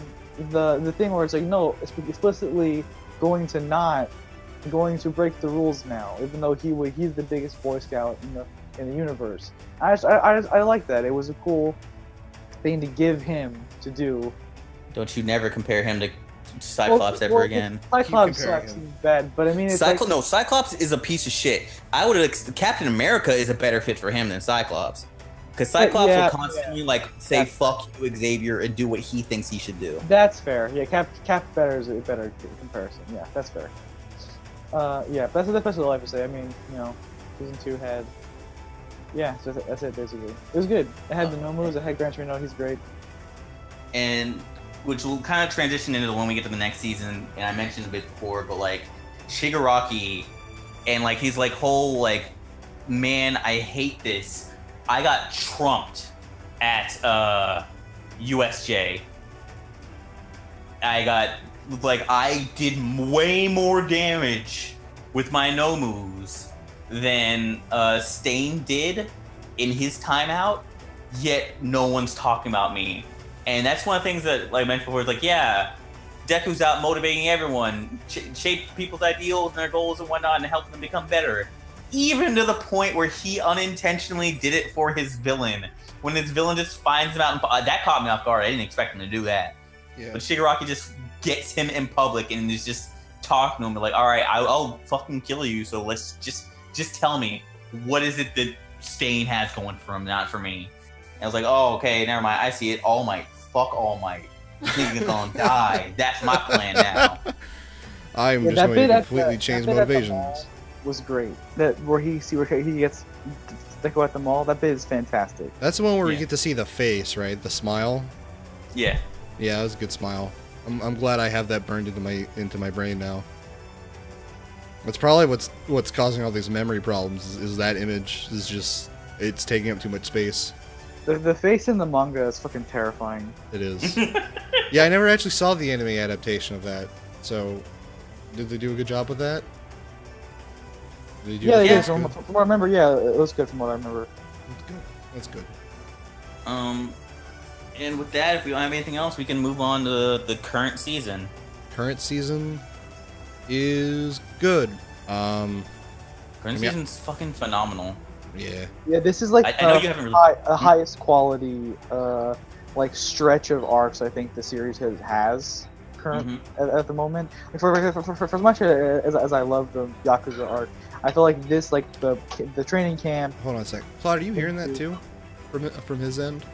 the thing where it's like, no, it's explicitly going to break the rules now, even though he's the biggest Boy Scout in the universe. I like that. It was a cool thing to give him to do. Don't you never compare him to Cyclops ever again. Cyclops sucks bad, but I mean, it's Cyclops is a piece of shit. Captain America is a better fit for him than Cyclops, because Cyclops will constantly like say "fuck you, Xavier" and do what he thinks he should do. That's fair. Yeah, Cap better is a better comparison. Yeah, that's fair. Yeah, that's what I have to say. I mean, season 2 had. Yeah, so that's it basically. It was good. It had the no moves. It had Gran Torino. He's great. And which will kind of transition into when we get to the next season, and I mentioned a bit before, but like Shigaraki and like his like whole like, man, I hate this. I got trumped at USJ. I did way more damage with my no moves than Stain did in his timeout, yet no one's talking about me. And that's one of the things that, like I mentioned before, is like, yeah, Deku's out motivating everyone, shape people's ideals and their goals and whatnot, and helping them become better. Even to the point where he unintentionally did it for his villain. When his villain just finds him out, that caught me off guard. I didn't expect him to do that. Yeah. But Shigaraki just gets him in public and is just talking to him like, all right, I'll fucking kill you. So let's just tell me, what is it that Stain has going for him, not for me? And I was like, oh, okay, never mind. I see it. All Might. Fuck All Might. Nigga gonna die. That's my plan now. I'm just that going bit to at completely the- change that bit at the motivations. mall was great. That where he gets to go at the mall. That bit is fantastic. That's the one where we Yeah. get to see the face, right? The smile. Yeah. Yeah, that was a good smile. I'm glad I have that burned into my brain now. That's probably what's causing all these memory problems. Is that image is just it's taking up too much space. The face in the manga is fucking terrifying. It is. Yeah, I never actually saw the anime adaptation of that. So, did they do a good job with that? Did they do Yeah, it it is. good? From what I remember, yeah, it was good from what I remember. That's good. That's good. And with that, if we don't have anything else, we can move on to the current season. Current season is good. Current mean, season's fucking phenomenal. Yeah. Yeah, this is like I know you haven't really. the highest quality like stretch of arcs I think the series has current at the moment. Like for as much as I love the Yakuza arc, I feel like this like the training camp. Hold on a sec. Claude, are you hearing that too? From his end?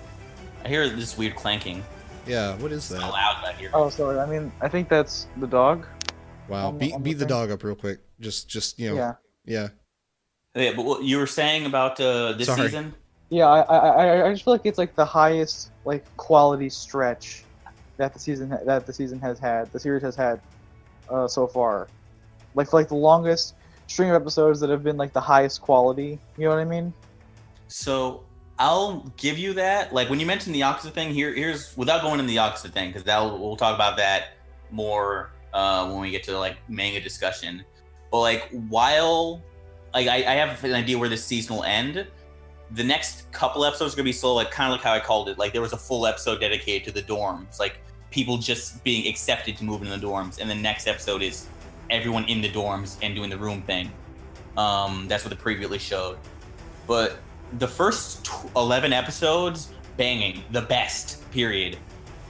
I hear this weird clanking. Yeah. What is It's that? not loud back here. Oh, sorry. I mean, I think that's the dog. Wow. on the Beat the thing. dog up real quick. Just you know. Yeah. Yeah. Yeah, but what you were saying about this Sorry. season? Yeah, I just feel like it's like the highest like quality stretch that the season has had, the series has had so far. Like for like the longest string of episodes that have been like the highest quality. You know what I mean? So I'll give you that. Like when you mentioned the Yakuza thing, here's without going into the Yakuza thing, because we'll talk about that more when we get to like manga discussion. But like while like I have an idea where this season will end, the next couple episodes are gonna be slow, like kind of like how I called it. Like there was a full episode dedicated to the dorms, like people just being accepted to move into the dorms, and the next episode is everyone in the dorms and doing the room thing. That's what the previously showed. But the first 11 episodes, banging, the best, period.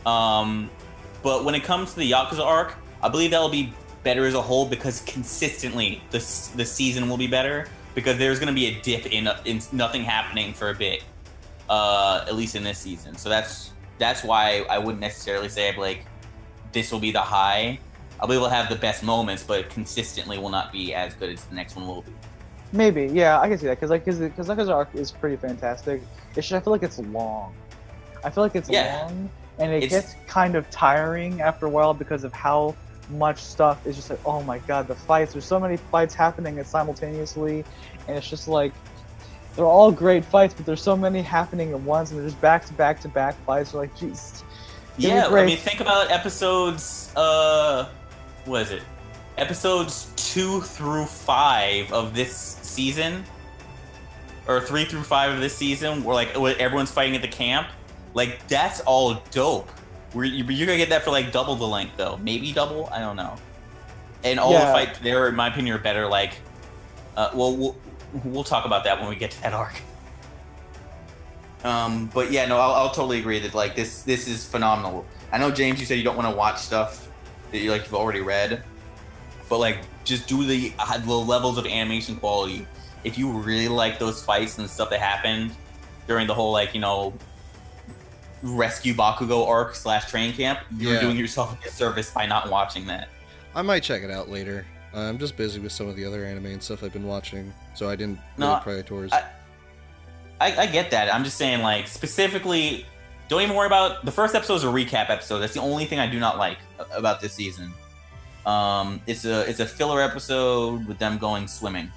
But when it comes to the Yakuza arc, I believe that'll be better as a whole because consistently the season will be better because there's going to be a dip in nothing happening for a bit, at least in this season. So that's why I wouldn't necessarily say like this will be the high. I believe it'll have the best moments, but consistently will not be as good as the next one will be. Maybe, yeah, I can see that because Yakuza arc is pretty fantastic. It's just I feel like it's long. I feel like it's long, and it gets kind of tiring after a while because of how much stuff is just like, oh my god, the fights. There's so many fights happening simultaneously, and it's just like they're all great fights, but there's so many happening at once, and they're just back to back to back fights. You're like, jeez. Yeah, I mean, think about episodes. What is it? Episodes 2 through 5 of this season, or 3 through 5 of this season, where like everyone's fighting at the camp. Like that's all dope. You're gonna get that for like double the length though, maybe double. I don't know. And all the fights there, in my opinion, are better. Like, we'll talk about that when we get to that arc. But yeah, no, I'll totally agree that like this is phenomenal. I know James, you said you don't want to watch stuff that you've already read, but like just do the levels of animation quality. If you really like those fights and the stuff that happened during the whole rescue Bakugo arc / training camp, you're doing yourself a disservice by not watching that. I might check it out later. I'm just busy with some of the other anime and stuff I've been watching, so I didn't really prioritize. I get that. I'm just saying, like, specifically, don't even worry about the first episode is a recap episode. That's the only thing I do not like about this season. It's a filler episode with them going swimming.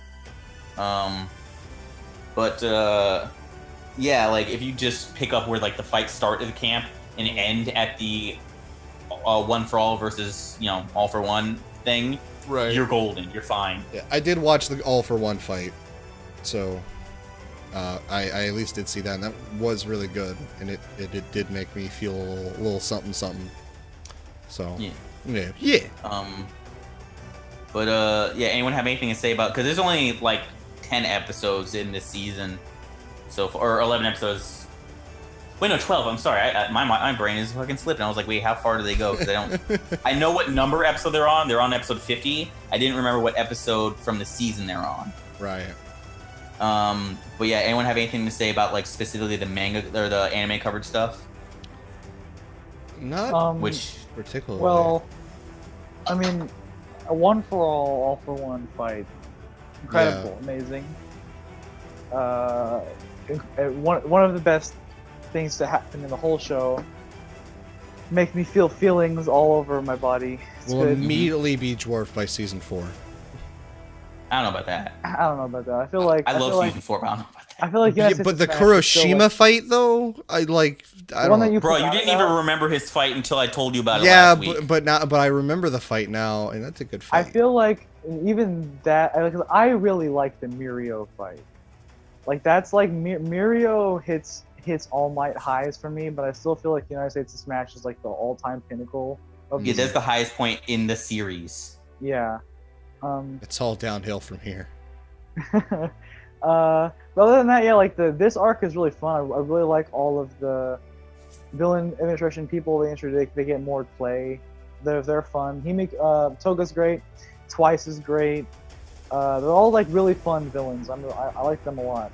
Yeah, like if you just pick up where like the fights start at the camp and end at the one for all versus all for one thing, right? You're golden. You're fine. Yeah, I did watch the all for one fight, so I at least did see that, and that was really good, and it did make me feel a little something. So yeah. Yeah. Anyone have anything to say about? Because there's only like 10 episodes in this season. So, or 11 episodes. Wait, no, 12. I'm sorry. My brain is fucking slipping. I was like, wait, how far do they go? Because I don't. I know what number episode they're on. They're on episode 50. I didn't remember what episode from the season they're on. Right. But yeah, anyone have anything to say about like specifically the manga or the anime covered stuff? Not Which particularly. Well, I mean, a one for all for one fight, incredible, amazing. One of the best things to happen in the whole show. Make me feel feelings all over my body. It's will good. immediately be dwarfed by season 4. I don't know about that. I don't know about that. I feel like I love feel season 4, but I don't know about that. I feel like Yeah, United but the States Smash is still, Kuroshima like, fight though, I the don't one that know. you Bro, you forgot didn't about? even remember his fight until I told you about it Yeah, last week. but I remember the fight now, and that's a good I fight. feel like even that. I really like the Mirio fight. Like that's like Mirio hits All Might highs for me, but I still feel like United States Smash is like the all-time pinnacle of Yeah, the that's the highest point in the series. yeah. It's all downhill from here. But other than that, yeah, like this arc is really fun. I really like all of the villain administration people they introduce. They get more play. They're fun. Toga's great. Twice is great. They're all like really fun villains. I like them a lot.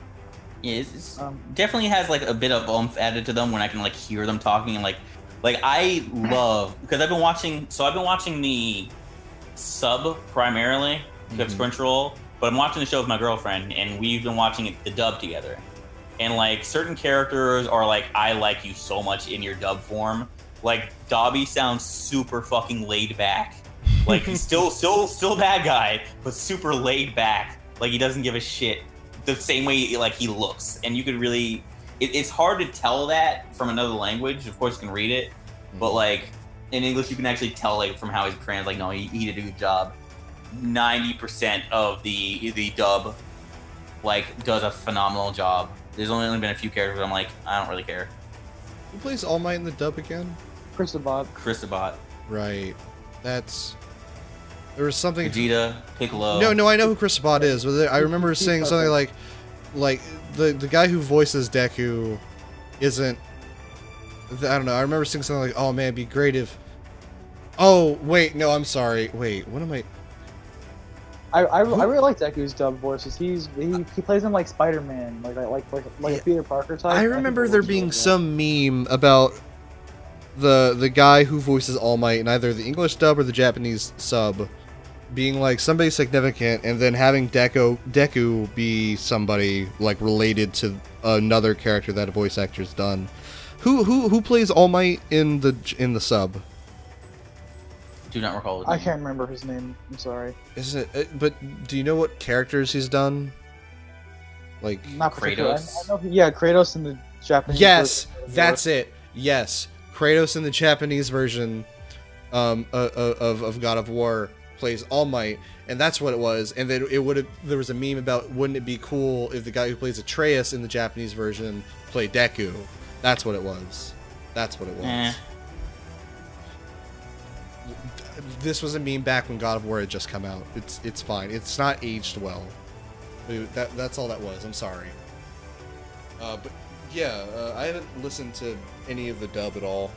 Yeah, it's definitely has like a bit of oomph added to them when I can like hear them talking and like I love because I've been watching the sub primarily because Crunchyroll, but I'm watching the show with my girlfriend and we've been watching the dub together. And like certain characters are like, I like you so much in your dub form. Like Dobby sounds super fucking laid back. Like he's still a bad guy, but super laid back. Like he doesn't give a shit. The same way like he looks, and you could really, it's hard to tell that from another language. Of course, you can read it, but like in English, you can actually tell like from how he's trans. Like no, he did a good job. 90% of the dub like does a phenomenal job. There's only been a few characters where I'm like, I don't really care. Who plays All Might in the dub again? Christabot. Right. There was something. Vegeta, Piccolo. No, I know who Christabot is. But I remember saying something like the guy who voices Deku isn't. I don't know. I remember saying something like, "Oh man, it'd be great if." Oh wait, no, I'm sorry. Wait, what am I? I really like Deku's dub voices. He plays him like Spider-Man, like a Peter Parker type. I remember there being some meme about the guy who voices All Might in either the English dub or the Japanese sub being like somebody significant, and then having Deku be somebody like related to another character that a voice actor's done. Who plays All Might in the sub? Do not recall. I can't remember his name. I'm sorry. Isn't it? But do you know what characters he's done? Like Not Kratos. I know, yeah, Kratos in the Japanese. yes, version. that's it. Yes, Kratos in the Japanese version of God of War plays All Might, and that's what it was. And then there was a meme about wouldn't it be cool if the guy who plays Atreus in the Japanese version played Deku? That's what it was. This was a meme back when God of War had just come out. It's fine. It's not aged well. That's all that was. I'm sorry. But yeah, I haven't listened to any of the dub at all.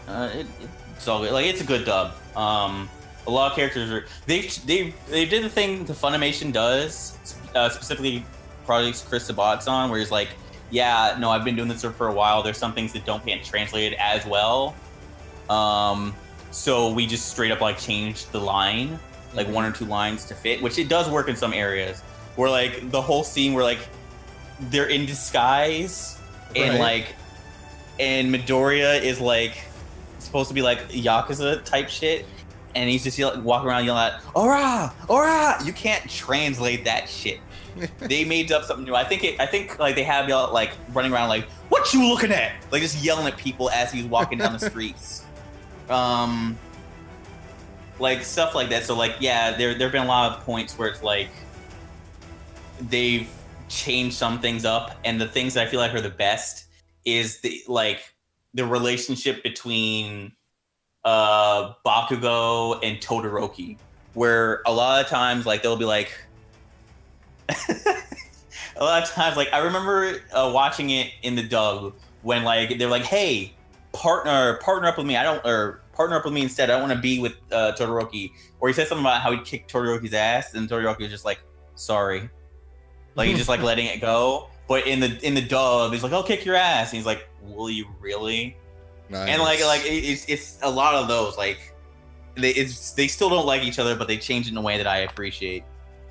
It's all good. Like it's a good dub. A lot of characters are they did the thing the Funimation does, specifically projects Chris Sabat's on, where he's like, yeah, no, I've been doing this for a while. There's some things that don't get translated as well. So we just straight up like changed the line, like one or two lines to fit, which it does work in some areas. Where like the whole scene where like they're in disguise and like and Midoriya is like supposed to be like Yakuza type shit, and he's just walking around yelling at "Ora! Ora!" You can't translate that shit. They made up something new. I think like they have y'all like running around like, "What you looking at?" Like just yelling at people as he's walking down the streets. Like stuff like that. So like yeah, there've been a lot of points where it's like they've changed some things up, and the things that I feel like are the best is the relationship between Bakugo and Todoroki, where a lot of times like they'll be like a lot of times like I remember watching it in the dub when like they're like, hey, partner up with me, partner up with me instead, I don't want to be with Todoroki, or he said something about how he kicked Todoroki's ass, and Todoroki was just like, sorry, like he's just like letting it go. But in the dub he's like, I'll kick your ass, and he's like, will you really? Nice. And it's a lot of those like they still don't like each other, but they change it in a way that I appreciate.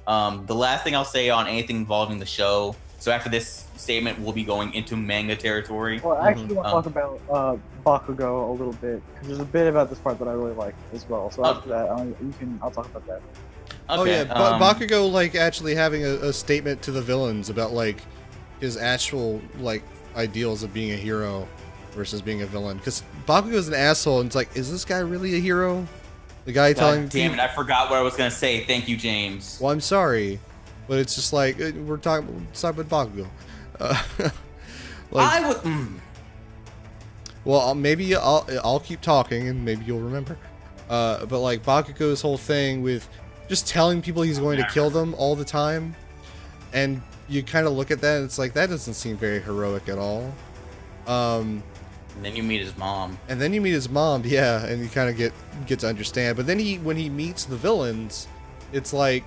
The last thing I'll say on anything involving the show. So after this statement, we'll be going into manga territory. Well, I actually want to talk about Bakugo a little bit because there's a bit about this part that I really like as well. So after that, I'll talk about that. Oh Okay, yeah, Bakugo like actually having a statement to the villains about like his actual like ideals of being a hero versus being a villain. Because Bakugo's an asshole, and it's like, is this guy really a hero? The guy telling. Damn it! I forgot what I was gonna say. Thank you, James. Well, I'm sorry, but it's just like we're talking about Bakugo. I would. Well, maybe I'll keep talking, and maybe you'll remember. But like Bakugo's whole thing with just telling people he's going to kill them all the time, and you kind of look at that, and it's like that doesn't seem very heroic at all. And then you meet his mom. Yeah, and you kind of get to understand. But then when he meets the villains, it's like,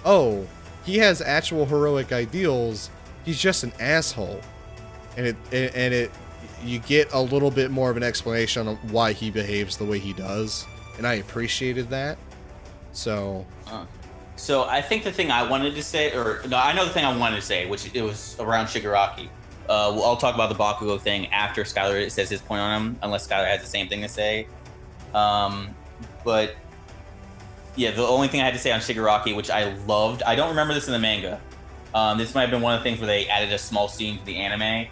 oh, he has actual heroic ideals. He's just an asshole, and you get a little bit more of an explanation on why he behaves the way he does, and I appreciated that. So I think the thing I wanted to say, I know the thing I wanted to say, which it was around Shigaraki. I'll talk about the Bakugo thing after Skylar says his point on him, unless Skylar has the same thing to say. But yeah, the only thing I had to say on Shigaraki, which I loved, I don't remember this in the manga. This might have been one of the things where they added a small scene to the anime.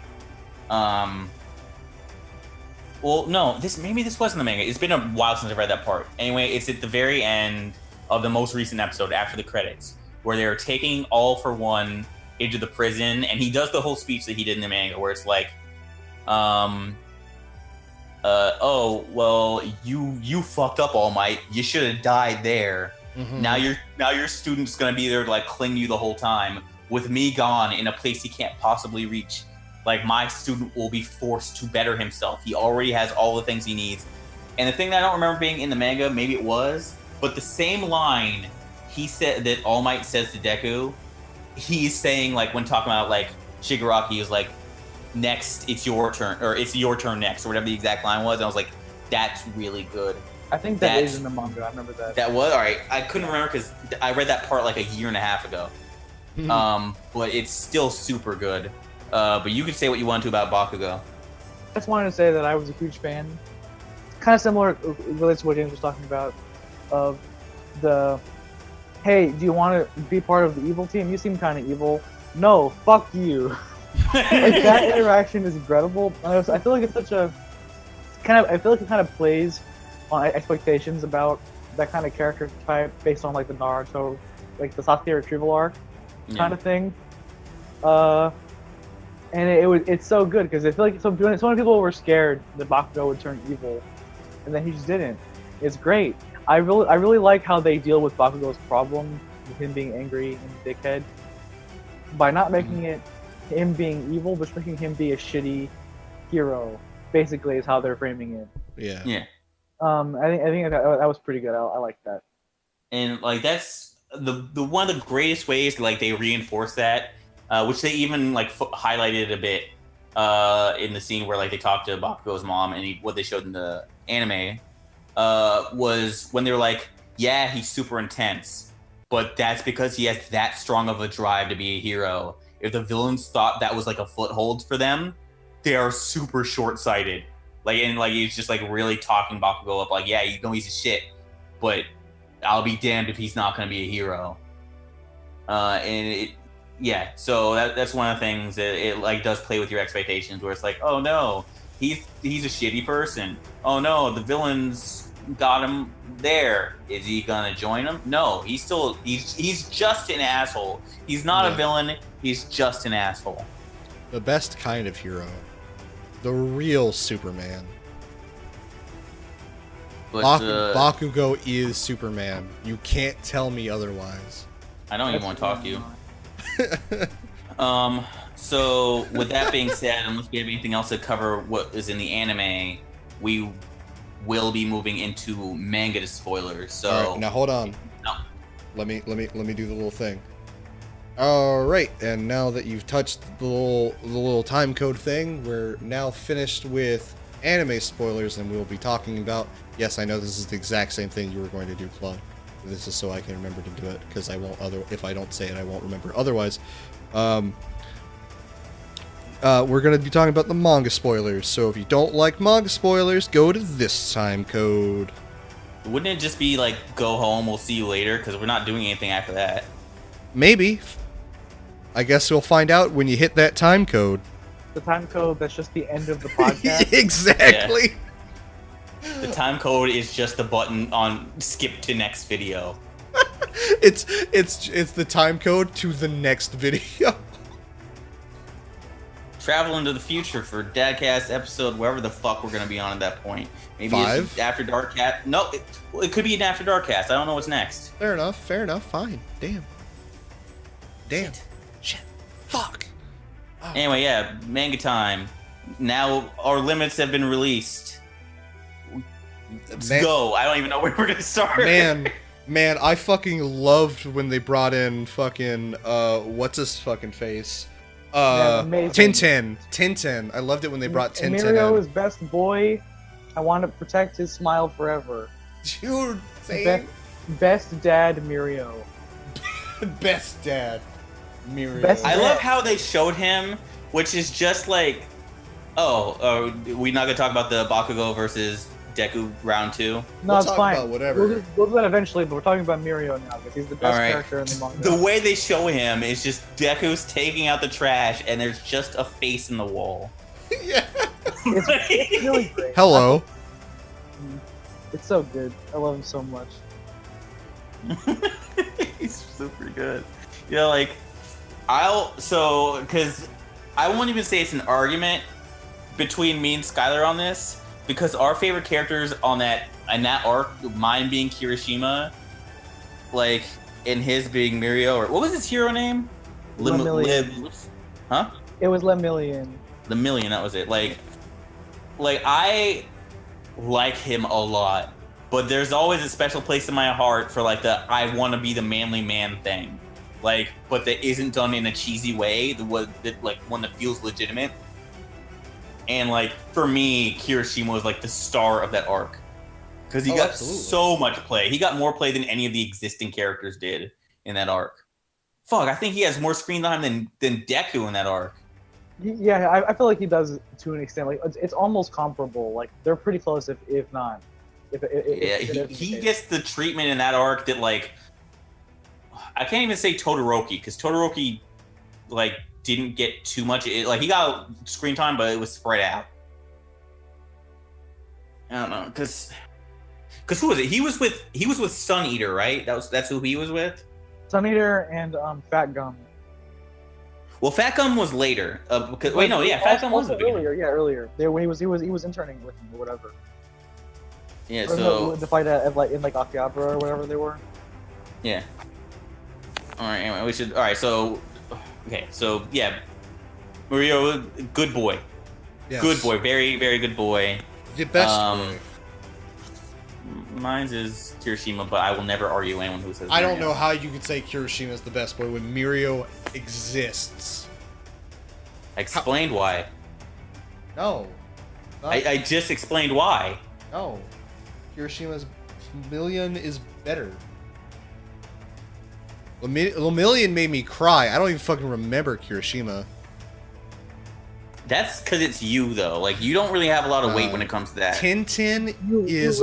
Well, no, maybe this was in the manga. It's been a while since I've read that part. Anyway, it's at the very end of the most recent episode after the credits, where they're taking All for One into the prison, and he does the whole speech that he did in the manga, where it's like, oh, well, you fucked up, All Might. You should have died there. Mm-hmm. Now your student's gonna be there to like cling to you the whole time. With me gone in a place he can't possibly reach, like my student will be forced to better himself. He already has all the things he needs. And the thing that I don't remember being in the manga, maybe it was, but the same line he said that All Might says to Deku, he's saying like when talking about like Shigaraki is like, next it's your turn, or it's your turn next, or whatever the exact line was. And I was like, that's really good. I think that is in the manga. I remember that. That was alright. I couldn't remember because I read that part like a year and a half ago. But it's still super good. But you can say what you want to about Bakugo. I just wanted to say that I was a huge fan. Kind of similar, relates to what James was talking about, of the, hey, do you want to be part of the evil team? You seem kind of evil. No, fuck you. Like, that interaction is incredible. I feel like it's such a I feel like it kind of plays on expectations about that kind of character type based on like the Naruto, like the Sasuke retrieval arc kind of thing. And it's so good because I feel like so many people were scared that Bakugo would turn evil, and then he just didn't. It's great. I really like how they deal with Bakugo's problem with him being angry and a dickhead by not making it him being evil, but making him be a shitty hero. Basically, is how they're framing it. Yeah. Yeah. I think that was pretty good. I like that. And like that's the one of the greatest ways like they reinforce that, which they even like highlighted a bit in the scene where like they talked to Bakugo's mom, and what they showed in the anime was when they were like, yeah, he's super intense, but that's because he has that strong of a drive to be a hero. If the villains thought that was like a foothold for them, they are super short-sighted. Like, and like he's just like really talking Bakugo up, like, yeah, you know he's a shit, but I'll be damned if he's not gonna be a hero. So that's one of the things that it like does play with your expectations, where it's like, oh no, he's a shitty person. Oh no, the villains got him there. Is he gonna join them? No, he's just an asshole. He's not a villain. He's just an asshole. The best kind of hero. The real Superman. But, Bakugo is Superman. You can't tell me otherwise. I don't even want to talk to you. So with that being said, unless we have anything else to cover what is in the anime, we will be moving into manga spoilers. So all right, now hold on. No. Let me do the little thing. All right, and now that you've touched the little time code thing, we're now finished with anime spoilers, and we'll be talking about. Yes, I know this is the exact same thing you were going to do, Claude. This is so I can remember to do it, because I won't. If I don't say it, I won't remember. Otherwise, we're going to be talking about the manga spoilers. So if you don't like manga spoilers, go to this time code. Wouldn't it just be like, go home, we'll see you later? Because we're not doing anything after that. Maybe. I guess we'll find out when you hit that time code. The time code, that's just the end of the podcast. Exactly. Yeah. The time code is just the button on skip to next video. It's the time code to the next video. Travel into the future for DADCast episode, wherever the fuck we're gonna be on at that point. Maybe 5? It's After Dark Cast. No, it could be an After Dark cast. I don't know what's next. Fair enough. Fine. Damn. Shit. Fuck. Oh. Anyway, yeah, manga time. Now our limits have been released. Let's go. I don't even know where we're gonna start. Man, I fucking loved when they brought in fucking what's his fucking face? Tintin. I loved it when they brought Tintin Mirio in. is best boy. I want to protect his smile forever. Dude, best dad Mirio. Best dad Mirio. I love how they showed him, which is just like, we're not gonna talk about the Bakugo versus Deku round 2. No, it's fine. About whatever. We'll do that eventually, but we're talking about Mirio now because he's the best character in the manga. The way they show him is just Deku's taking out the trash, and there's just a face in the wall. Yeah. It's really great. Hello. It's so good. I love him so much. He's super good. Yeah, like because I won't even say it's an argument between me and Skylar on this, because our favorite characters in that arc, mine being Kirishima, like, and his being Mirio, or what was his hero name? Lemillion. Huh? It was Lemillion. Lemillion, that was it. Like I like him a lot, but there's always a special place in my heart for like the I want to be the manly man thing, like, but that isn't done in a cheesy way, one that feels legitimate. And like for me, Kirishima was like the star of that arc because he got so much play. He got more play than any of the existing characters did in that arc. Fuck, I think he has more screen time than Deku in that arc. Yeah, I feel like he does to an extent. Like it's almost comparable. Like they're pretty close, if not. He gets the treatment in that arc that, like, I can't even say Todoroki, because Todoroki like didn't get too much. He got screen time, but it was spread out. I don't know, because who was it? He was with Sun Eater, right? That's who he was with. Sun Eater and Fat Gum. Well, Fat Gum was later. Fat Gum was earlier. Yeah, earlier. When he was interning with him or whatever. Yeah. Or so the fight in Akihabara or whatever they were. Yeah. All right. Anyway, we should. All right. So, okay. So yeah, Mirio, good boy. Yes. Good boy. Very, very good boy. The best boy. Mine's is Kirishima, but I will never argue anyone who says Mirio. I don't know how you could say Kirishima is the best boy when Mirio exists. I explained why. No. I just explained why. No. Kirishima's Lemillion is better. Lemillion made me cry. I don't even fucking remember Kirishima. That's because it's you, though. Like, you don't really have a lot of weight when it comes to that. Tintin is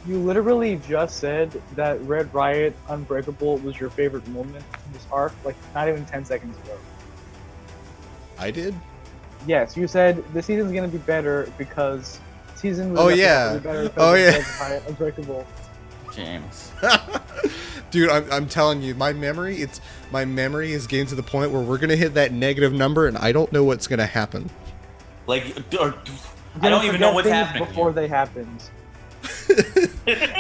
You literally just said that Red Riot Unbreakable was your favorite moment in this arc, like, not even 10 seconds ago. I did? Yes, you said the season's gonna be better because season was be better because Unbreakable. James. Dude, I'm telling you, my memory is getting to the point where we're gonna hit that negative number, and I don't know what's gonna happen. Like, I don't even know what's happening before they happened.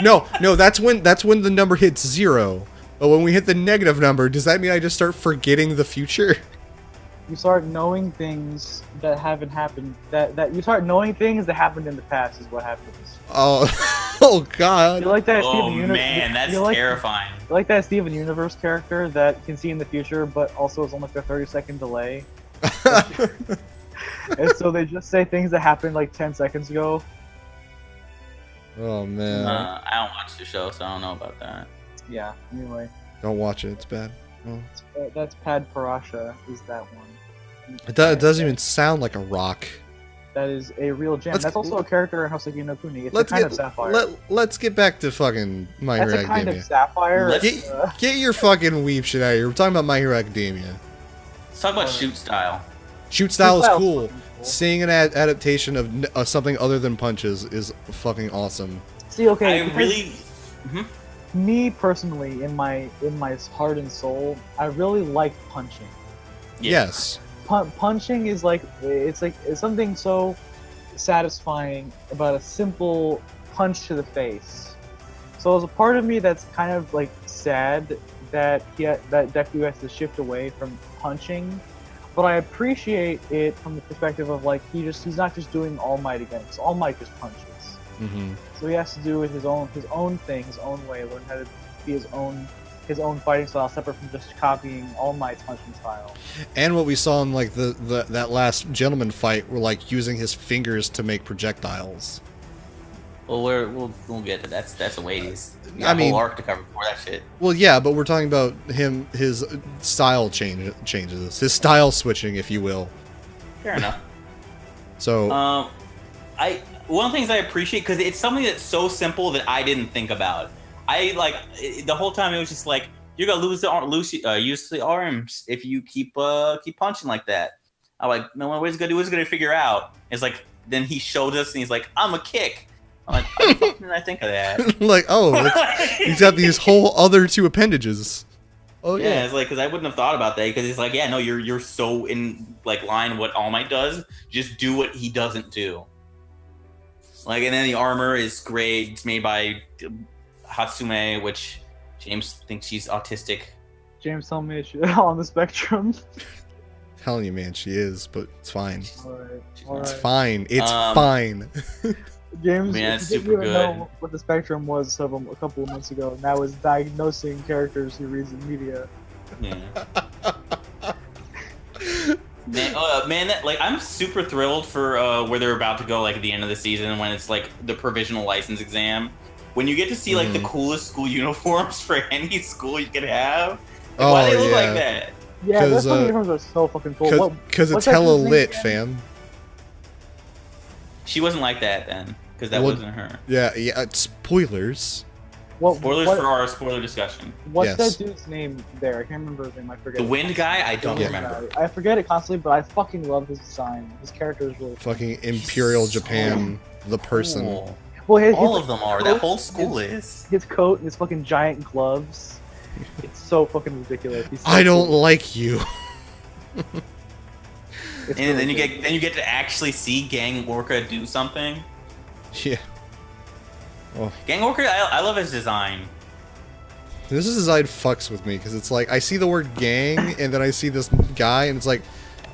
No, that's when the number hits 0. But when we hit the negative number, does that mean I just start forgetting the future? You start knowing things that haven't happened. That you start knowing things that happened in the past is what happens. Oh God! You like that? Man, that's terrifying. You like that Steven Universe character that can see in the future, but also is on like a 30-second delay. And so they just say things that happened like 10 seconds ago. Oh man. I don't watch the show, so I don't know about that. Yeah. Anyway, Don't watch it. It's bad. Oh. that's Pad Parasha. Is that one? It doesn't even sound like a rock. That is a real gem. Let's- That's also a character in Hoseki no Kuni. It's Let's a kind get of sapphire. let's get back to fucking My That's Hero a kind Academia. of sapphire. Let's- Get your fucking weeb shit out of here. We're talking about My Hero Academia. Let's talk about shoot style. Shoot style is style's cool. fucking cool. Seeing an adaptation of something other than punches is fucking awesome. See, okay. I because really. me personally, in my heart and soul, I really like punching. Yes. Punching is like it's something so satisfying about a simple punch to the face. So there's a part of me that's kind of like sad that that Deku has to shift away from punching, but I appreciate it from the perspective of like he's not just doing All Might again, because All Might just punches. Mm-hmm. So he has to do it his own thing, his own way, learn how to be his own fighting style, separate from just copying All Might's punching style. And what we saw in like that last gentleman fight were like using his fingers to make projectiles. Well, we'll get to that. That's a ways. I mean, whole arc to cover for that shit. Well, yeah, but we're talking about his style changes, his style switching, if you will. Fair enough. So, one of the things I appreciate, because it's something that's so simple that I didn't think about. The whole time it was just like, you're gonna use the arms if you keep punching like that. I'm like, no, what he's gonna do is gonna figure out. It's like, then he showed us and he's like, I'm a kick. I'm like, how the fuck did I think of that? like, oh, he's got these whole other two appendages. Oh yeah, it's like, because I wouldn't have thought about that, because it's like, yeah, no, you're so in like line what All Might does. Just do what he doesn't do. Like, and then the armor is great. It's made by Hatsume, which James thinks she's autistic. James told me she's on the spectrum. Telling you, man, she is, but it's fine. All It's right. fine. It's fine. James, Man, that's didn't super even good. know what the spectrum was a couple of months ago, and that was diagnosing characters he reads in media. Yeah. Man, I'm super thrilled for where they're about to go, like at the end of the season, when it's like the provisional license exam. When you get to see like the coolest school uniforms for any school you could have. Like, why do they look like that? Yeah, those fucking uniforms are so fucking cool. Because it's what's that hella dude's name lit, again? fam. She wasn't like that then, because that wasn't her. Yeah. Spoilers. Spoilers for our spoiler discussion. What's that dude's name there? I can't remember his name. I forget. The wind guy? I don't remember. I forget it constantly, but I fucking love his design. His character is really fucking Imperial Japan, the person. Cool. Well, all of them are. That whole school is. His coat and his fucking giant gloves. It's so fucking ridiculous. He's so I don't cool. like you. And really then you good. get to actually see Gang Orca do something. Yeah. Oh. Gang Orca, I love his design. This is design fucks with me because it's like I see the word gang and then I see this guy and it's like,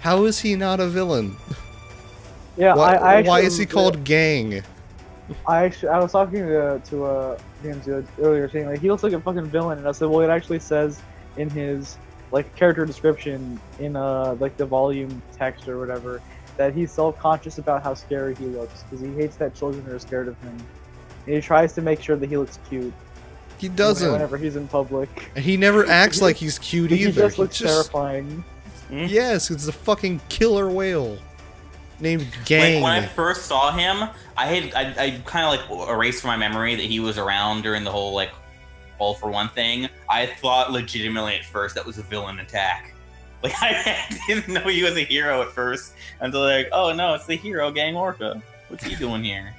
how is he not a villain? Yeah, why is he called Gang? I was talking to James earlier, saying like he looks like a fucking villain, and I said, well, it actually says in his like character description in like the volume text or whatever that he's self-conscious about how scary he looks because he hates that children are scared of him, and he tries to make sure that he looks cute. He doesn't. Whenever he's in public. And he never acts like he's cute either. He just looks terrifying. Yes, it's a fucking killer whale named Gang. Like, when I first saw him, I kind of like erased from my memory that he was around during the whole like All for One thing. I thought legitimately at first that was a villain attack. Like I didn't know he was a hero at first until like, oh no, it's the hero Gang Orca. What's he doing here?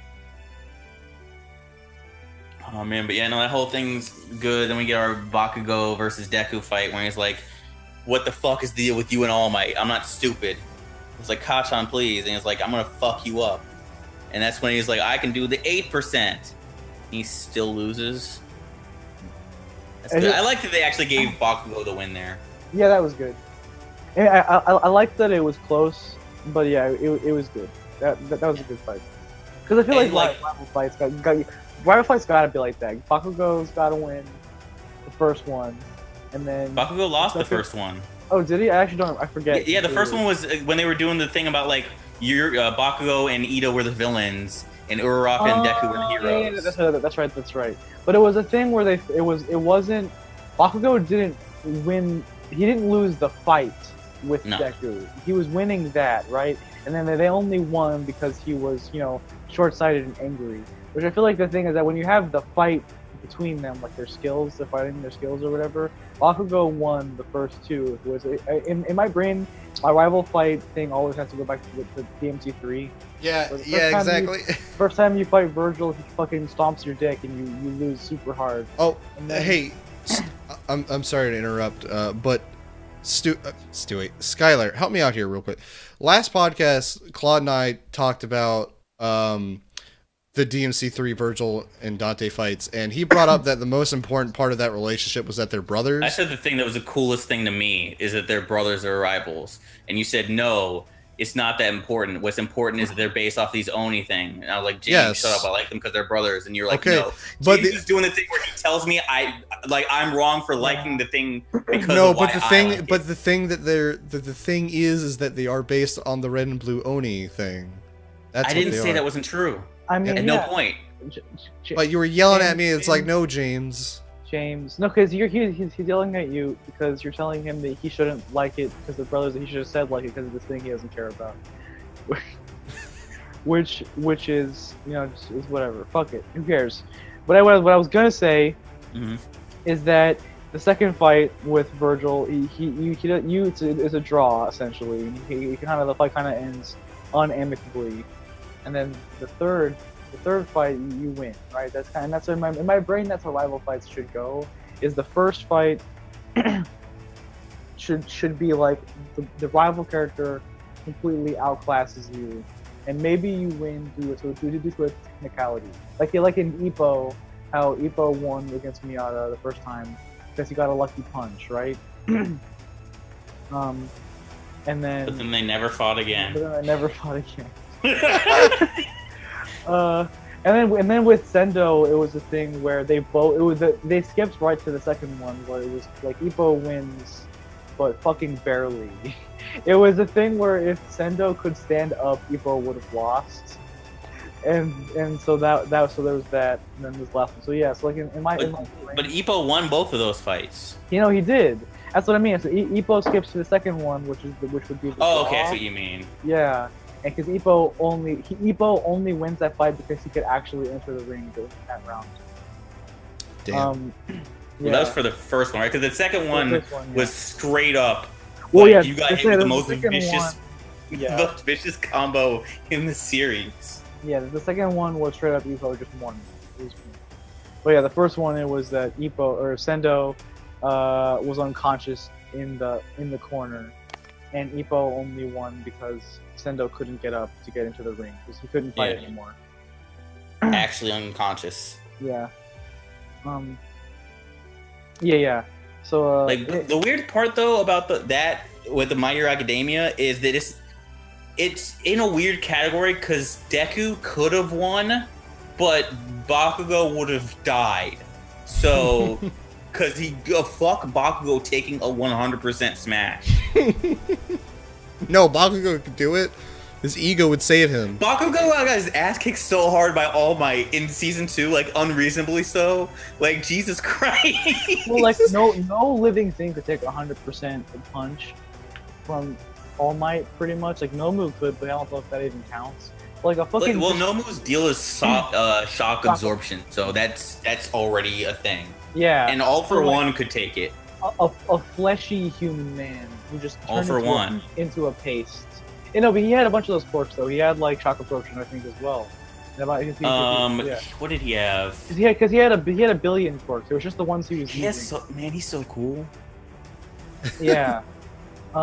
Oh man, but yeah, no, that whole thing's good. Then we get our Bakugo versus Deku fight where he's like, what the fuck is the deal with you and All Might? I'm not stupid. It's like, Kachan, please. And he's like, I'm gonna fuck you up. And that's when he's like, I can do the 8%. He still loses. That's good. I like that they actually gave Bakugo the win there. Yeah, that was good. And I like that it was close, but yeah, it was good. That was a good fight. Because I feel like rival fights gotta be like that. Bakugo's gotta win the first one, and then Bakugo lost the first one. Oh, did he? I actually don't. I forget. Yeah, the first one was when they were doing the thing about like Bakugo and Ito were the villains, and Uraraka and Deku were the heroes. Yeah, that's right. But it was a thing where it wasn't. Bakugo didn't win. He didn't lose the fight with Deku. He was winning that, right? And then they only won because he was, short-sighted and angry. Which I feel like the thing is that when you have the fight between them, like their skills, they're fighting their skills or whatever, Bakugo won the first two. It was in my brain, my rival fight thing always has to go back to the DMC3. Yeah, exactly. First time you fight Virgil, he fucking stomps your dick and you lose super hard. Oh, hey, I'm sorry to interrupt, but Stewie, Skylar, help me out here real quick. Last podcast, Claude and I talked about the DMC3 Virgil and Dante fights, and he brought up that the most important part of that relationship was that they're brothers. I said the thing that was the coolest thing to me is that their brothers are rivals, and you said no, it's not that important. What's important is that they're based off these Oni thing. And I was like, James, shut up, I like them because they're brothers. And you're like, okay, no. But James is doing the thing where he tells me I'm wrong for liking the thing because of why the thing is that they are based on the red and blue Oni thing. That's I didn't say that wasn't true. I mean, at no point. But you were yelling at me. It's like, no, James. No, because he's yelling at you because you're telling him that he shouldn't like it because the brothers. He should have said like it because of this thing he doesn't care about. which is just is whatever. Fuck it. Who cares? But what I was gonna say is that the second fight with Virgil, it's a draw essentially. The fight kind of ends unamicably. And then the third fight you win, right? That's in my brain. That's how rival fights should go. Is the first fight should be like the rival character completely outclasses you, and maybe you win due to a technicality. Like in Ippo, how Ippo won against Miata the first time because he got a lucky punch, right? And then. But then they never fought again. And then with Sendo, it was a thing where they skipped right to the second one where it was like Ippo wins, but fucking barely. It was a thing where if Sendo could stand up, Ippo would have lost, and so there was that, and then this last one. So yeah, so like in my brain, but Ippo won both of those fights. He did. That's what I mean. So Ippo skips to the second one, which would be. Okay, that's what you mean. Yeah. And because Ippo only wins that fight because he could actually enter the ring in that round. Damn. Well, that was for the first one, right? Because the second one was straight up. Well, like, you got hit with the most vicious combo in the series. Yeah, the second one was straight up Ippo just won. But yeah, the first one it was that Sendo was unconscious in the corner, and Ippo only won because Sendo couldn't get up to get into the ring because he couldn't fight anymore. Actually unconscious. Yeah. Yeah. So the weird part though about that with the My Hero Academia is that it's in a weird category because Deku could have won, but Bakugo would have died. So, because fuck Bakugo taking a 100% smash. No, Bakugo could do it. His ego would save him. Bakugo got his ass kicked so hard by All Might in season 2, like unreasonably so. Like Jesus Christ. Well, like no living thing could take 100% a punch from All Might, pretty much. Like Nomu could, but I don't know if that even counts. Like a fucking. Nomu's deal is shock absorption, so that's already a thing. Yeah. And All for One could take it. A fleshy human man who just turned into a paste. But he had a bunch of those quirks though. He had like shock absorption, I think, as well. What did he have? Because he had a billion quirks. It was just the ones he was using. He's so cool. Yeah.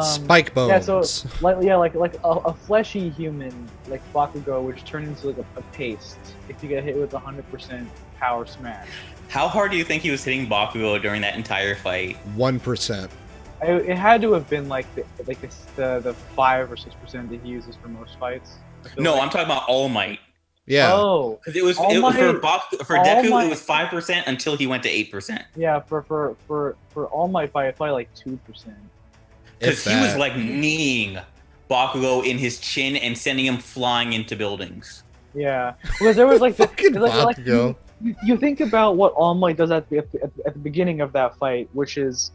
Spike bones. Yeah, so like a fleshy human like Bakugo would just turn into like a paste if you get hit with 100% power smash. How hard do you think he was hitting Bakugo during that entire fight? 1%. It had to have been like the 5 or 6% that he uses for most fights. No, I'm talking about All Might. Yeah. Oh, because it was for Deku. It was 5% until he went to 8%. Yeah, for All Might fight, it's probably like 2%. Because he was like kneeing Bakugo in his chin and sending him flying into buildings. Yeah, because there was like Fucking Bakugo. you think about what All Might does at the beginning of that fight, which is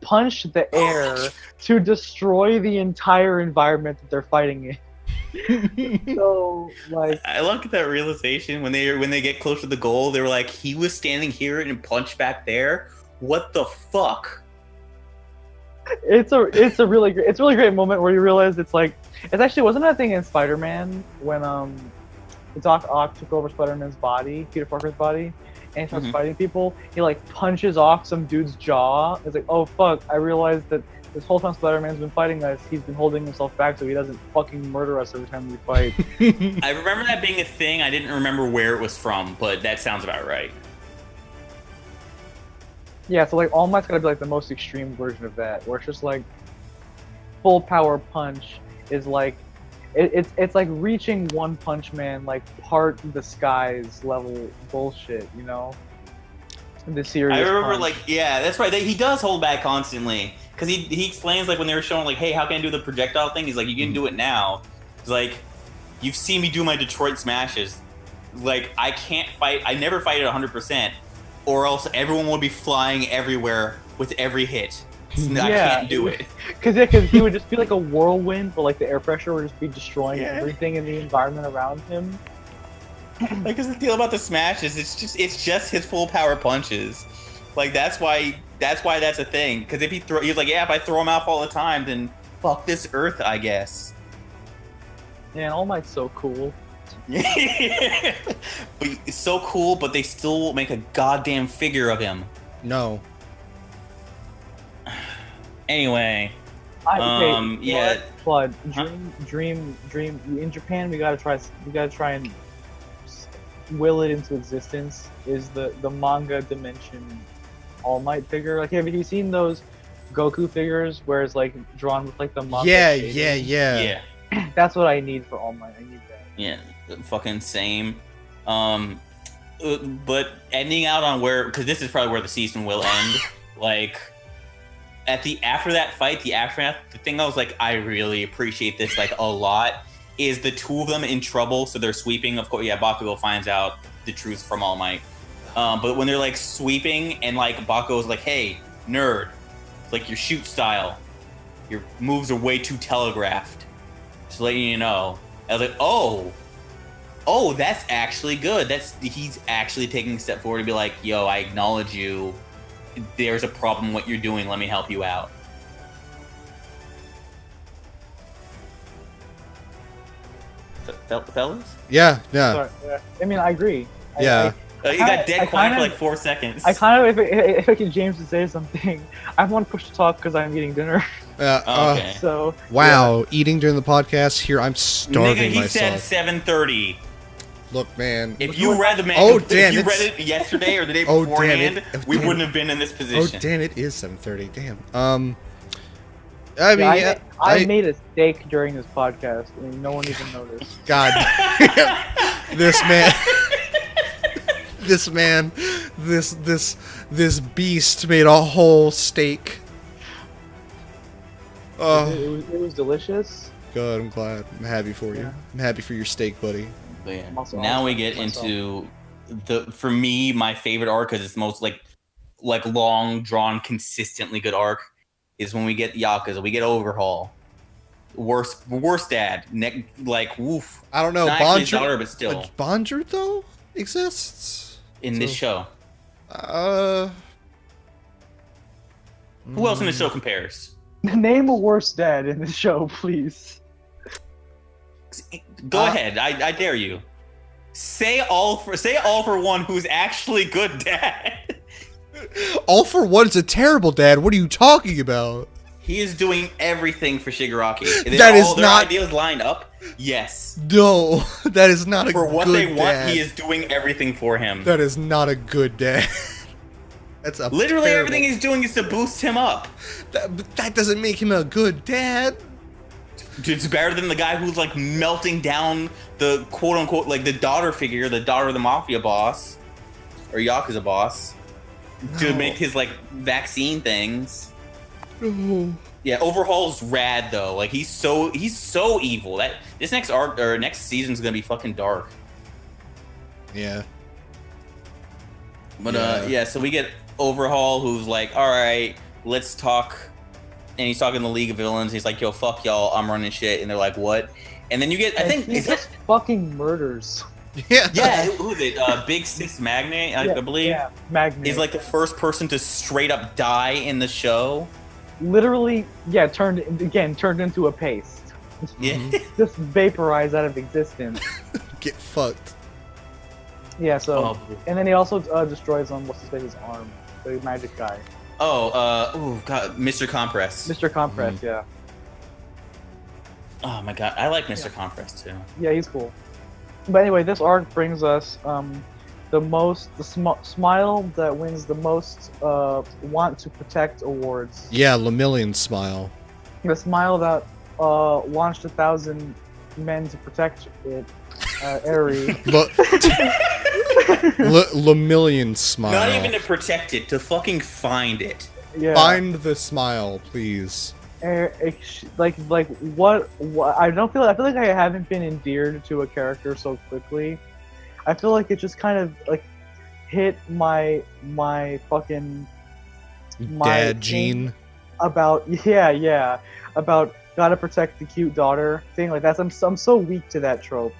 punch the air to destroy the entire environment that they're fighting in. So like, I love that realization when they get close to the goal. They were like, he was standing here and punched back there. What the fuck? it's a really great moment where you realize it's actually wasn't that thing in Spider-Man when Doc Ock took over Spider-Man's body, Peter Parker's body, and he starts fighting people. He like punches off some dude's jaw. It's like, oh fuck! I realized that this whole time Spider-Man's been fighting us, he's been holding himself back so he doesn't fucking murder us every time we fight. I remember that being a thing. I didn't remember where it was from, but that sounds about right. Yeah, so like All Might's gotta be like the most extreme version of that, where it's just like full power punch is like it's like reaching One Punch Man like part the skies level bullshit, you know? The serious. I remember punch. like, yeah, that's right. He does hold back constantly because he explains like when they were showing like, hey, how can I do the projectile thing? He's like, you can do it now. He's like, you've seen me do my Detroit smashes. Like I can't fight. I never fight at 100%, or else everyone will be flying everywhere with every hit. I can't do it. Because he would just be like a whirlwind, but like the air pressure would just be destroying everything in the environment around him. Like, because the deal about the smashes, it's just his full power punches. Like that's why that's a thing. Because if he's like, yeah, if I throw him off all the time, then fuck this Earth, I guess. Yeah, and All Might's so cool. But it's so cool, but they still won't make a goddamn figure of him. No. Anyway, yeah. Flood, dream. In Japan, we gotta try and will it into existence. Is the manga dimension All Might figure? Like, have you seen those Goku figures where it's like drawn with like the manga? Yeah. That's what I need for All Might. I need that. Yeah, fucking same. But ending out on where, because this is probably where the season will end. Like. After that fight, the aftermath, the thing I was like, I really appreciate this like a lot, is the two of them in trouble, so they're sweeping. Of course, Bakugo finds out the truth from All Might. But when they're like sweeping and like Bakugo's like, hey, nerd, like your shoot style, your moves are way too telegraphed. Just letting you know. I was like, oh, that's actually good. He's actually taking a step forward to be like, yo, I acknowledge you. There's a problem what you're doing, let me help you out. Fellas? Yeah. Sorry, yeah. I mean, I agree. You got dead quiet for like 4 seconds. I kind of, if I get James to say something, I want to push to talk because I'm eating dinner. Okay. So. Wow, eating during the podcast here. I'm starving Nigga, he myself. said 7:30. Look, man. If you read the manga, if you read it yesterday or the day beforehand, we wouldn't have been in this position. Oh, damn, it is 7:30. Damn. I made a steak during this podcast, and no one even noticed. God. This beast made a whole steak. It was delicious. Good, I'm glad. I'm happy for you. Yeah. I'm happy for your steak, buddy. But yeah, now we get into for me, my favorite arc, because it's the most like long drawn, consistently good arc, is when we get Yakuza, we get Overhaul. Worst dad. Like woof. I don't know. It's not actually his daughter, but still. Bondru though exists in this show. Who else in the show compares? Name a worse dad in the show, please. Go ahead. I dare you. Say all for one who's actually good dad. All for One is a terrible dad. What are you talking about? He is doing everything for Shigaraki. That is their not ideas lined up. Yes. No, that is not a for good what they want. dad. He is doing everything for him. That is not a good dad. That's a literally terrible. everything he's doing is to boost him up. That doesn't make him a good dad. It's better than the guy who's like melting down the quote unquote like the daughter figure, the daughter of the mafia boss or Yakuza boss, to make his like vaccine things. No. Yeah, Overhaul's rad though. Like he's so evil. That this next arc or next season's gonna be fucking dark. Yeah. But yeah, so we get Overhaul, who's like, all right, let's talk. And he's talking to the League of Villains. He's like, yo, fuck y'all, I'm running shit. And they're like, what? And then you get, I think, he just fucking murders. Yeah. Yeah, who is it? Big Sis Magnate, I believe. Yeah, Magnate. He's like the first person to straight up die in the show. Literally, turned into a paste. Yeah. Just vaporized out of existence. Get fucked. Yeah, so, and then he also destroys what's his face's arm, the magic guy. Oh, God, Mr. Compress. Mr. Compress, yeah. Oh my God, I like Mr. Compress too. Yeah, he's cool. But anyway, this arc brings us the smile that wins the most want to protect awards. Yeah, Lemillion smile. The smile that launched 1,000 men to protect it. Eri. Lemillion smile. Not even to protect it, to fucking find it. Yeah. Find the smile, please. Like what? I don't feel. I feel like I haven't been endeared to a character so quickly. I feel like it just kind of like hit my fucking Dad gene. About about gotta protect the cute daughter thing. Like that's I'm so weak to that trope.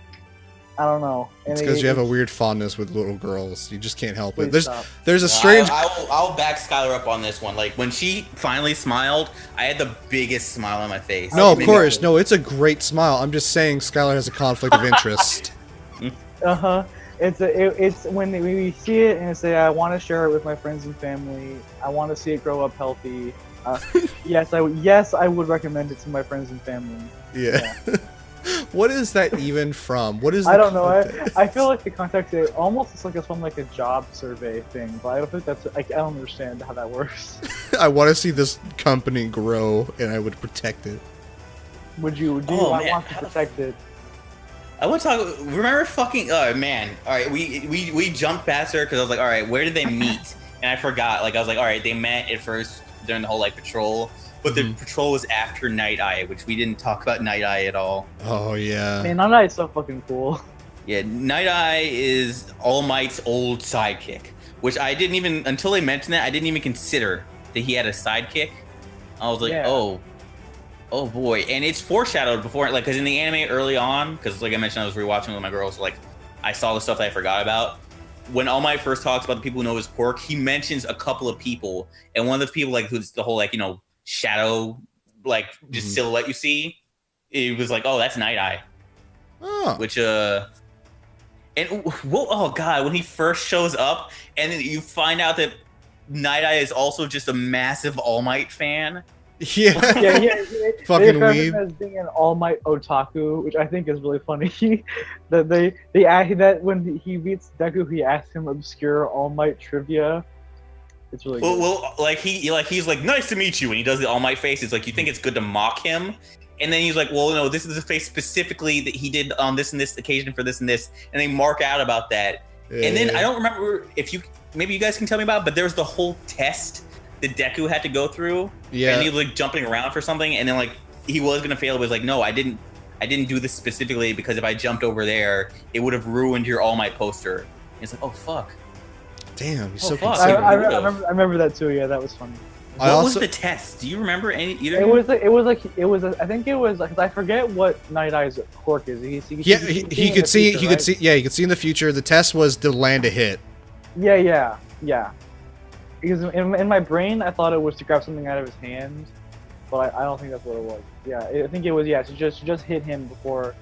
I don't know. It's because you have a weird fondness with little girls. You just can't help it. Stop. There's a strange. I'll back Skylar up on this one. Like when she finally smiled, I had the biggest smile on my face. No, of course, no. It's a great smile. I'm just saying Skylar has a conflict of interest. It's when we see it and say I want to share it with my friends and family. I want to see it grow up healthy. Yes, I would recommend it to my friends and family. Yeah. What is that even from? What is? I don't know. I feel like the context it almost looks like it's from like a job survey thing, but I don't think that's. I don't understand how that works. I want to see this company grow, and I would protect it. Would you? I want to protect it. I want to talk. Remember fucking. Oh man! All right, we jumped past her because I was like, all right, where did they meet? And I forgot. Like I was like, all right, they met at first during the whole like patrol. But the patrol was after Night Eye, which we didn't talk about Night Eye at all. Oh, yeah. Man, Night Eye is so fucking cool. Yeah, Night Eye is All Might's old sidekick, which I didn't even, until they mentioned that, I didn't even consider that he had a sidekick. I was like, oh boy. And it's foreshadowed before, like, because in the anime early on, because like I mentioned, I was rewatching with my girls, so, like, I saw the stuff that I forgot about. When All Might first talks about the people who know his quirk, he mentions a couple of people, and one of the people, like, who's the whole, like, you know, shadow, like just silhouette you see, it was like, oh, that's Night Eye. Oh. Which and oh god, when he first shows up and then you find out that Night Eye is also just a massive All Might fan. Yeah. Fucking weeb. As being an All Might otaku, which I think is really funny. that when he meets Deku, he asks him obscure All Might trivia. It's really good. Well, like he's like, nice to meet you, and he does the All Might face. It's like you think it's good to mock him, and then he's like, well, no, this is the face specifically that he did on this and this occasion for this and this, and they mark out about that. Yeah. And then I don't remember if maybe you guys can tell me about, but there was the whole test that Deku had to go through. Yeah, and he was like jumping around for something, and then like he was gonna fail. It was like, no, I didn't do this specifically because if I jumped over there, it would have ruined your All Might poster. And it's like, oh fuck. Damn, he's so considerate. I remember that too. Yeah, that was funny. What was the test? Do you remember any? Either? It was. I think it was because I forget what Night Eye's quirk is. He could see. He could see. Yeah, he could see in the future. The test was to land a hit. Yeah. Because in my brain, I thought it was to grab something out of his hand, but I don't think that's what it was. Yeah, I think it was. Yeah, to just hit him before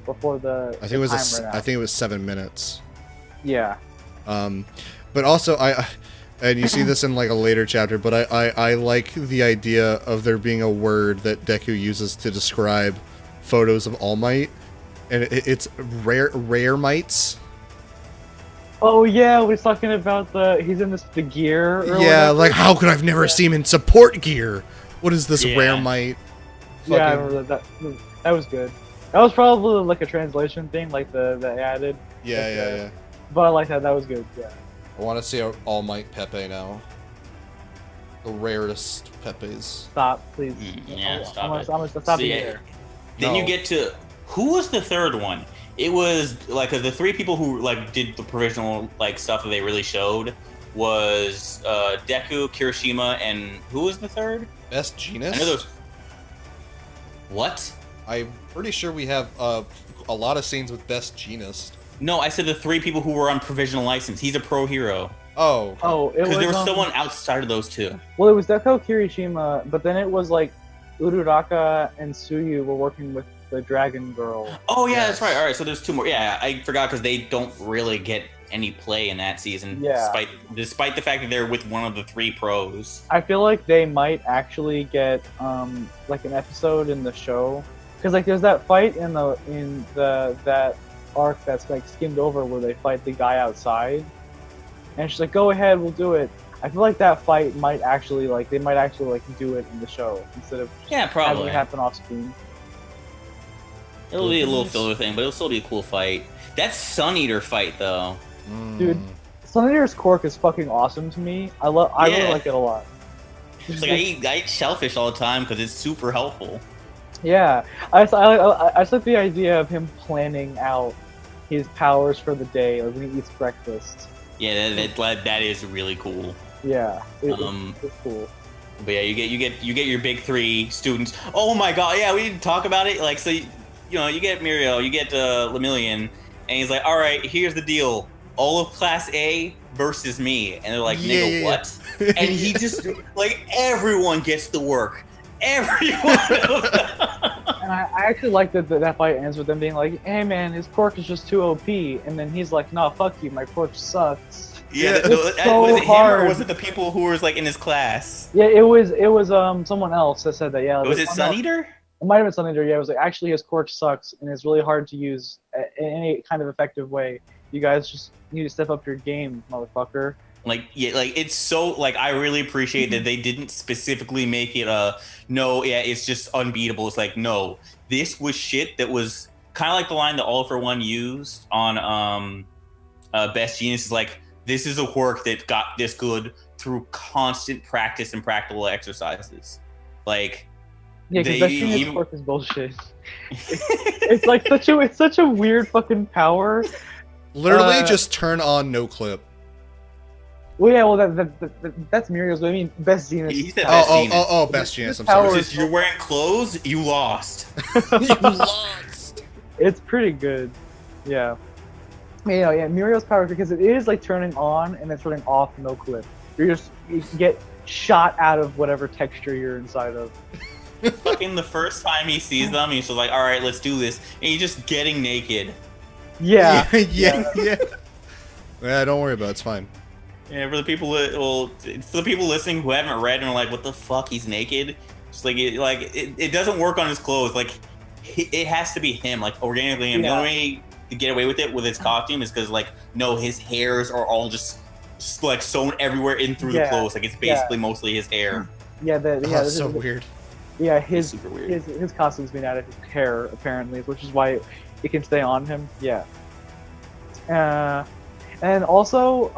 the. I think it was. I think it was 7 minutes. Yeah. But also, and you see this in like a later chapter, but I like the idea of there being a word that Deku uses to describe photos of All Might, and it's rare mites. Oh yeah, we're talking about he's in the gear. Or whatever. Like how could I've never seen him in support gear? What is this rare mite? Yeah, I remember that. That was good. That was probably like a translation thing, like the added. Yeah. But I like that. That was good. Yeah. I want to see All Might Pepe now. The rarest Pepes. Stop, please. Yeah, stop I'm it. gonna stop See, you there. Then No. you get to who was the third one? It was like the three people who like did the provisional like stuff that they really showed was Deku, Kirishima, and who was the third? Best Genus? I know those. What? I'm pretty sure we have a lot of scenes with Best Genus. No, I said the three people who were on provisional license. He's a pro hero. Oh. Oh, it Because there was was someone outside of those two. Well, it was Deku, Kirishima, but then it was like Uraraka and Tsuyu were working with the Dragon Girl. Oh yeah, Yes. that's right. All right, so there's two more. Yeah, I forgot because they don't really get any play in that season. Yeah. Despite the fact that they're with one of the three pros. I feel like they might actually get like an episode in the show, because like there's that fight in that arc that's like skimmed over where they fight the guy outside, and she's like, "Go ahead, we'll do it." I feel like that fight might actually they might actually do it in the show instead of Yeah, having probably. it happen off screen. It'll be a little filler thing, but it'll still be a cool fight. That Sun Eater fight though. Dude, Sun Eater's quirk is fucking awesome to me. I really Yeah. like it a lot. It's like I eat shellfish all the time because it's super helpful. Yeah, I just like the idea of him planning out his powers for the day, like when he eats breakfast. Yeah, that is really cool. Yeah, it's cool. But yeah, you get your big three students. Oh my god, yeah, we didn't talk about it. Like, so you get Muriel, you get Lemillion, and he's like, all right, here's the deal. All of Class A versus me. And they're like, nigga, what? And he just, like, everyone gets the work. Everyone. And I actually like that fight ends with them being like, hey man, his quirk is just too OP. And then he's like, nah, fuck you, my quirk sucks. Yeah, It's so was it him hard. or was it the people who were like in his class? Yeah, it was someone else that said that, yeah. Was it oh, Sun no, Eater? It might have been Sun Eater, yeah. It was like, actually his quirk sucks and it's really hard to use in any kind of effective way. You guys just need to step up your game, motherfucker. Like, yeah, like it's so like I really appreciate that they didn't specifically make it no, yeah, it's just unbeatable. It's like, no, this was shit that was kind of like the line that All for One used on Best Genius is like, this is a quirk that got this good through constant practice and practical exercises. Like, yeah, because Best Genius quirk is bullshit. It's like such a weird fucking power. Literally, just turn on no clip. Well, yeah, well that's Muriel's. But I mean, Best Genius. He said Best Genius. Best Genius. I'm power sorry. is- You're wearing clothes, you lost. You lost. It's pretty good. Yeah. Yeah, Muriel's power, because it is like turning on and then turning off no clip. You get shot out of whatever texture you're inside of. Fucking the first time he sees them, he's just like, all right, let's do this. And he's just getting naked. Yeah. Yeah. Yeah, don't worry about it. It's fine. Yeah, for the people, listening who haven't read and are like, what the fuck, he's naked? Just like, it doesn't work on his clothes. Like, it has to be him, like, organically. And the only way to get away with it with his costume is because, like, no, his hairs are all just like sewn everywhere in through the clothes. Like, it's basically mostly his hair. Yeah, That's so weird. Yeah, Super weird. his costume's made out of his hair, apparently, which is why it can stay on him. Yeah. And also,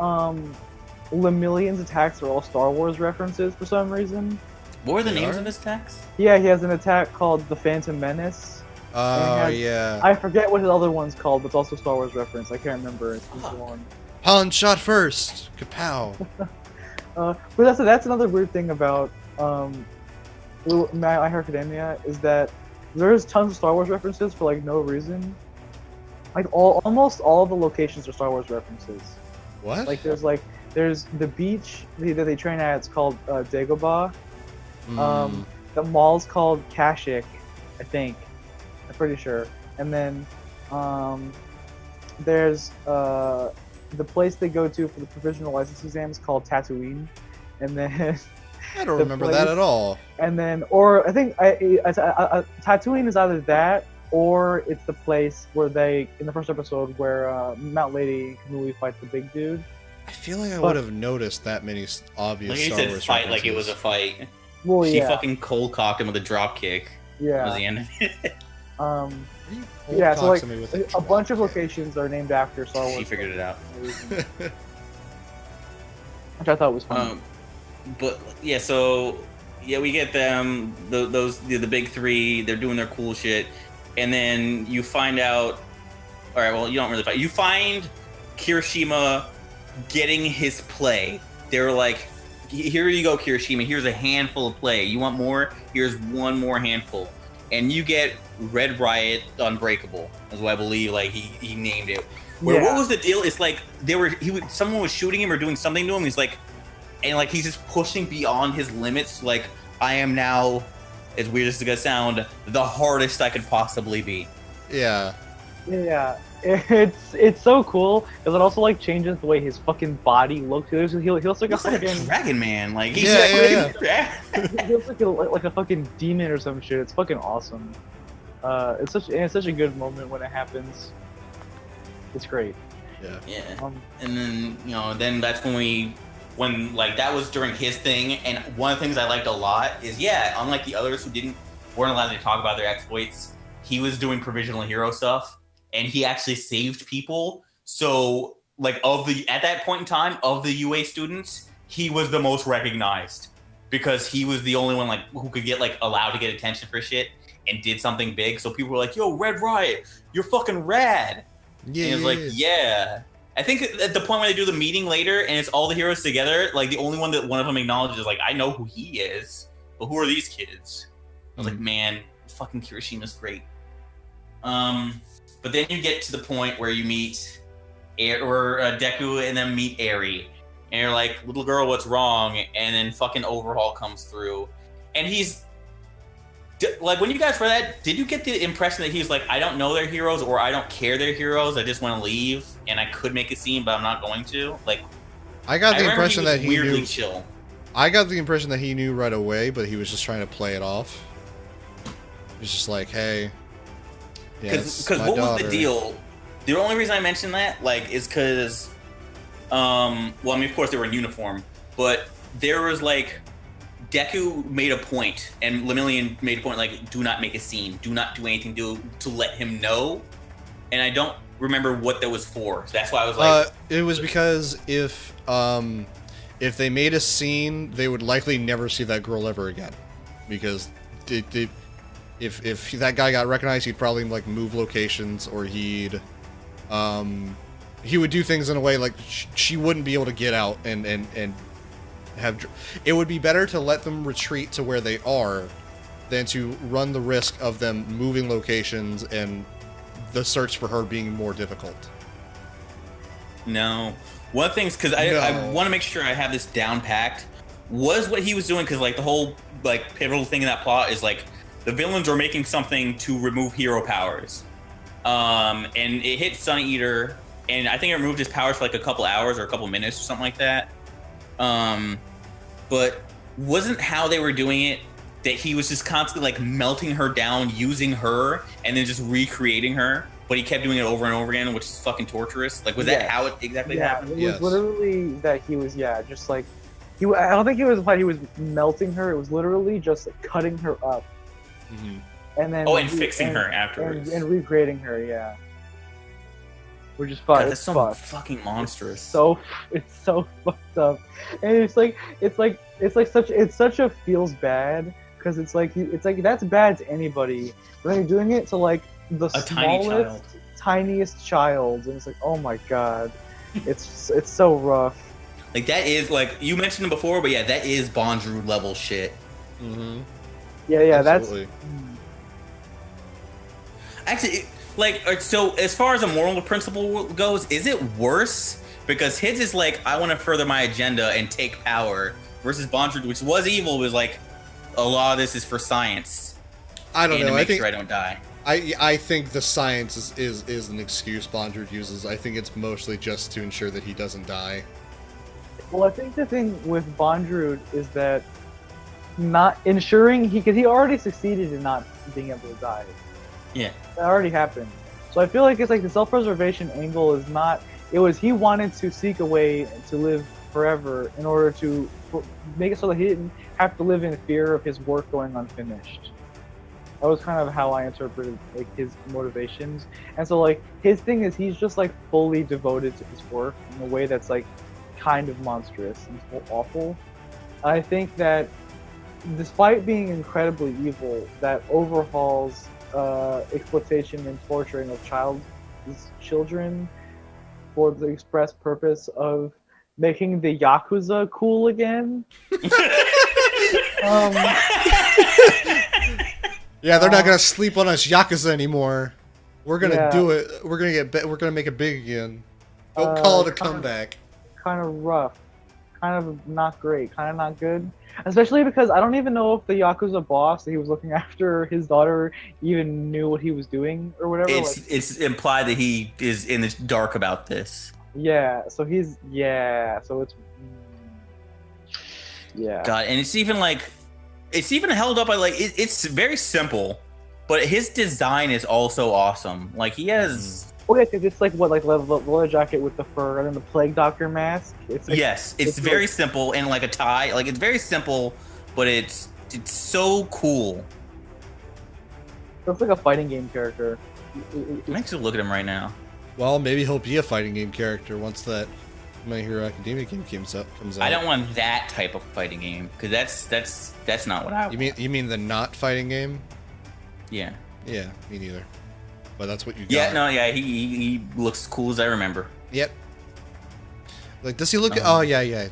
Lemillion's attacks are all Star Wars references for some reason. What were the They names are? of his attacks? Yeah, he has an attack called the Phantom Menace. Oh, And yeah. I forget what his other one's called, but it's also Star Wars reference. I can't remember. It's the one. Han shot first. Kapow. But that's another weird thing about My Hero Academia is that there's tons of Star Wars references for like no reason. Like almost all the locations are Star Wars references. What? Like there's the beach that they train at. It's called Dagobah. The mall's called Kashyyyk, I think. I'm pretty sure. And then there's the place they go to for the provisional license exam is called Tatooine. And then I don't the remember place- that at all. And then, or I think Tatooine is either that or it's the place where they, in the first episode, where Mount Lady and Kamui fight the big dude. I feel like I would have noticed that many obvious Like you Star said, Wars fight like it was a references. fight. Well, She yeah, fucking cold cocked him with a drop kick. That was yeah. the end of it. Yeah, so like Somebody with a bunch of locations are named after Star Wars. She figured it out. Which I thought was fun. but yeah, so yeah, we get them the big three. They're doing their cool shit, and then you find out. All right, well, you don't really find. You find Kirishima getting his play. They're like, here you go, Kirishima. Here's a handful of play. You want more? Here's one more handful, and you get Red Riot Unbreakable, is what I believe. Like he named it. Where what was the deal? It's like someone was shooting him or doing something to him. He's like, and like he's just pushing beyond his limits. Like, I am now, as weird as it's gonna sound, the hardest I could possibly be. Yeah. Yeah, it's so cool because it also like changes the way his fucking body looks. He looks like a fucking dragon man. Like he's he looks like a fucking demon or some shit. It's fucking awesome. It's such a good moment when it happens. It's great. Yeah. And then then that's when like that was during his thing. And one of the things I liked a lot is unlike the others who weren't allowed to talk about their exploits, he was doing provisional hero stuff. And he actually saved people. So, like, at that point in time, of the UA students, he was the most recognized because he was the only one like who could get like allowed to get attention for shit and did something big. So people were like, "Yo, Red Riot, you're fucking rad." Yeah, and it's like, yeah. I think at the point when they do the meeting later and it's all the heroes together, like the only one that one of them acknowledges is like, "I know who he is, but who are these kids?" I was like, "Man, fucking Kirishima's great." But then you get to the point where you meet Deku and then meet Eri. And you're like, little girl, what's wrong? And then fucking Overhaul comes through. And he's... Like, when you guys read that, did you get the impression that he was like, I don't know they're heroes or I don't care they're heroes, I just want to leave and I could make a scene, but I'm not going to? Like, I got the impression that he weirdly knew... chill. I got the impression that he knew right away, but he was just trying to play it off. He was just like, hey... Because what was the deal? The only reason I mentioned that, like, is because, well, I mean, of course they were in uniform, but there was like, Deku made a point, and Lemillion made a point, like, do not make a scene, do not do anything to let him know, and I don't remember what that was for. So that's why I was like, it was because if they made a scene, they would likely never see that girl ever again, because If that guy got recognized, he'd probably like move locations, or he would do things in a way like she wouldn't be able to get out and have. It would be better to let them retreat to where they are than to run the risk of them moving locations and the search for her being more difficult. No, one of the things because I want to make sure I have this down packed was what he was doing, because like the whole like pivotal thing in that plot is like, the villains are making something to remove hero powers. And it hit Sun Eater, and I think it removed his powers for like a couple hours or a couple minutes or something like that. But wasn't how they were doing it that he was just constantly like melting her down, using her, and then just recreating her? But he kept doing it over and over again, which is fucking torturous. Like, was that how it exactly happened? It was literally that he was, just like... I don't think he was melting her, it was literally just like, cutting her up. Mm-hmm. And then fixing her afterwards and recreating her, which is fun. That's so fucking monstrous. It's so fucked up, and it's such a feels bad, because it's like that's bad to anybody, but then you're doing it to like the smallest, tiniest child, and it's like, oh my god, it's so rough. Like, that is like, you mentioned it before, but that is Bondrewd level shit. Mm-hmm. Yeah, absolutely. Actually, like, so as far as a moral principle goes, is it worse? Because his is like, I want to further my agenda and take power, versus Bondrewd, which was evil, was like, a lot of this is for science. I don't know. To make sure I don't die. I think the science is an excuse Bondrewd uses. I think it's mostly just to ensure that he doesn't die. Well, I think the thing with Bondrewd is that not ensuring because he already succeeded in not being able to die. Yeah, that already happened. So I feel like it's like the self-preservation angle is not. It was he wanted to seek a way to live forever in order to make it so that he didn't have to live in fear of his work going unfinished. That was kind of how I interpreted like his motivations. And so like his thing is he's just like fully devoted to his work in a way that's like kind of monstrous and awful. I think that despite being incredibly evil, that overhauls exploitation and torturing of children for the express purpose of making the Yakuza cool again. Yeah, they're not gonna sleep on us Yakuza anymore. We're gonna do Yeah. it. We're gonna make it big again. Don't call it a comeback. Kind of rough, kind of not great, kind of not good. Especially because I don't even know if the Yakuza boss that he was looking after his daughter even knew what he was doing or whatever. It's implied that he is in the dark about this. Yeah, so it's God, and it's even held up by it's very simple, but his design is also awesome. Like he has. Oh yeah, because it's like what, like the leather jacket with the fur and then the plague doctor mask. It's like, Yes, it's very like, simple and like a tie. Like it's very simple, but it's so cool. Looks like a fighting game character. It makes you look at him right now. Well, maybe he'll be a fighting game character once that My Hero Academia game comes out. I don't want that type of fighting game because that's not what I want. You mean the not fighting game? Yeah. Yeah, me neither. But that's what you got. Yeah, no, yeah, he looks as cool as I remember. Yep. Like, does he look? Oh yeah, yeah.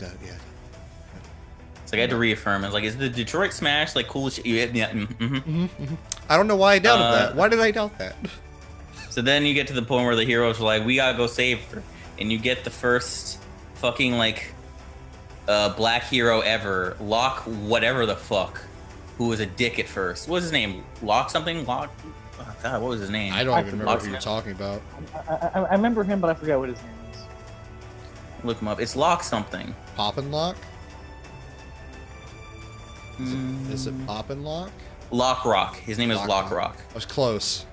So I had to reaffirm. I was like, is the Detroit Smash like cool as shit? Yeah. I don't know why I doubted that. Why did I doubt that? So then you get to the point where the heroes are like, we gotta go save her. And you get the first fucking, like, black hero ever. Locke whatever the fuck. Who was a dick at first. What was his name? Locke something? Locke? Oh, God, what was his name? I don't even remember who you're talking about. I remember him, but I forget what his name is. Look him up. It's Locke something. Poppin' Lock? Is it Poppin' Lock? Locke Rock. His name is Locke Rock. I was close.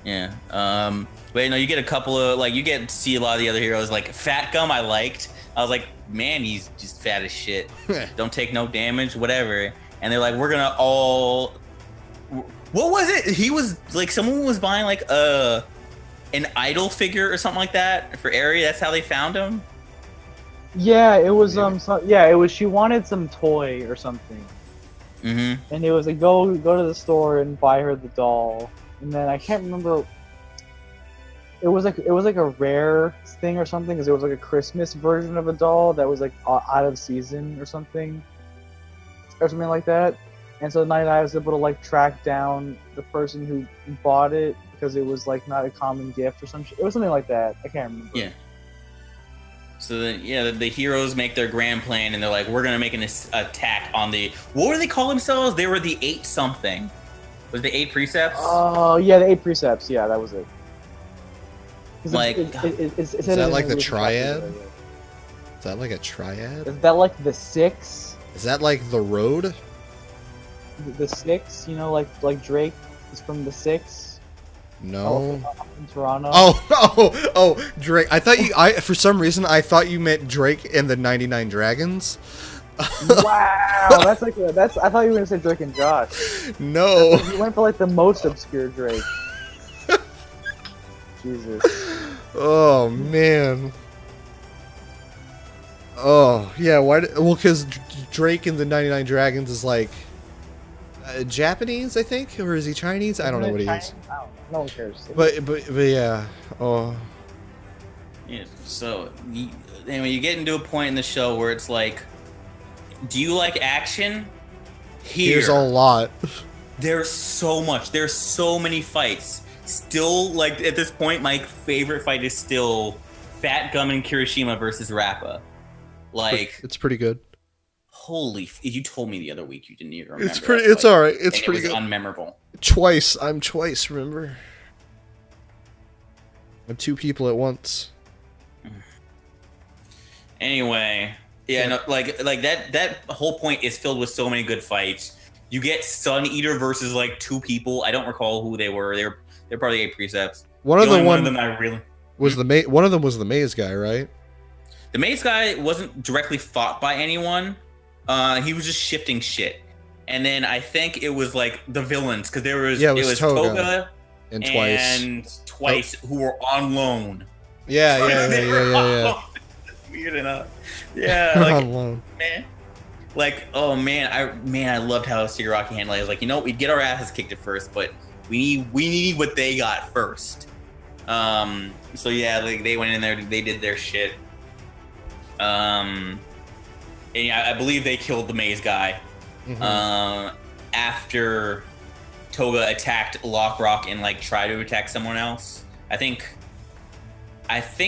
Yeah. But no, you get a couple of, like, you get to see a lot of the other heroes. Like, Fat Gum I liked. I was like, man, he's just fat as shit. Don't take no damage, whatever. And they're like, we're gonna all... What was it? He was, like, someone was buying, like, an idol figure or something like that for Aerie. That's how they found him? Yeah, it was, it was, she wanted some toy or something. Mm-hmm. And it was like, go to the store and buy her the doll. And then I can't remember. It was like a rare thing or something, because it was like a Christmas version of a doll that was like out of season or something like that. And so 99 was able to like track down the person who bought it because it was like not a common gift or some shit. It was something like that. I can't remember. Yeah. So then, yeah, the heroes make their grand plan, and they're like, we're gonna make an attack on the. What were they call themselves? They were the 8 something. Was the 8 precepts? Oh yeah, the 8 precepts. Yeah, that was it. Like, is that like the triad? Is that like a triad? Is that like the 6? Is that like the road? The 6, you know, like Drake is from the 6. No. In Toronto. Oh, Drake. I thought for some reason I thought you meant Drake and the 99 Dragons. Wow, I thought you were gonna say Drake and Josh. No. You went for like the most obscure Drake. Jesus. Oh man. Oh yeah. Why? Well, because Drake and the 99 Dragons is like Japanese, I think, or is he Chinese? I don't know what he is. I don't know. No one cares. But yeah. Oh. Yeah. So anyway, you get into a point in the show where it's like, do you like action? Here's a lot. There's so much. There's so many fights. Still, like, at this point, my favorite fight is still Fat Gum and Kirishima versus Rappa. Like, it's pretty good. Holy! You told me the other week you didn't even remember. It's pretty. It's all right. It's pretty good. Unmemorable. I'm twice. Remember, I'm 2 people at once. Anyway, yeah, no, like that whole point is filled with so many good fights. You get Sun Eater versus like 2 people. I don't recall who they were. They're probably 8 precepts. One of them was one of them was the maze guy, right? The maze guy wasn't directly fought by anyone. He was just shifting shit. And then I think it was like the villains, because it was Toga and Twice who were on loan. Yeah. weird enough. Yeah, You're like not alone. man. Like, oh man, I loved how Shigaraki handled it. I was like, we'd get our asses kicked at first, but we need what they got first. So yeah, like they went in there, they did their shit. And yeah, I believe they killed the maze guy. Mhm. After Toga attacked Lockrock and like tried to attack someone else. I think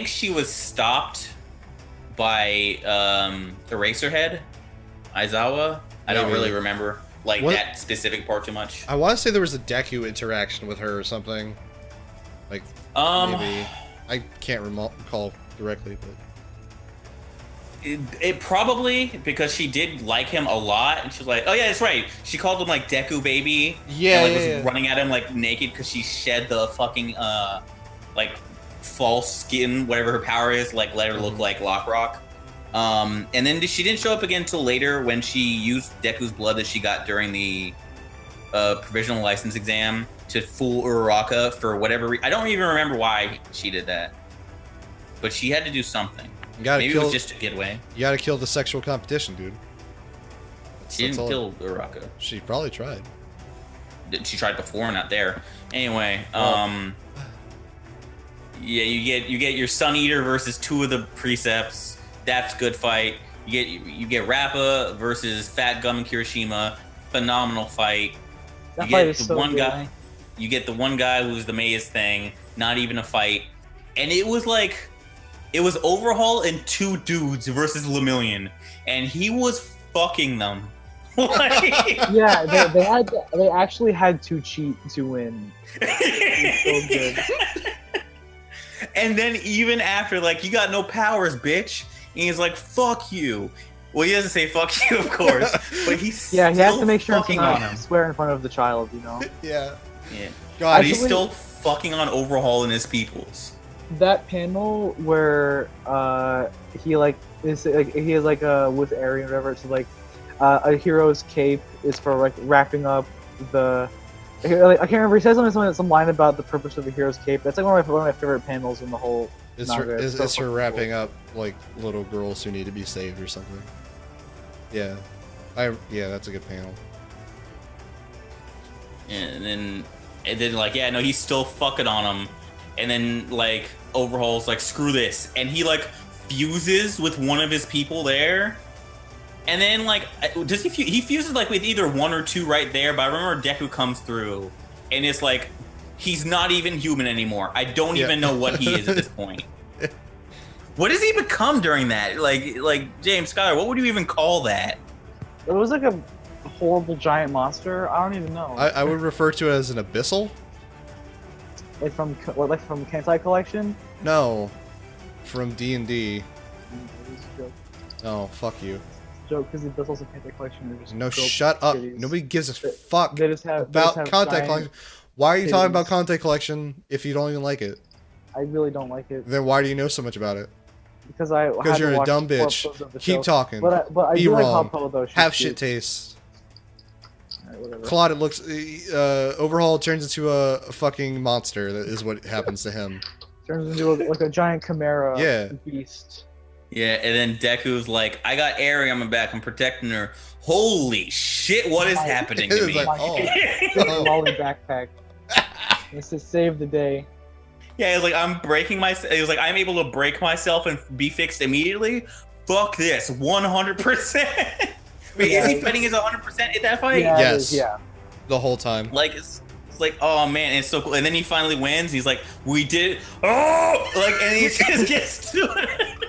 she was stopped by Eraserhead. Aizawa? I don't really remember that specific part too much. I want to say there was a Deku interaction with her or something. Like, maybe. I can't recall directly, but... It probably, because she did like him a lot, and she was like, oh yeah, that's right. She called him like Deku baby. Yeah, and was running at him like naked because she shed the fucking like false skin, whatever her power is, like let her look like Lockrock. And then she didn't show up again until later when she used Deku's blood that she got during the provisional license exam to fool Uraraka for whatever I don't even remember why she did that. But she had to do something. Maybe it was just to get away. You gotta kill the sexual competition, dude. She didn't kill Uraraka. She probably tried. She tried before, not there. Anyway, yeah, you get your Sun Eater versus two of the precepts. That's good fight. You get Rappa versus Fat Gum and Kirishima. Phenomenal fight. That You fight get is the so one good. guy. You get the one guy who's the maze thing. Not even a fight, and it was like. It was Overhaul and two dudes versus Lemillion, and he was fucking them. Like... Yeah, they actually had to cheat to win. So good. And then even after, like, you got no powers, bitch. And he's like, fuck you. Well, he doesn't say fuck you, of course, but he's Yeah, he has to make sure to fucking on not him. swear in front of the child, you know. Yeah. Yeah. God, But he's Actually- still fucking on Overhaul and his peoples. That panel where he like is like he is like with Eri or whatever. It's like a hero's cape is for like wrapping up the. I can't remember. He says some line about the purpose of the hero's cape. That's like one of my favorite panels in the whole. It's manga. her, It's so it's her fucking wrapping up like little girls who need to be saved or something. Yeah, that's a good panel. And then like, yeah, no, he's still fucking on him. And then like Overhaul's like, screw this, and he like fuses with one of his people there. And then like, does he fuses like with either one or two right there? But I remember Deku comes through, and it's like he's not even human anymore. I don't even know what he is at this point. What does he become during that? Like James Schuyler, what would you even call that? It was like a horrible giant monster. I don't even know. I would refer to it as an abyssal. Like from Kentai Collection. No, from D&D. It was a joke. Oh, fuck you. Joke because the also Kentai Collection. Are just No, dope shut up. titties. Nobody gives a They- fuck they just have about Contact giant Collection. Why are you talking about titties. Contact Collection if you don't even like it? I really don't like it Then why do you know so much about it? because I Because had to you're a watch dumb 4 bitch. episodes of the Keep show. talking. But I Be do like wrong. how Poe though. Have shit taste. Alright, whatever. Claude, it looks... Overhaul turns into a fucking monster. That is what happens to him. Turns into like a giant chimera Yeah. beast. Yeah, and then Deku's like, I got Eri on my back, I'm protecting her. Holy shit, what is happening to It's me? like, oh. Big Molly backpack. This is save the day. Yeah, he's like, I'm breaking myself. He was like, I'm able to break myself and be fixed immediately. Fuck this, 100%. Wait, is he fighting his 100% in that fight? Yeah, it Yes. is, yeah. The whole time. Like, it's like, oh man, it's so cool. And then he finally wins. He's like, we did it. Oh, like, and he just gets to it.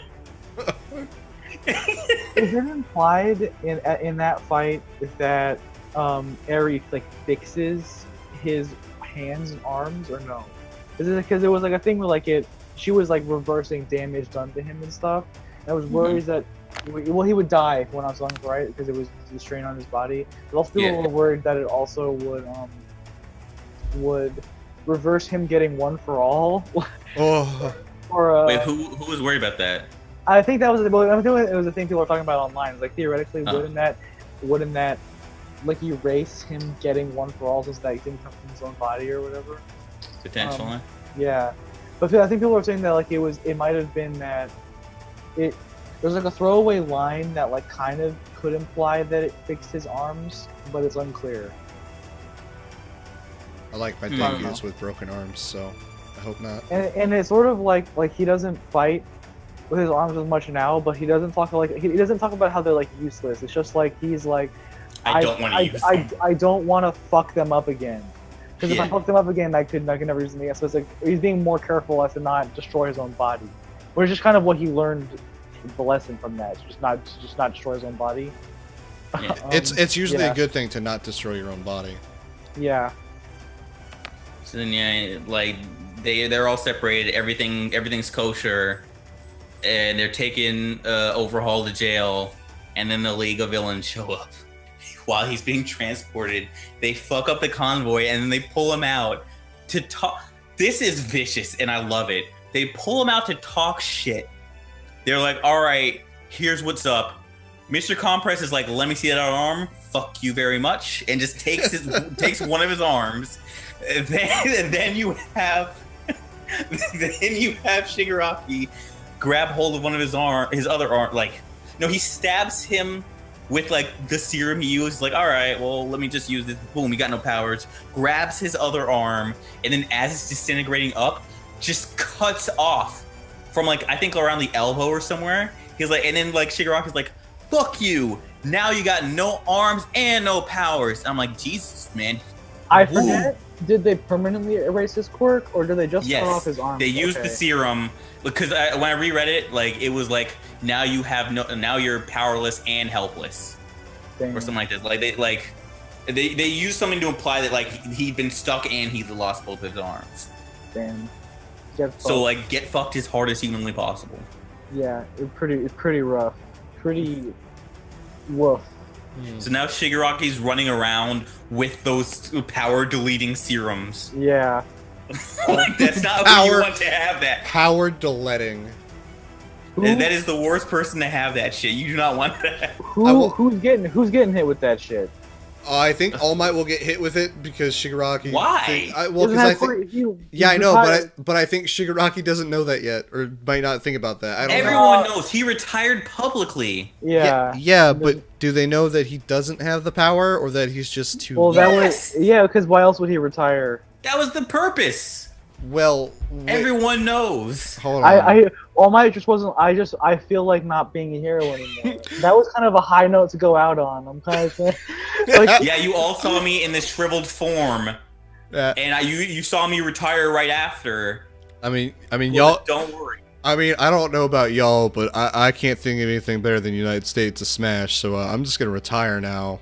Is it implied in that fight that Eri like fixes his hands and arms or no? Is it because it was like a thing where like she was like reversing damage done to him and stuff? And I was worried that he would die when I was young, right? Because it was the strain on his body. But also people were worried that it also would reverse him getting one for all. Oh. Wait, who was worried about that? I think that was it was a thing people were talking about online. Like theoretically, wouldn't that like erase him getting one for all, so that he didn't come from his own body or whatever? Potentially. Yeah, but I think people were saying that like it might have been that There's like a throwaway line that like kind of could imply that it fixed his arms, but it's unclear. I like my I don't Dekus with broken arms, so I hope not. And it's sort of like he doesn't fight with his arms as much now, but he doesn't talk he doesn't talk about how they're like useless. It's just like he's like I don't want to use them. I don't want to fuck them up again. Because if I Yeah. fuck them up again, I could never use them again. So it's like he's being more careful as to not destroy his own body, which is kind of what he learned the lesson from that. It's just not destroy his own body. Yeah. It's usually yeah. a good thing to not destroy your own body. Yeah. So then, yeah, like they're all separated. Everything's kosher, and they're taking Overhaul to jail. And then the League of Villains show up while he's being transported. They fuck up the convoy, and then they pull him out to talk. This is vicious, and I love it. They pull him out to talk shit. They're like, "All right, here's what's up." Mr. Compress is like, "Let me see that arm." Fuck you very much, and just takes takes one of his arms. Then you have Shigaraki grab hold of one of his other arm. Like, no, he stabs him with like the serum he used. Like, all right, well, let me just use this. Boom, he got no powers. Grabs his other arm, and then as it's disintegrating up, just cuts off from like I think around the elbow or somewhere. He's like, and then like Shigaraki's like, "Fuck you! Now you got no arms and no powers." I'm like, Jesus, man. I forget. Did they permanently erase his quirk, or did they just Yes, cut off his arm? they used the serum because when I reread it, like it was like now you're powerless and helpless, Dang. or something like this. Like they used something to imply that like he'd been stuck and he lost both of his arms. Damn. Get So fucked. like get fucked as hard as humanly possible. Yeah, it's pretty rough. Pretty woof. So now Shigaraki's running around with those power deleting serums. Yeah. Like that's not who you want to have that. Power deleting. That is the worst person to have that shit. You do not want that. Who's getting hit with that shit? I think All Might will get hit with it because Shigaraki. Why? I know, but I think Shigaraki doesn't know that yet, or might not think about that. I don't know. Everyone knows he retired publicly. Yeah. Yeah, but do they know that he doesn't have the power, or that he's just too? Well, Yes! because why else would he retire? That was the purpose. Well, wait, Everyone knows. hold on. All Might just wasn't. I feel like not being a hero anymore. That was kind of a high note to go out on. I'm kind of saying, like, Yeah, you all saw me in this shriveled form, and you saw me retire right after. I mean, Well, y'all. don't worry. I mean, I don't know about y'all, but I can't think of anything better than United States to smash. So I'm just gonna retire now.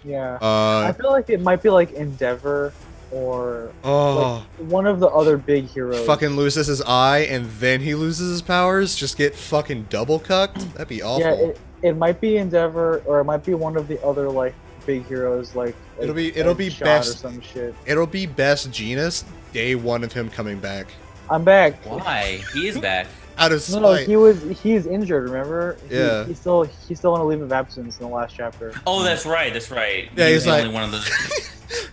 yeah. I feel like it might be like Endeavor or like one of the other big heroes. Fucking loses his eye and then he loses his powers. Just get fucking double cucked. That'd be awful. Yeah, it might be Endeavor, or it might be one of the other like big heroes, like it'll be Deadshot best or some shit. It'll be best Genus day one of him coming back I'm back. Why? He is back. out of No, spite. he's injured. Remember? Yeah. He's still on a leave of absence in the last chapter. Oh, that's right. That's right. Yeah, he's the like- only one of those.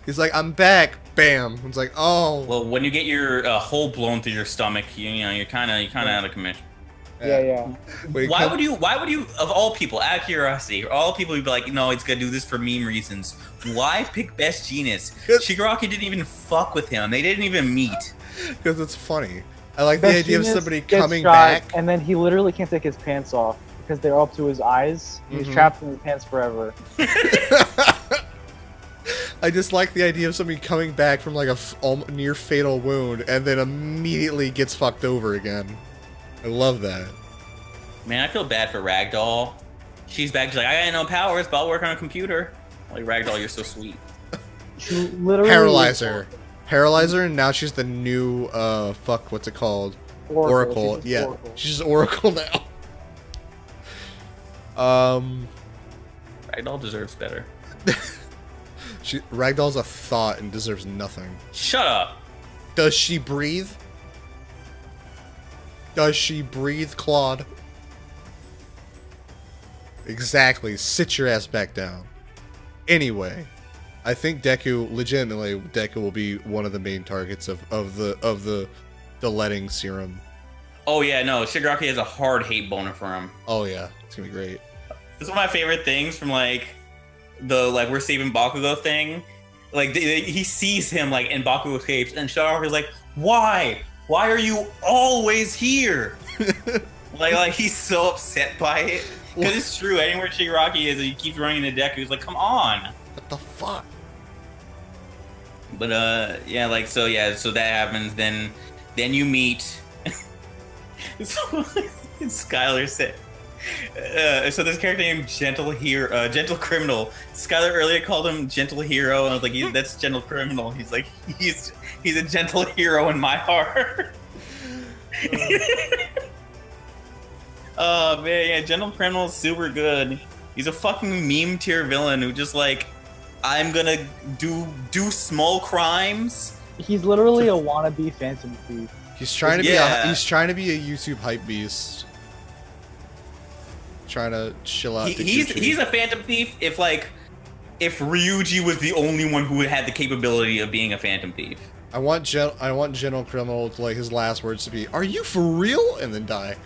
He's like, I'm back. Bam. It's like, oh. Well, when you get your hole blown through your stomach, you're kind of out of commission. Yeah. Wait, Why would you, of all people, out of curiosity, all people would be like, no, it's gonna do this for meme reasons. Why pick Best Genius? Shigaraki didn't even fuck with him. They didn't even meet. Because it's funny. I like Best the idea of Genius somebody gets coming shot, back. and then he literally can't take his pants off because they're up to his eyes. He's Mhm. trapped in his pants forever. I just like the idea of somebody coming back from like a near fatal wound and then immediately gets fucked over again. I love that. Man, I feel bad for Ragdoll. She's back. She's like, I got no powers, but I'll work on a computer. Like, Ragdoll, you're so sweet. She literally Paralyze her, and now she's the new what's it called? Oracle. She's Yeah, Oracle. she's Oracle now. Ragdoll deserves better. Ragdoll's a thought and deserves nothing. Shut up. Does she breathe? Does she breathe, Claude? Exactly. Sit your ass back down. Anyway, I think Deku will be one of the main targets of the letting serum. Oh yeah, no, Shigaraki has a hard hate boner for him. Oh yeah, it's gonna be great. This is one of my favorite things from like the like we're saving Bakugo thing. Like he sees him like and Bakugo escapes, and Shigaraki's like, why? Why are you always here? like he's so upset by it because it's true. Anywhere Shigaraki is, he keeps running into Deku. He's like, come on. What the fuck? But yeah, like so that happens. Then you meet. So Skylar said. So this character named Gentle Criminal. Skylar earlier called him Gentle Hero, and I was like, that's Gentle Criminal. He's like, he's a gentle hero in my heart. Oh man, yeah, Gentle Criminal is super good. He's a fucking meme tier villain who just like, I'm gonna do small crimes. He's literally a wannabe Phantom Thief. He's trying to be a YouTube hype beast. Trying to chill out. He's a Phantom Thief if Ryuji was the only one who had the capability of being a Phantom Thief. I want General Criminal to like his last words to be, "Are you for real?" and then die.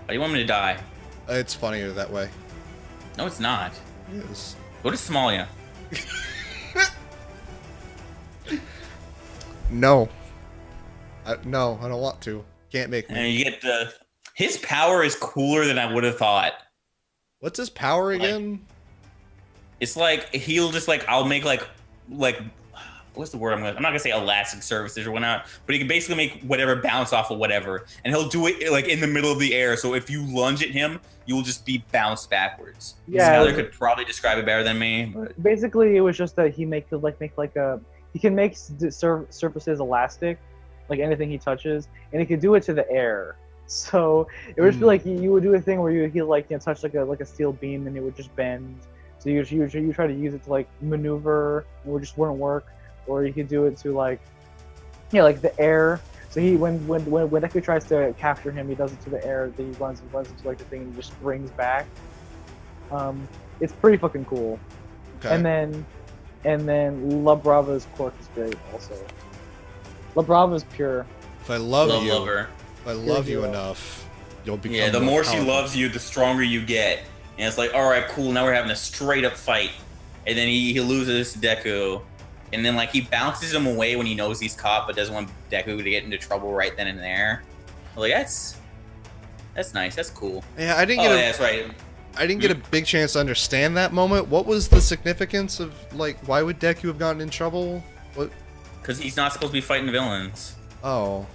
Why do you want me to die? It's funnier that way. No, it's not. It is. Go to Somalia. No. No, I don't want to. Can't make me. And you get his power is cooler than I would have thought. What's his power again? It's like he'll just like I'll make like what's the word I'm not gonna say elastic surfaces or whatnot, but he can basically make whatever bounce off of whatever, and he'll do it like in the middle of the air. So if you lunge at him, you will just be bounced backwards. Yeah, Skylar could probably describe it better than me. But basically, it was just that he can make surfaces elastic, like anything he touches, and he could do it to the air. So it would just be like you would do a thing where he like touch like a steel beam and it would just bend. So you try to use it to like maneuver, and it just wouldn't work. Or you could do it to like the air. So when Deku tries to capture him, he does it to the air. Then he runs into like the thing and just springs back. It's pretty fucking cool. Okay. And then La Brava's quirk is great also. La Brava is pure. If I love you, her. if I love you enough, you'll become the more she powerful. loves you, the stronger you get. And it's like, all right, cool. Now we're having a straight up fight, and then he loses to Deku. And then, like, he bounces him away when he knows he's caught, but doesn't want Deku to get into trouble right then and there. Like, that's nice. That's cool. Yeah, I didn't that's right. I didn't get a big chance to understand that moment. What was the significance of, like, why would Deku have gotten in trouble? What? Because he's not supposed to be fighting villains. Oh.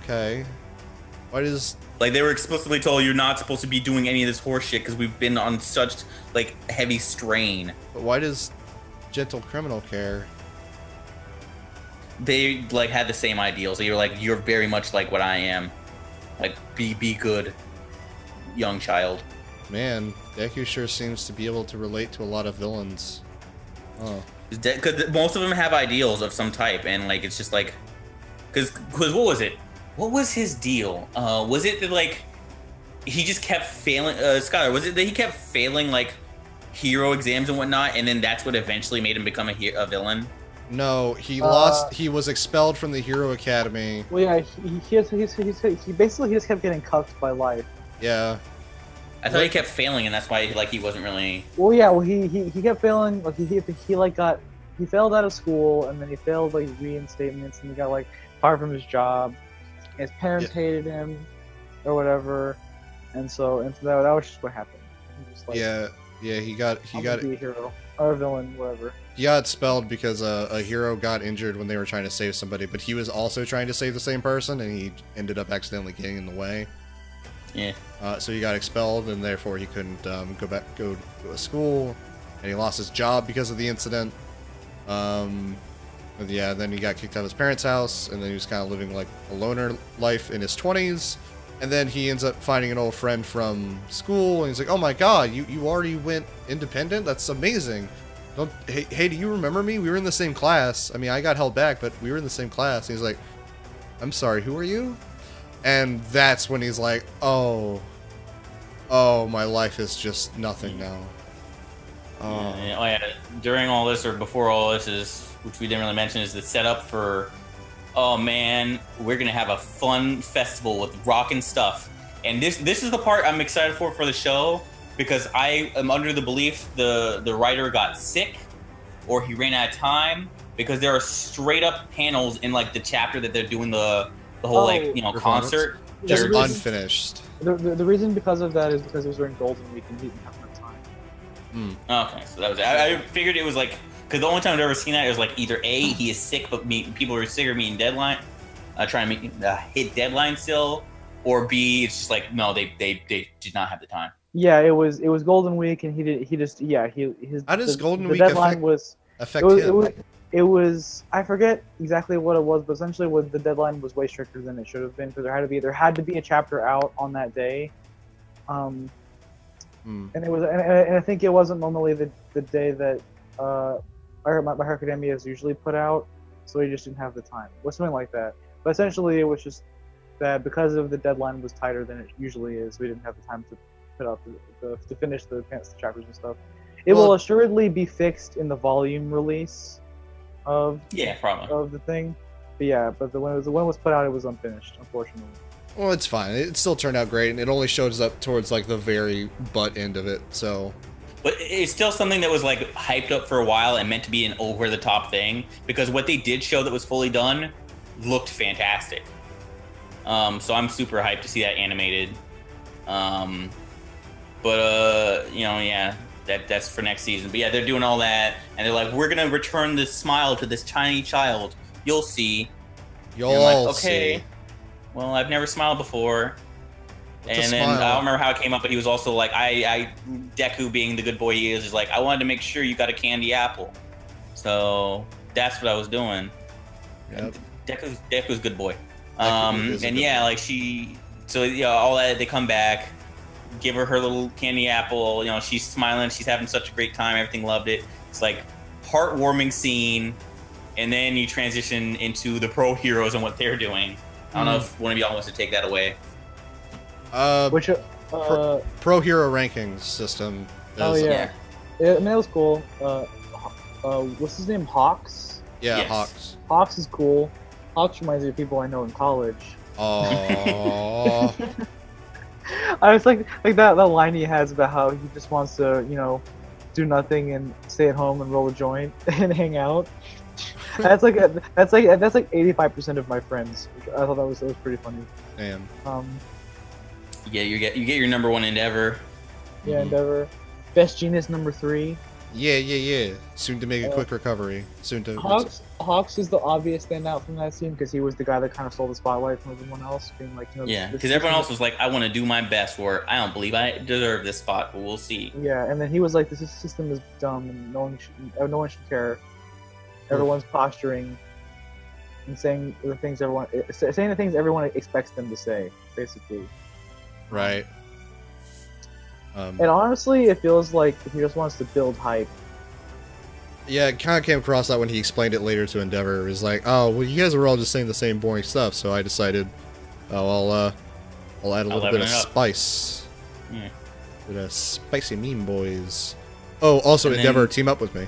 Okay. Why does... Like, they were explicitly told you're not supposed to be doing any of this horse shit because we've been on such, like, heavy strain. But why does Gentle Criminal care? They like had the same ideals. You're like, you're very much like what I am. Like, be good, young child. Man, Deku sure seems to be able to relate to a lot of villains. Oh. Because most of them have ideals of some type, and like it's just like, because what was it? What was his deal? Was it that like he just kept failing? Skylar, was it that he kept failing like hero exams and whatnot, and then that's what eventually made him become a villain? No, he lost. He was expelled from the Hero Academy. Well, yeah, he basically just kept getting cuffed by life. Yeah. I thought he kept failing, and that's why like he wasn't really. Well, yeah, well he kept failing. Like he failed out of school, and then he failed like reinstatements, and he got like fired from his job. His parents hated him, or whatever, and that was just what happened. He just, like, he got be a hero or a villain, whatever. He got expelled because a hero got injured when they were trying to save somebody, but he was also trying to save the same person, and he ended up accidentally getting in the way. Yeah. So he got expelled, and therefore he couldn't go to a school, and he lost his job because of the incident. Then he got kicked out of his parents' house, and then he was kind of living like a loner life in his 20s. And then he ends up finding an old friend from school, and he's like, "Oh my god, you already went independent? That's amazing. Hey, do you remember me? We were in the same class. I mean, I got held back, but we were in the same class." And he's like, "I'm sorry, who are you?" And that's when he's like, oh, my life is just nothing now. Yeah. During all this, or before all this, is which we didn't really mention, is the setup for oh man, we're gonna have a fun festival with rockin' stuff. And this is the part I'm excited for the show, because I am under the belief the writer got sick or he ran out of time, because there are straight up panels in like the chapter that they're doing the whole concert. Just The reason- unfinished. The reason because of that is because it was during Golden Week and he didn't have enough time. Okay, so that was it. I figured it was like, because the only time I've ever seen that is like either A, he is sick, but people are sick or meeting deadline, trying to hit deadline still, or B, it's just like, no, they did not have the time. Yeah, it was Golden Week and his How does Golden the Week deadline was affect him? it was I forget exactly what it was, but essentially the deadline was way stricter than it should have been, because there had to be a chapter out on that day. And it was, and I think it wasn't normally the day that My Hero Academia is usually put out, so he just didn't have the time, or something like that. But essentially, it was just that because of the deadline was tighter than it usually is, we didn't have the time to put out to finish the chapters and stuff. It will assuredly be fixed in the volume release of probably of the thing. But when it was put out, it was unfinished, unfortunately. Well, it's fine. It still turned out great, and it only shows up towards like the very butt end of it. So, but it's still something that was like hyped up for a while and meant to be an over the top thing, because what they did show that was fully done looked fantastic. So I'm super hyped to see that animated. That's for next season. But yeah, they're doing all that, and they're like, we're gonna return this smile to this tiny child. You'll see. You'll okay. see. Well, I've never smiled before. What's a and then smile? I don't remember how it came up, but he was also like, Deku being the good boy he is like, I wanted to make sure you got a candy apple. So that's what I was doing. Yep. Deku's good boy. Deku is a And good yeah, boy. like all that, they come back, give her little candy apple. She's smiling, she's having such a great time. Everything loved it. It's like heartwarming scene, and then you transition into the pro heroes and what they're doing. I don't know if one of y'all wants to take that away. Which Pro Hero rankings system. Oh is- yeah. I mean, it was cool. What's his name? Hawks. Yeah, Yes. Hawks. Hawks is cool. Hawks reminds me of people I know in college. Oh. I was like that line he has about how he just wants to, do nothing and stay at home and roll a joint and hang out. That's like 85% of my friends. I thought that was pretty funny. Damn. You get your number one endeavor. Yeah, Mhm. Endeavor. Best Genius number 3. Yeah. Soon to make a quick recovery. Soon to. Hawks is the obvious standout from that scene, because he was the guy that kind of stole the spotlight from everyone else, being like, Yeah, this because everyone system- else was like, I want to do my best, or I don't believe I deserve this spot, but we'll see. Yeah, and then he was like, "This system is dumb, and no one should care. Everyone's posturing and saying the things everyone expects them to say, basically." Right. And honestly, it feels like he just wants to build hype. Yeah, it kind of came across that when he explained it later to Endeavor. It was like, oh, well, you guys are all just saying the same boring stuff, so I decided, I'll add a little bit leaven of it up. spice. Yeah. Bit of spicy meme boys. Oh, also And then- Endeavor, team up with me.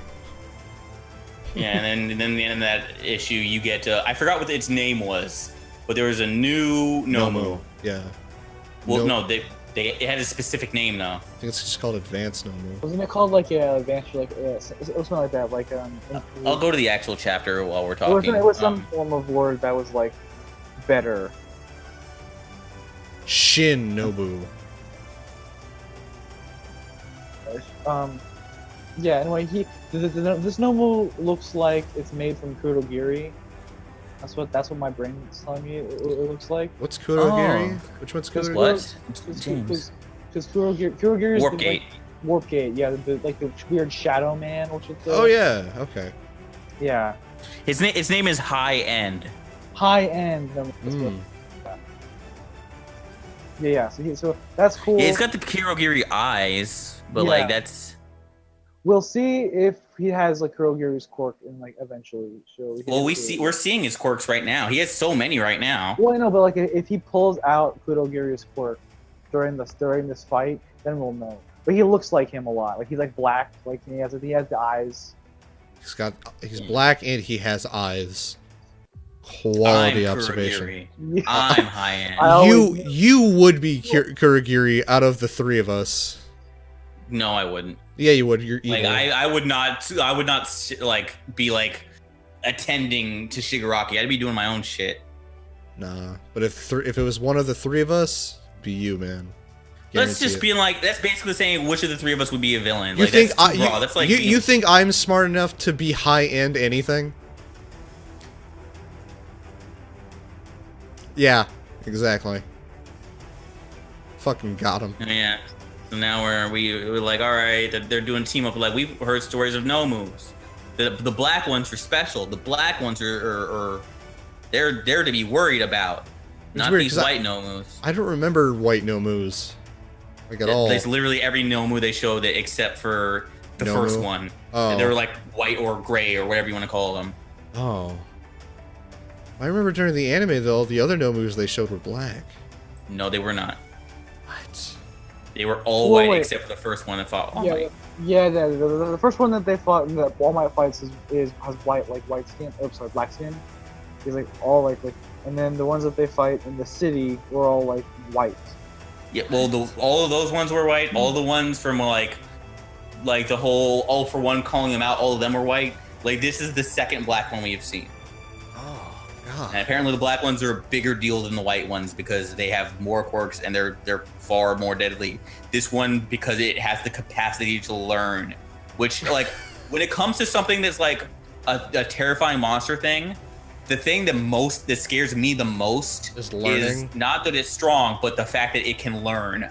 Yeah, and then at the end of that issue, you get I forgot what its name was, but there was a new Nomu. Yeah. Well, No- no, it had a specific name though. I think it's just called Advanced Nomu. Wasn't it called like Advanced, like something like that? Like I'll go to the actual chapter while we're It was, talking. it was some form of word that was like better. Shin Nobu. Yeah. Anyway, this Nomu looks like it's made from Kurogiri. That's what my brain is telling me it looks like. What's Kurogiri? Oh. Which one's Because Kurogiri? What? James. Because Kurogiri is Warpgate. Warpgate, yeah, the weird Shadow Man, which is Oh, yeah. Okay. yeah, His name is High End. high end. Mm. Yeah. So that's cool. Yeah, he's got the Kirogiri eyes, but Yeah. like that's. We'll see if he has like Kurogiri's quirk and like eventually. Well, we're seeing his quirks right now. He has so many right now. Well, I know, but like if he pulls out Kurogiri's quirk during this fight, then we'll know. But he looks like him a lot. Like he's like black. Like he has the eyes. He's black and he has eyes. Quality I'm observation. Kurogiri. Yeah. I'm high end. You would be Kurogiri out of the three of us. No, I wouldn't. Yeah, you would. You're evil. Like I would not like be like attending to Shigaraki. I'd be doing my own shit. Nah, but if it was one of the three of us, it'd be you, man. Let's just be like, that's basically saying which of the three of us would be a villain. You like, think that's too raw. That's like you think I'm smart enough to be high end anything? Yeah, exactly. Fucking got him. Yeah. So now we're like, all right, they're doing team up. Like, we've heard stories of no moves. The black ones are special. The black ones are they're to be worried about. Not weird, these white no moves. I don't remember white no moves. Like at all. There's literally every no move they showed it except for the first one. Oh. And they were like white or gray or whatever you want to call them. Oh. I remember during the anime though, the other no moves they showed were black. No, they were not. What? They were all white except for the first one that fought All Might. Yeah, the first one that they fought, that All Might fights has white skin. Oops, sorry, black skin. He's like all like, and then the ones that they fight in the city were all like white. Yeah, well, all of those ones were white. All the ones from like the whole All for One calling them out, all of them were white. Like, this is the second black one we have seen. Oh god. And apparently the black ones are a bigger deal than the white ones because they have more quirks and they're far more deadly. This one, because it has the capacity to learn, which, like, when it comes to something that's like a terrifying monster thing, the thing that scares me the most is learning. Is not that it's strong, but the fact that it can learn.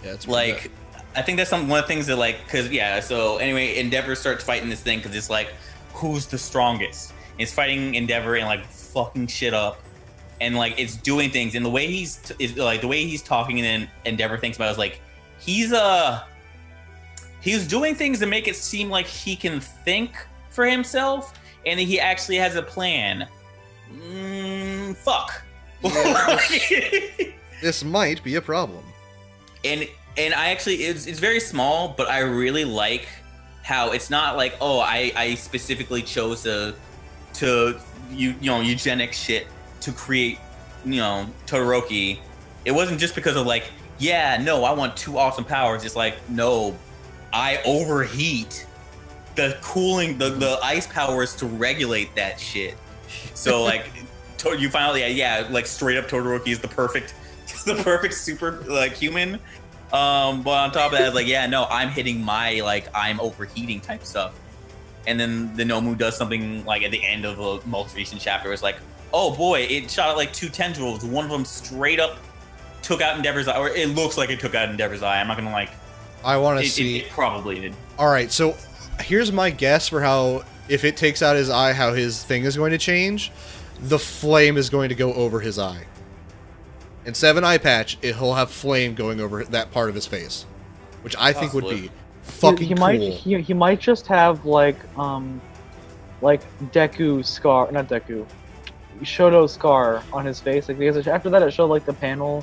Yeah, it's like, I think that's one of the things that, like, because so anyway, Endeavor starts fighting this thing because it's like, who's the strongest? It's fighting Endeavor and like fucking shit up, and like it's doing things. And the way the way he's talking, and then Endeavor thinks about it, is like he's doing things to make it seem like he can think for himself, and that he actually has a plan. Fuck. This might be a problem. And I actually, it's very small, but I really like how it's not like, oh, I specifically chose to eugenics shit to create, Todoroki. It wasn't just because of like, yeah, no, I want two awesome powers. It's like, no, I overheat. The cooling, the ice powers to regulate that shit. So like, you find out, like straight up Todoroki is the perfect super like human. But on top of that, like, yeah, no, I'm hitting my like I'm overheating type stuff. And then the Nomu does something like at the end of the most recent chapter. It's like, oh boy, it shot out like two tendrils. One of them straight up took out Endeavor's eye, or it looks like it took out Endeavor's eye. I'm not gonna like. I want to see. It probably did. All right, so here's my guess for how, if it takes out his eye, how his thing is going to change. The flame is going to go over his eye. Instead of an eye patch, he'll have flame going over that part of his face, which I think would be fucking cool. He might just have like Deku scar, not Deku, Shoto scar on his face. Like, because after that, it showed like the panel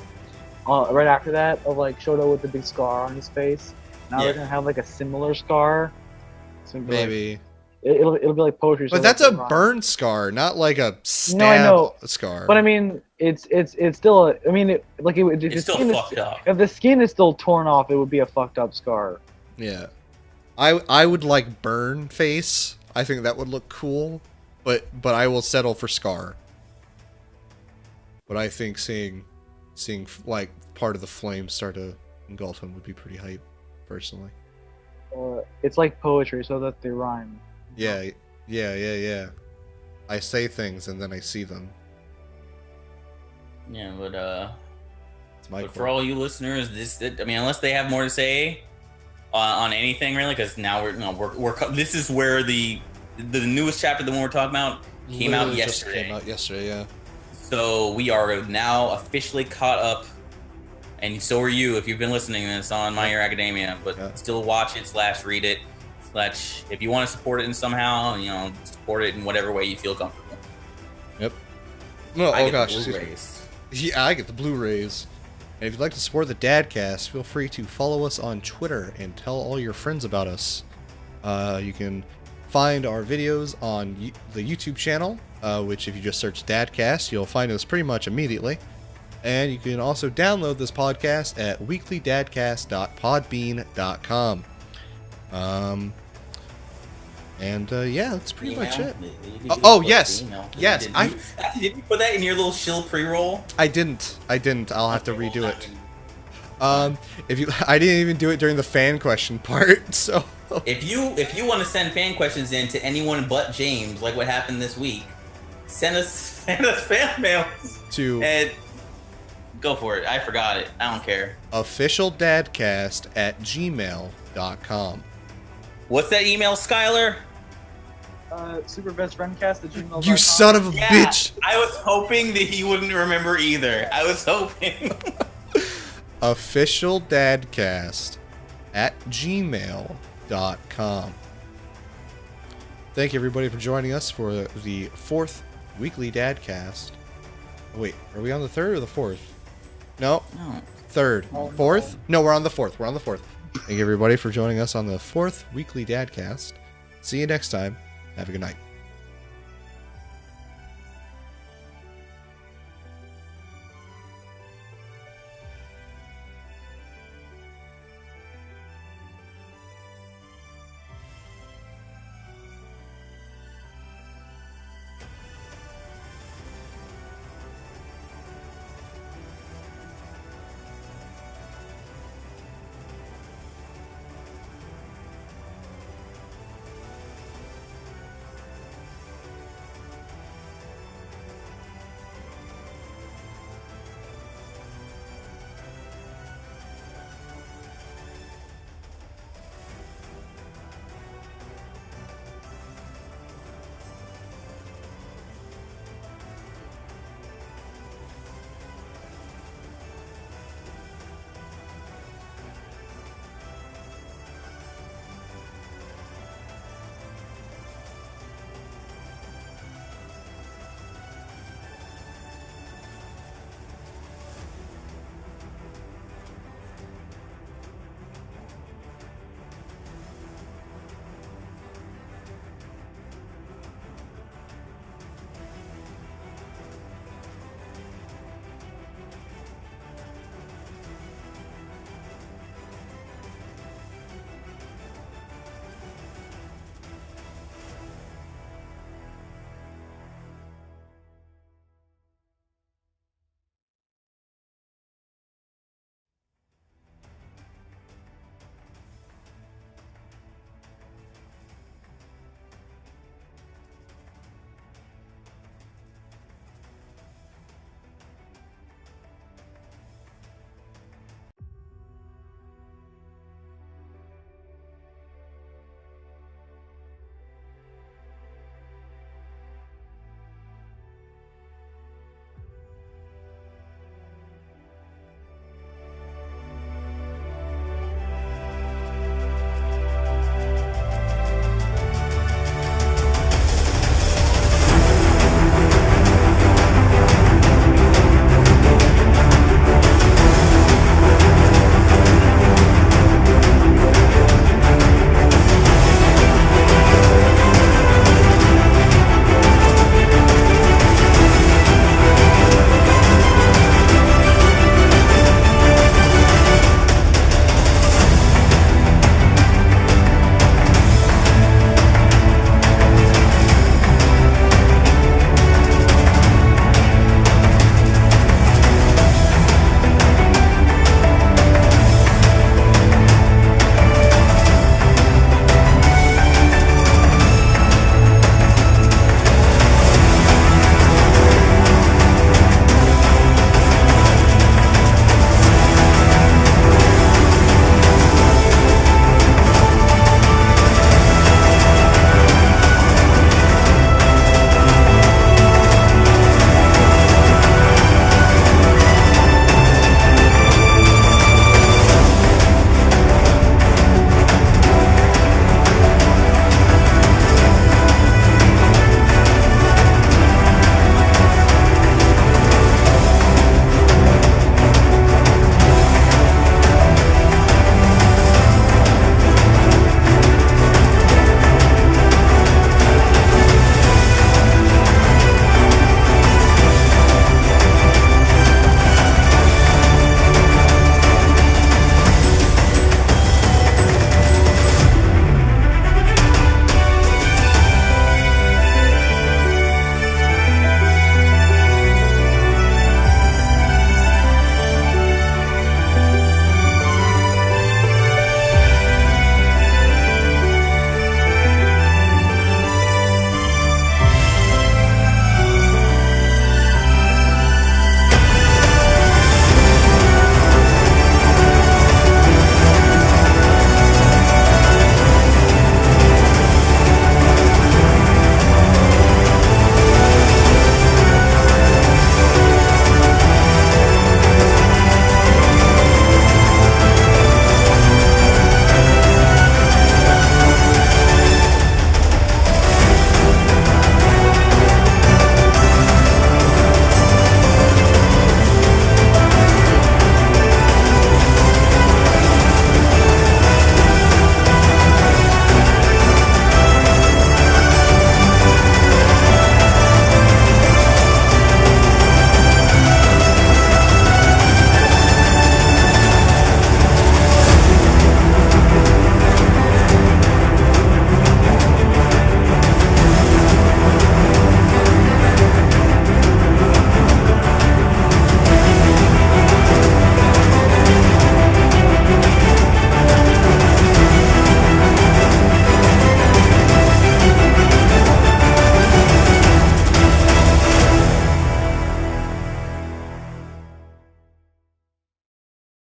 right after that of like Shoto with the big scar on his face. Now they're gonna have like a similar scar. So maybe. It'll be like poetry. But that's a burn scar, not like a stab scar. But I mean, it's still a. I mean, it's still fucked up. If the skin is still torn off, it would be a fucked up scar. Yeah, I would like burn face. I think that would look cool, but I will settle for scar. But I think seeing like part of the flame start to engulf him would be pretty hype, personally. It's like poetry, so that they rhyme. Yeah. I say things and then I see them. Yeah, but for all you listeners, unless they have more to say on anything really, because now we're this is where the newest chapter, the one we're talking about, came out yesterday. Yeah. So we are now officially caught up, and so are you if you've been listening to this on My Hero Academia. But still watch it / read it. If you want to support it in somehow, support it in whatever way you feel comfortable. Yep. No, I gosh. Blu-rays. Yeah, I get the Blu-rays. And if you'd like to support the DADCast, feel free to follow us on Twitter and tell all your friends about us. You can find our videos on the YouTube channel, which if you just search DADCast, you'll find us pretty much immediately. And you can also download this podcast at weeklydadcast.podbean.com. Yeah, that's pretty much it. Oh, yes. Yes. Did you put that in your little shill pre-roll? I didn't. I'll have to redo it. I didn't even do it during the fan question part, so. If you want to send fan questions in to anyone but James, like what happened this week, send us fan mail. And go for it. I forgot it. I don't care. officialdadcast@gmail.com. What's that email, Skylar? Superbestfriendcast@gmail.com. You son of a bitch! I was hoping that he wouldn't remember either. I was hoping. officialdadcast@gmail.com. Thank you everybody for joining us for the 4th weekly Dadcast. Wait, are we on the 3rd or the 4th? No. 3rd. 4th? No, we're on the 4th. Thank you everybody for joining us on the 4th weekly Dadcast. See you next time. Have a good night.